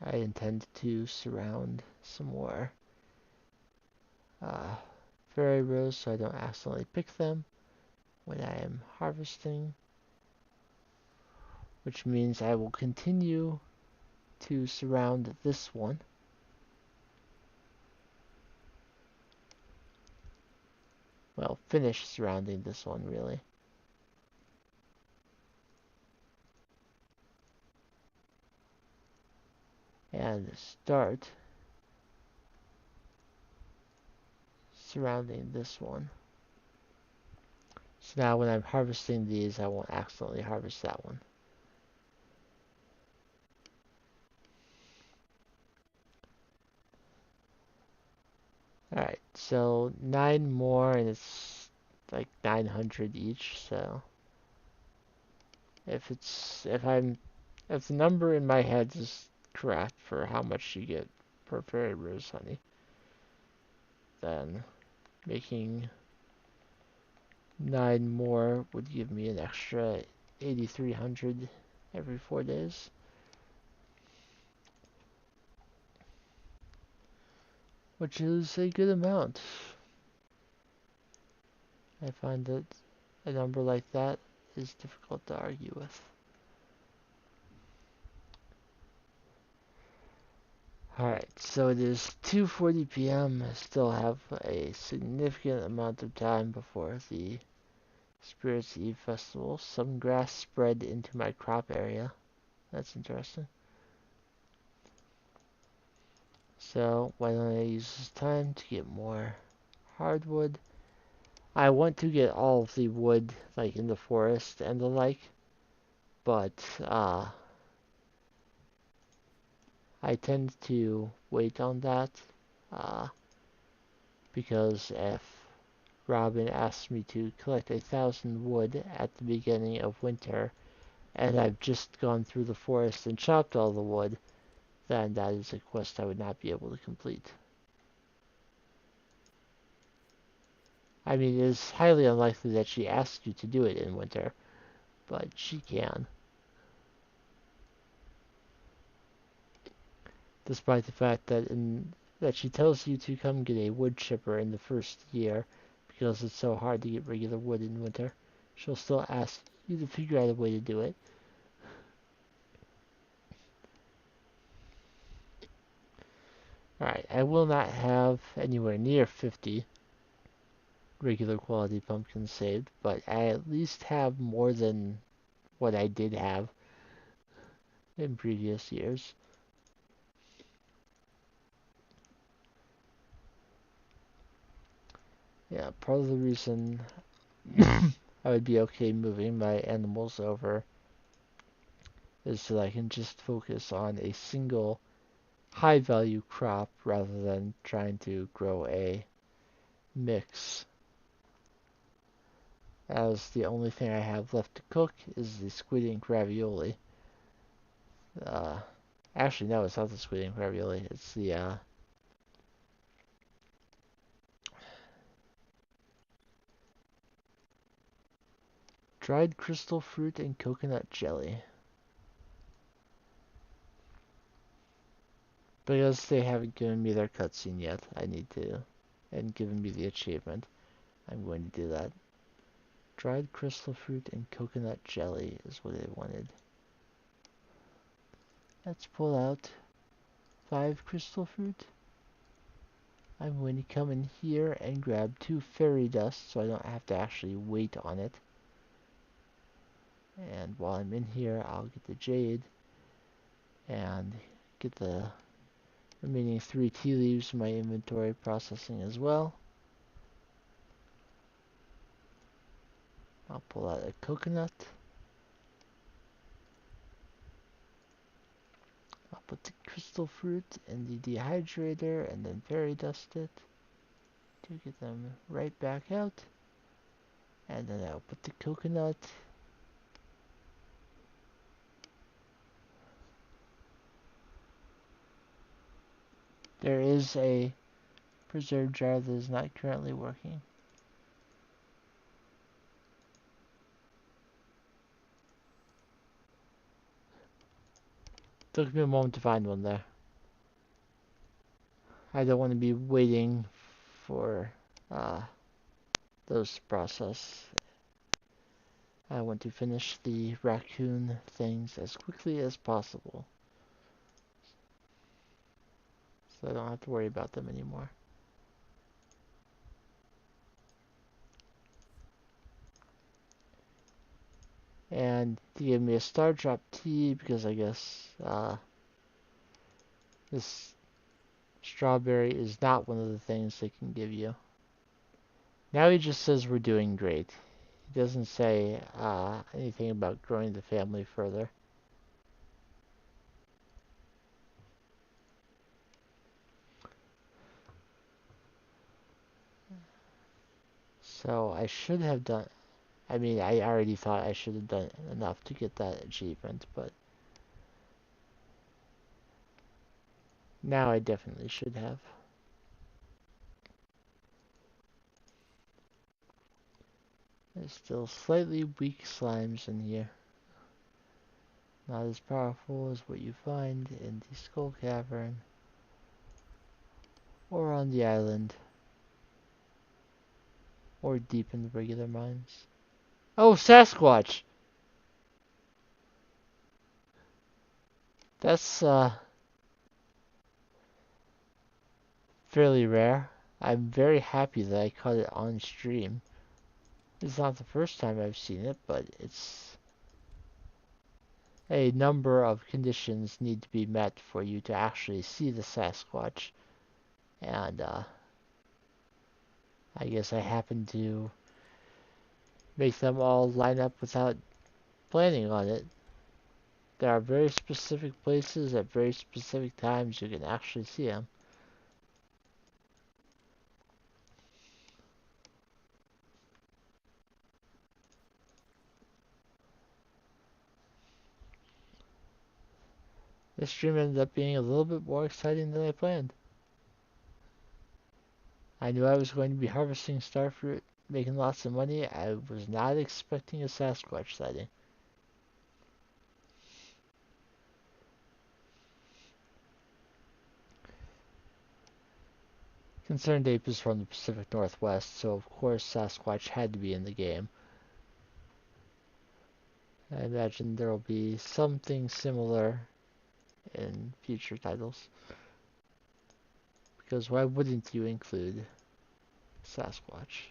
I intend to surround some more uh, fairy rows so I don't accidentally pick them when I am harvesting, which means I will continue to surround this one. Well, finish surrounding this one really. And start surrounding this one. So now when I'm harvesting these, I won't accidentally harvest that one. Alright, so 9 more and it's like 900 each, so if the number in my head is correct for how much you get per fairy rose honey, then making 9 more would give me an extra 8,300 every 4 days. Which is a good amount. I find that a number like that is difficult to argue with. Alright, so it is 2:40 p.m. I still have a significant amount of time before the Spirits Eve Festival. Some grass spread into my crop area. That's interesting. So, why don't I use this time to get more hardwood? I want to get all of the wood, like in the forest and the like, but I tend to wait on that uh, because if Robin asks me to collect 1,000 wood at the beginning of winter and I've just gone through the forest and chopped all the wood, then that is a quest I would not be able to complete. I mean, it is highly unlikely that she asks you to do it in winter, but she can. Despite the fact that she tells you to come get a wood chipper in the first year because it's so hard to get regular wood in winter, she'll still ask you to figure out a way to do it. Alright, I will not have anywhere near 50 regular quality pumpkins saved, but I at least have more than what I did have in previous years. Yeah, part of the reason I would be okay moving my animals over is so I can just focus on a single high value crop rather than trying to grow a mix, as the only thing I have left to cook is the squid ink ravioli. Uh, Actually, no, it's not the squid ink ravioli. It's the dried crystal fruit and coconut jelly. Because they haven't given me their cutscene yet, I need to, and given me the achievement, I'm going to do that. Dried crystal fruit and coconut jelly is what I wanted. Let's pull out 5 crystal fruit. I'm going to come in here and grab 2 fairy dust so I don't have to actually wait on it. And while I'm in here, I'll get the jade and get the remaining 3 tea leaves in my inventory processing as well. I'll pull out a coconut. I'll put the crystal fruit in the dehydrator and then fairy dust it to get them right back out. And then I'll put the coconut. There is a preserve jar that is not currently working. Took me a moment to find one there. I don't want to be waiting for those to process. I want to finish the raccoon things as quickly as possible, so I don't have to worry about them anymore. And to give me a star drop tea, because I guess this strawberry is not one of the things they can give you. Now he just says we're doing great. He doesn't say anything about growing the family further. So I should have done, I mean, I already thought I should have done enough to get that achievement, but now I definitely should have. There's still slightly weak slimes in here. Not as powerful as what you find in the Skull Cavern or on the island or deep in the regular mines. Oh, Sasquatch! That's fairly rare. I'm very happy that I caught it on stream. It's not the first time I've seen it, but it's a number of conditions need to be met for you to actually see the Sasquatch. And I guess I happened to make them all line up without planning on it. There are very specific places at very specific times you can actually see them. This stream ended up being a little bit more exciting than I planned. I knew I was going to be harvesting starfruit, making lots of money. I was not expecting a Sasquatch sighting. Concerned Ape is from the Pacific Northwest, so of course Sasquatch had to be in the game. I imagine there will be something similar in future titles. Because why wouldn't you include Sasquatch?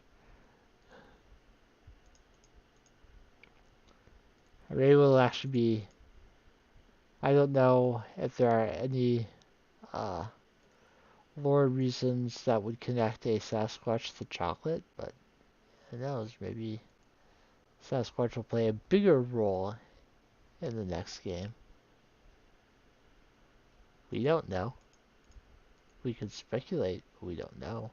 Ray will actually be... I don't know if there are any uh, lore reasons that would connect a Sasquatch to chocolate, but who knows, maybe Sasquatch will play a bigger role in the next game. We don't know. We could speculate, but we don't know.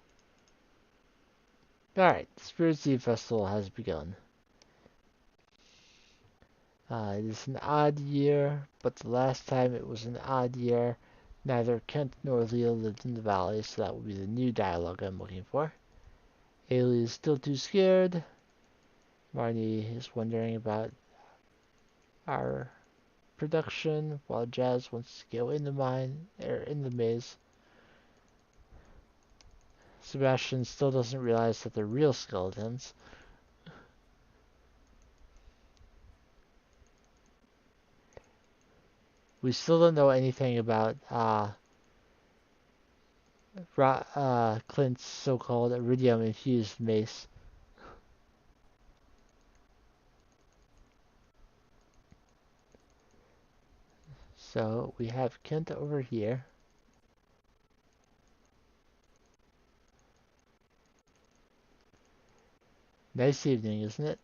Alright, the Spirit Seed Festival has begun. It is an odd year, but the last time it was an odd year, neither Kent nor Leah lived in the valley, so that will be the new dialogue I'm looking for. Ailey is still too scared. Marnie is wondering about our production, while Jazz wants to go in the mine, or in the maze. Sebastian still doesn't realize that they're real skeletons. We still don't know anything about Clint's so-called iridium-infused mace. So we have Kent over here. Nice evening, isn't it?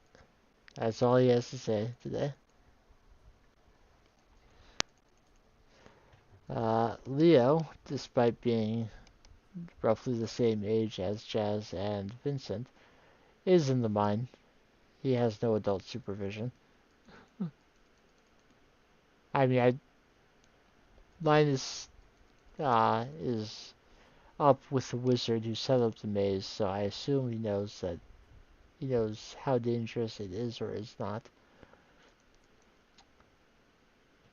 That's all he has to say today. Leo, despite being roughly the same age as Jazz and Vincent, is in the mine. He has no adult supervision. I mean, Linus is up with the wizard who set up the maze, so I assume he knows how dangerous it is or is not.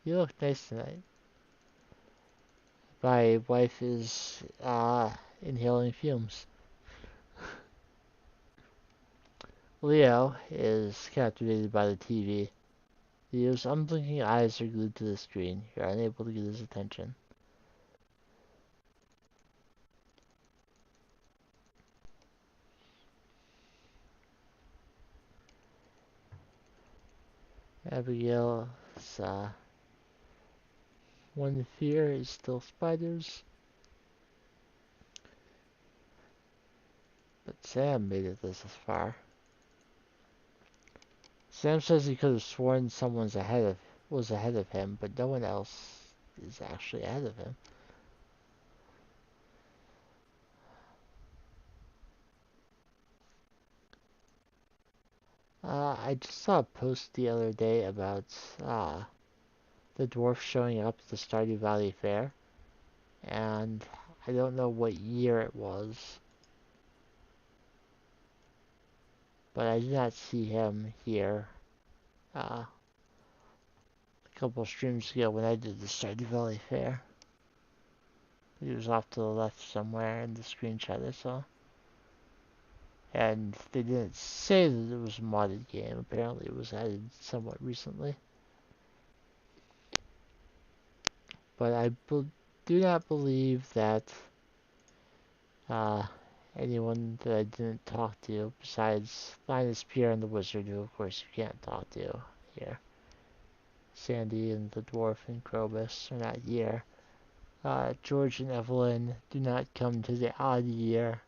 You look nice tonight. My wife is inhaling fumes. Leo is captivated by the TV. Leo's unblinking eyes are glued to the screen. You're unable to get his attention. Abigail's one fear is still spiders, but Sam made it this far. Sam says he could have sworn someone's was ahead of him, but no one else is actually ahead of him. I just saw a post the other day about the dwarf showing up at the Stardew Valley Fair, and I don't know what year it was, but I did not see him here a couple streams ago when I did the Stardew Valley Fair. He was off to the left somewhere in the screenshot I saw. And they didn't say that it was a modded game. Apparently it was added somewhat recently. But I do not believe that uh, anyone that I didn't talk to, besides Linus, Pierre, and the Wizard, who of course you can't talk to here. Sandy and the Dwarf and Krobus are not here. George and Evelyn do not come to the odd year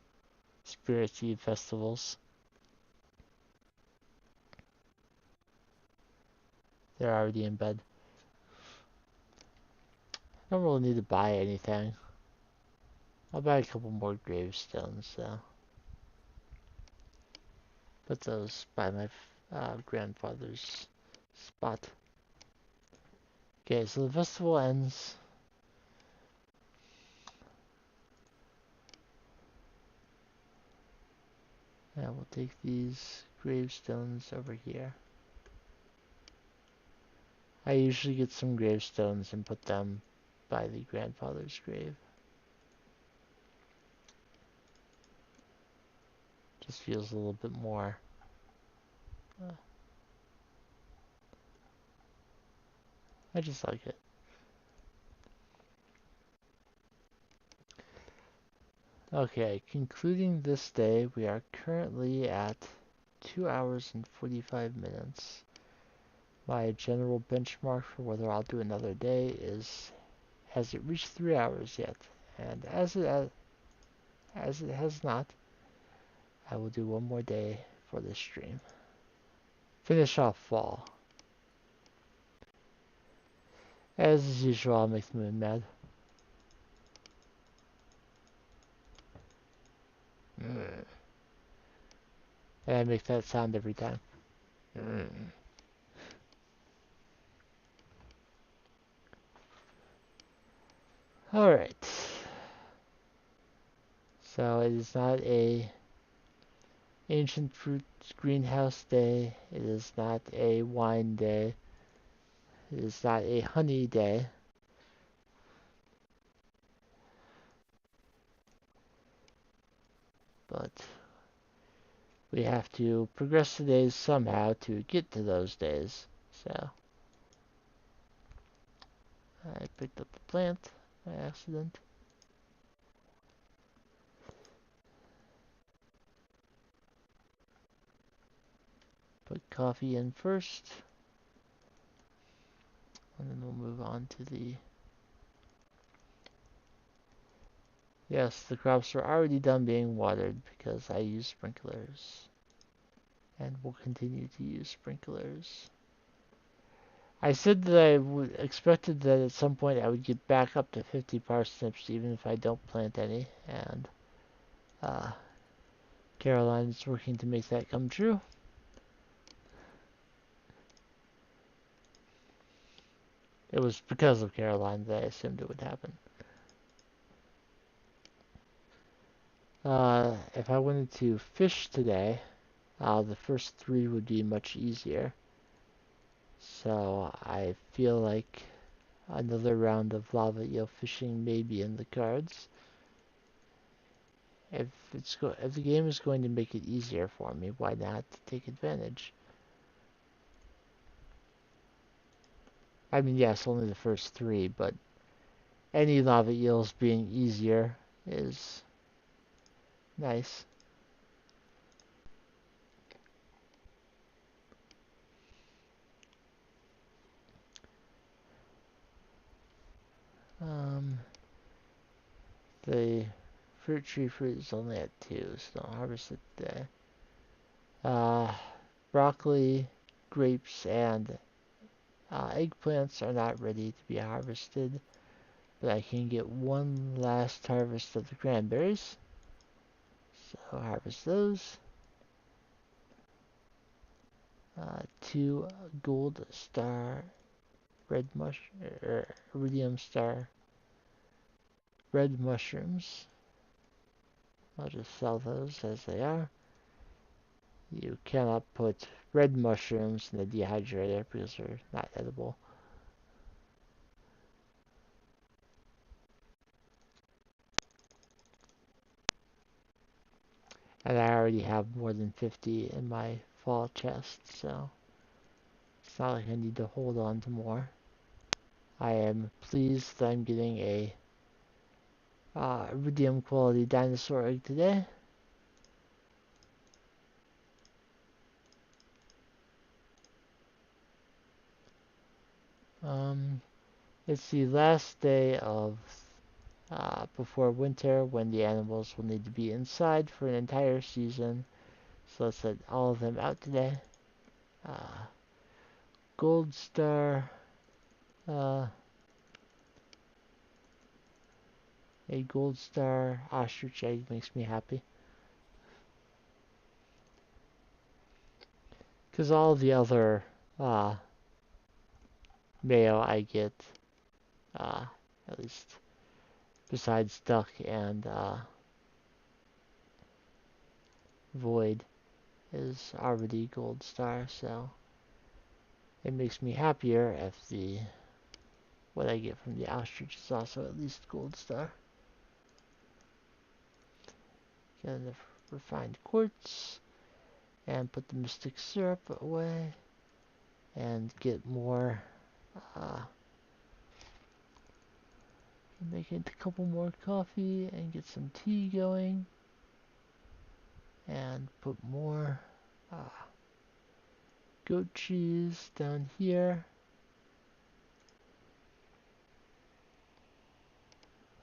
Spirit Eve festivals. They're already in bed. I don't really need to buy anything. I'll buy a couple more gravestones though. Put those by my grandfather's spot. Okay, so the festival ends. And we'll take these gravestones over here. I usually get some gravestones and put them by the grandfather's grave. Just feels a little bit more. I just like it. Okay, concluding this day, we are currently at 2 hours and 45 minutes. My general benchmark for whether I'll do another day is, has it reached 3 hours yet? And as it has not, I will do one more day for this stream. Finish off fall. As usual, I'll make the moon mad. Mm. And I make that sound every time. Mm. Alright. So it is not a ancient fruits greenhouse day. It is not a wine day. It is not a honey day. But we have to progress the days somehow to get to those days. So I picked up the plant by accident. Put coffee in first, and then we'll move on to the... Yes, the crops are already done being watered because I use sprinklers. And will continue to use sprinklers. I said that I expected that at some point I would get back up to 50 parsnips even if I don't plant any, and uh, Caroline is working to make that come true. It was because of Caroline that I assumed it would happen. If I wanted to fish today, the first 3 would be much easier. So I feel like another round of lava eel fishing may be in the cards. If the game is going to make it easier for me, why not take advantage? I mean, yes, only the first 3, but any lava eels being easier is nice. Um, the fruit tree fruit is only at 2, so don't harvest it today. Broccoli, grapes, and eggplants are not ready to be harvested, but I can get one last harvest of the cranberries, so harvest those. 2 gold star red iridium star red mushrooms. I'll just sell those as they are. You cannot put red mushrooms in the dehydrator because they're not edible. And I already have more than 50 in my fall chest, so it's not like I need to hold on to more. I am pleased that I'm getting a iridium quality dinosaur egg today. It's the last day of before winter when the animals will need to be inside for an entire season. So let's let all of them out today. Uh, Gold star. Uh, a gold star ostrich egg makes me happy. Because all the other mail I get, uh, at least besides duck and void, is already gold star, so it makes me happier if the what I get from the ostrich is also at least gold star. Get the refined quartz and put the mystic syrup away and get more make it a couple more coffee and get some tea going and put more goat cheese down here.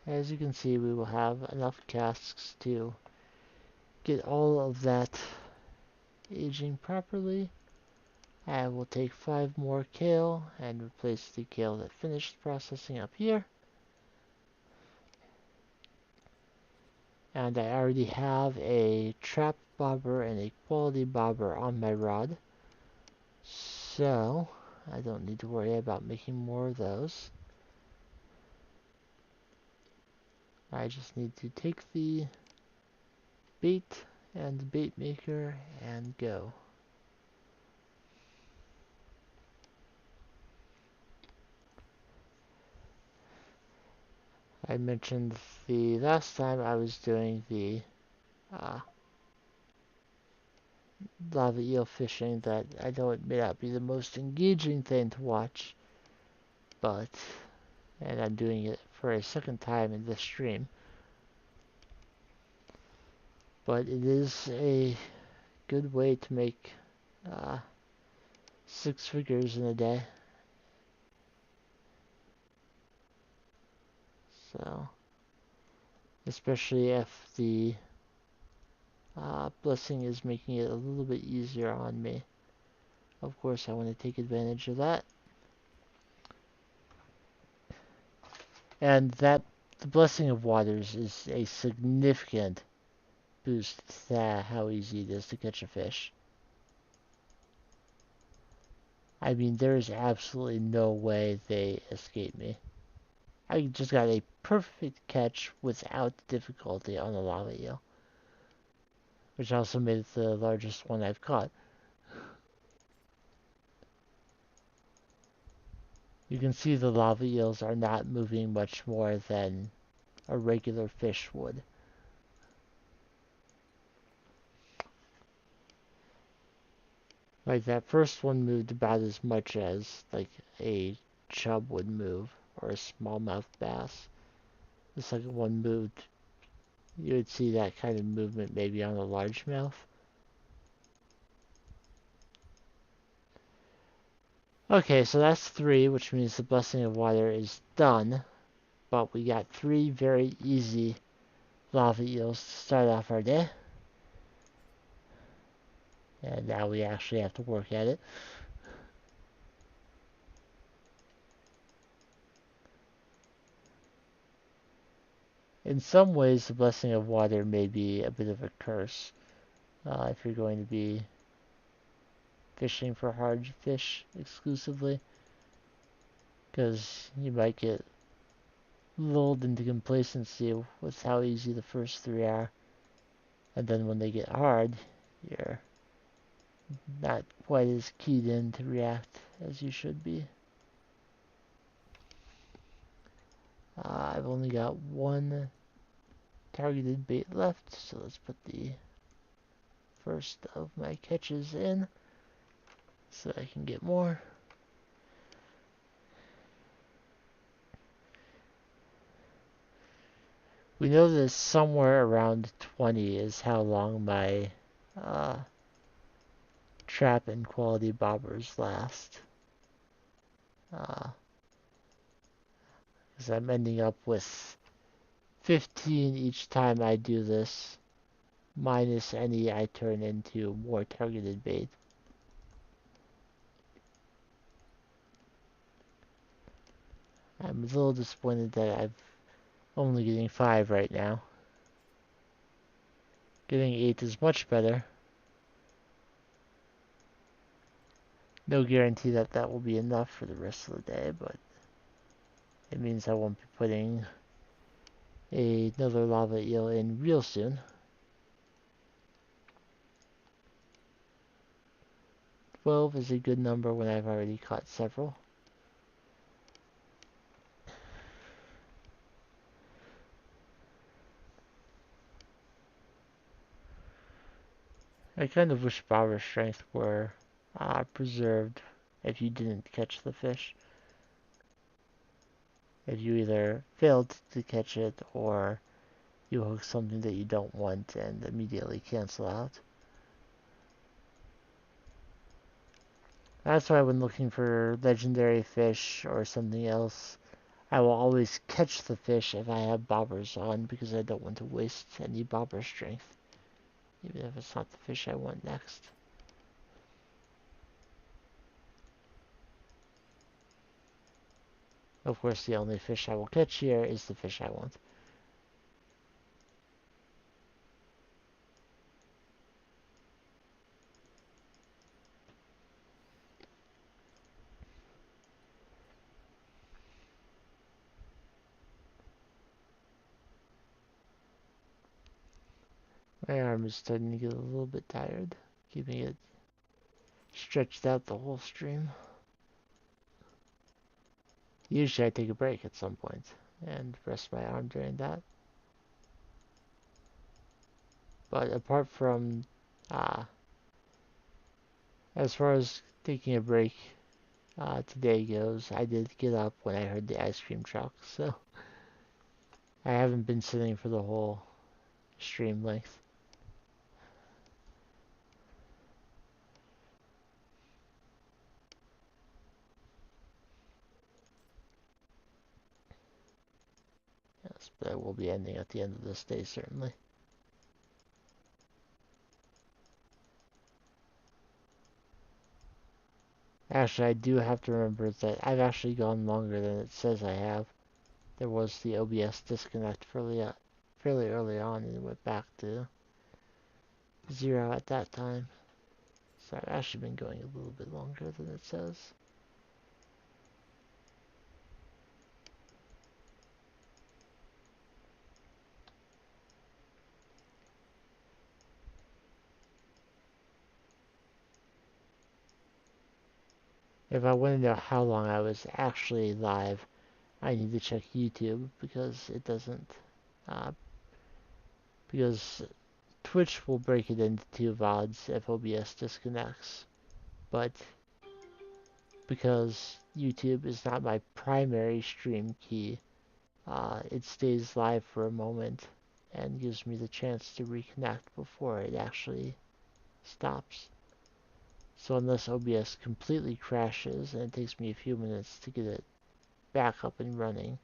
As you can see, we will have enough casks to get all of that aging properly. I will take 5 more kale and replace the kale that finished processing up here. And I already have a trap bobber and a quality bobber on my rod, so I don't need to worry about making more of those. I just need to take the bait and the bait maker and go. I mentioned the last time I was doing the uh, lava eel fishing that I know it may not be the most engaging thing to watch, but, and I'm doing it for a second time in this stream, but it is a good way to make six figures in a day. So, especially if the blessing is making it a little bit easier on me. Of course, I want to take advantage of that. And that the blessing of waters is a significant boost to how easy it is to catch a fish. I mean, there is absolutely no way they escape me. I just got a perfect catch without difficulty on a lava eel, which also made it the largest one I've caught. You can see the lava eels are not moving much more than a regular fish would. Like that first one moved about as much as like a chub would move or a smallmouth bass. The second one moved, you would see that kind of movement maybe on a largemouth. Okay, so that's three, which means the blessing of water is done. But we got three very easy lava eels to start off our day. And now we actually have to work at it. In some ways, the blessing of water may be a bit of a curse if you're going to be fishing for hard fish exclusively, because you might get lulled into complacency with how easy the first three are, and then when they get hard, you're not quite as keyed in to react as you should be. I've only got one targeted bait left, so let's put the first of my catches in so I can get more. We know that somewhere around 20 is how long my uh, trap and quality bobbers last. Because I'm ending up with 15 each time I do this, minus any I turn into more targeted bait. I'm a little disappointed that I'm only getting 5 right now. Getting 8 is much better. No guarantee that that will be enough for the rest of the day, but it means I won't be putting another lava eel in real soon. 12 is a good number when I've already caught several. I kind of wish power strength were preserved if you didn't catch the fish. If you either failed to catch it or you hook something that you don't want and immediately cancel out. That's why when looking for legendary fish or something else, I will always catch the fish if I have bobbers on because I don't want to waste any bobber strength, even if it's not the fish I want next. Of course, the only fish I will catch here is the fish I want. My arm is starting to get a little bit tired, keeping it stretched out the whole stream. Usually I take a break at some point and rest my arm during that. But apart from, uh, as far as taking a break today goes, I did get up when I heard the ice cream truck, so I haven't been sitting for the whole stream length. tasks, but I will be ending at the end of this day, certainly. Actually, I do have to remember that I've actually gone longer than it says I have. There was the OBS disconnect fairly early on, and it went back to 0 at that time. So I've actually been going a little bit longer than it says. If I want to know how long I was actually live, I need to check YouTube because it doesn't. Uh, because Twitch will break it into two VODs if OBS disconnects. But because YouTube is not my primary stream key, it stays live for a moment and gives me the chance to reconnect before it actually stops. So unless OBS completely crashes and it takes me a few minutes to get it back up and running,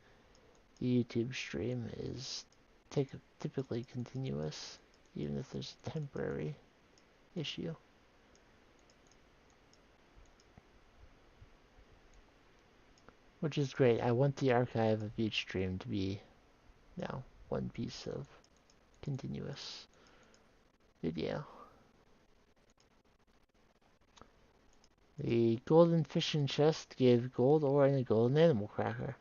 the YouTube stream is typically continuous, even if there's a temporary issue. Which is great. I want the archive of each stream to be now one piece of continuous video. The golden fishing chest gave gold ore and a golden animal cracker.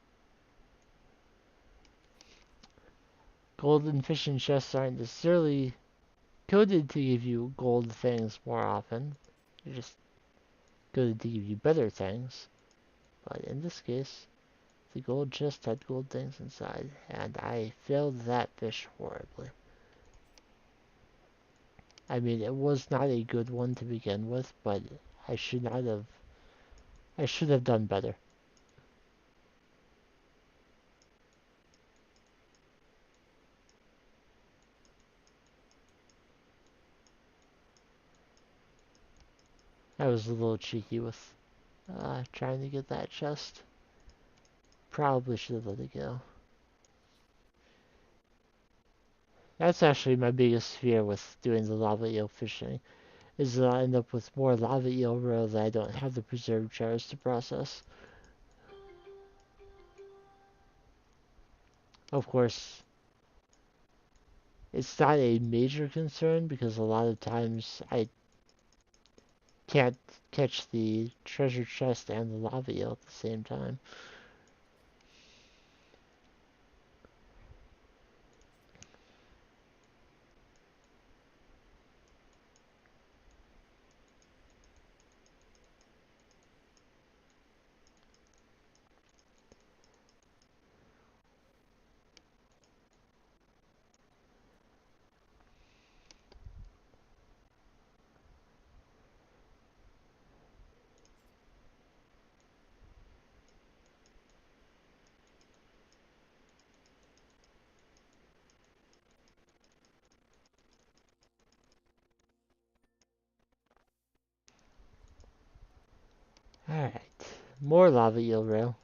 Golden fishing chests aren't necessarily coded to give you gold things more often. They're just coded to give you better things. But in this case, the gold chest had gold things inside, and I failed that fish horribly. I mean, it was not a good one to begin with, but I should not have. I should have done better. I was a little cheeky with trying to get that chest. Probably should have let it go. That's actually my biggest fear with doing the lava eel fishing, is that I'll end up with more lava eel roe that I don't have the preserved jars to process. Of course, it's not a major concern because a lot of times I can't catch the treasure chest and the lava eel at the same time. Alright, more lava eel roe.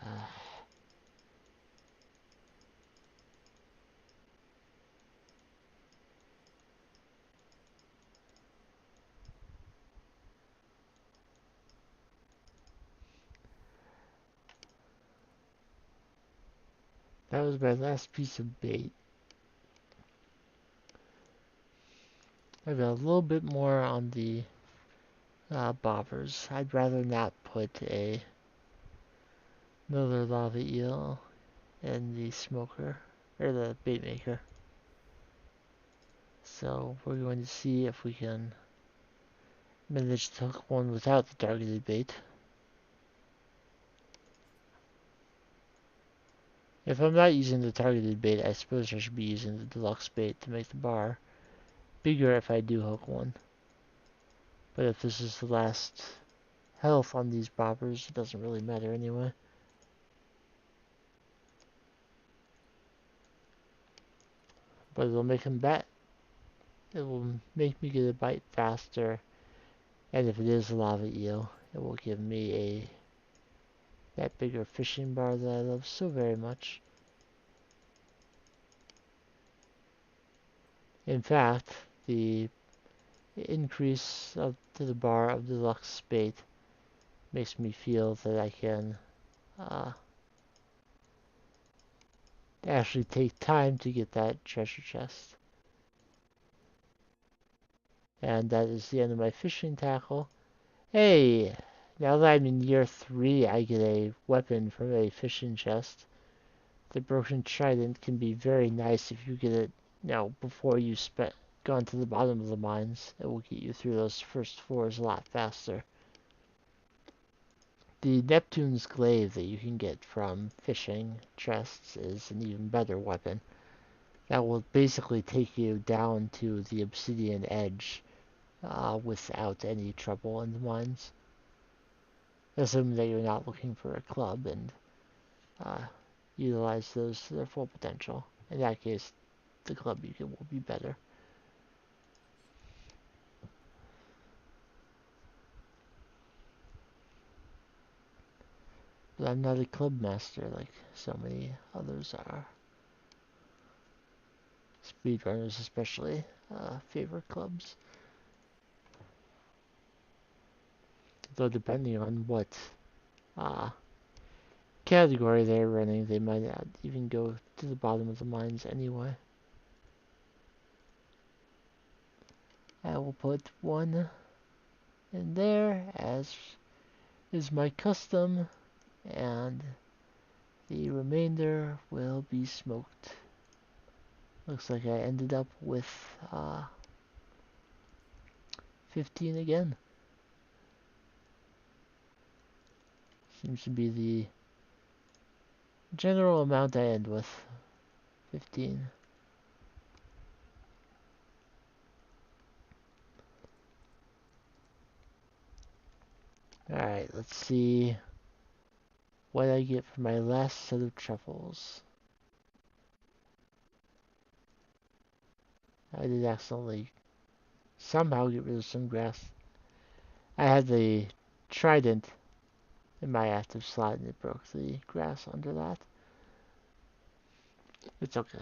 Uh, that was my last piece of bait. I've got a little bit more on the bobbers. I'd rather not put another lava eel in the smoker, or the bait maker. So we're going to see if we can manage to hook one without the targeted bait. If I'm not using the targeted bait, I suppose I should be using the deluxe bait to make the bar bigger if I do hook one. But if this is the last health on these bobbers, it doesn't really matter anyway. But it'll make him bet. It will make me get a bite faster. And if it is a lava eel, it will give me that bigger fishing bar that I love so very much. In fact, the increase to the bar of deluxe bait makes me feel that I can uh, actually take time to get that treasure chest. And that is the end of my fishing tackle. Hey, now that I'm in year 3, I get a weapon from a fishing chest. The broken trident can be very nice if you get it, before you gone to the bottom of the mines. It will get you through those first floors a lot faster. The Neptune's glaive that you can get from fishing chests is an even better weapon. That will basically take you down to the obsidian edge without any trouble in the mines. Assuming that you're not looking for a club and uh, utilize those to their full potential. In that case, the club you get will be better. But I'm not a club master like so many others are. Speedrunners especially favor clubs. Though depending on what uh, category they're running, they might not even go to the bottom of the mines anyway. I will put one in there as is my custom, and the remainder will be smoked. Looks like I ended up with 15 again. Seems to be the general amount I end with. 15. Alright, let's see what I get for my last set of truffles. I did accidentally somehow get rid of some grass. I had the trident in my active slot and it broke the grass under that. It's okay.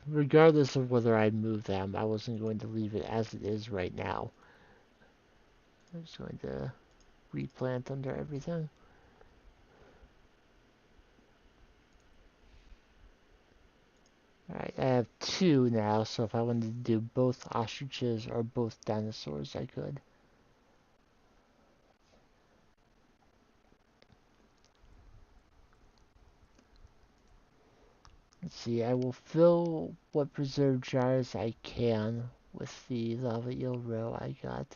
Regardless of whether I move them, I wasn't going to leave it as it is right now. I was going to replant under everything. Alright, I have 2 now, so if I wanted to do both ostriches or both dinosaurs, I could. Let's see, I will fill what preserved jars I can with the lava eel roe I got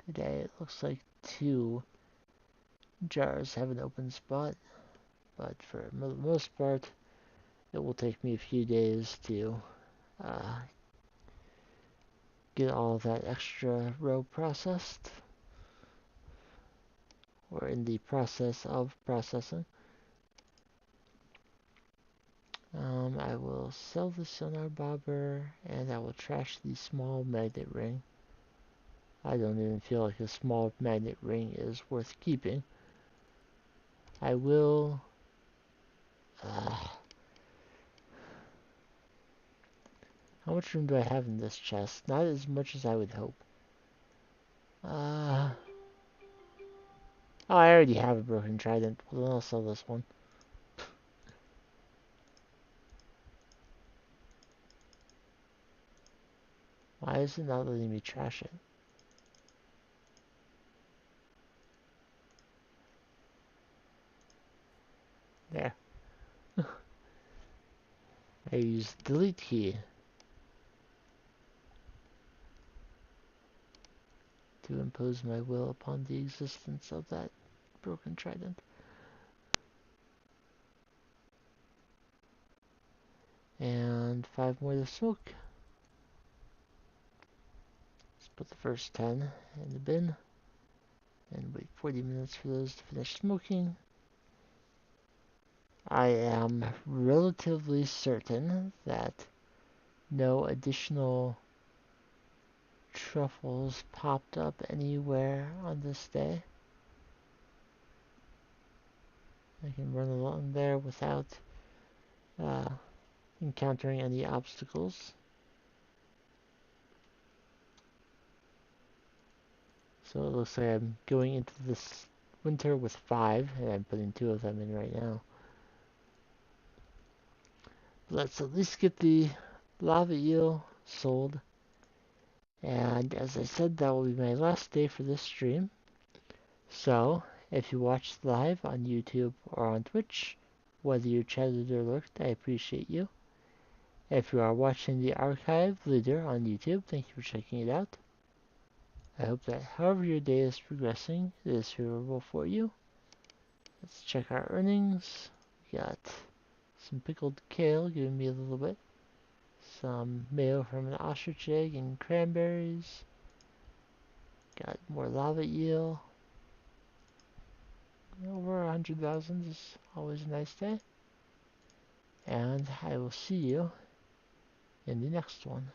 today. It looks like 2 jars have an open spot, but for the most part, it will take me a few days to uh, get all that extra roe processed, or in the process of processing. I will sell the sonar bobber, and I will trash the small magnet ring. I don't even feel like a small magnet ring is worth keeping. I will... how much room do I have in this chest? Not as much as I would hope. Oh, I already have a broken trident. Well, then I'll sell this one. Why is it not letting me trash it? There. I use the delete key to impose my will upon the existence of that broken trident. And 5 more to smoke. put the first 10 in the bin and wait 40 minutes for those to finish smoking. I am relatively certain that no additional truffles popped up anywhere on this day. I can run along there without uh, encountering any obstacles. So it looks like I'm going into this winter with 5, and I'm putting 2 of them in right now. Let's at least get the lava eel sold. And as I said, that will be my last day for this stream. So, if you watched live on YouTube or on Twitch, whether you chatted or lurked, I appreciate you. If you are watching the archive later on YouTube, thank you for checking it out. I hope that however your day is progressing, it is favorable for you. Let's check our earnings. We got some pickled kale giving me a little bit. Some mayo from an ostrich egg and cranberries. Got more lava eel. Over 100,000 is always a nice day. And I will see you in the next one.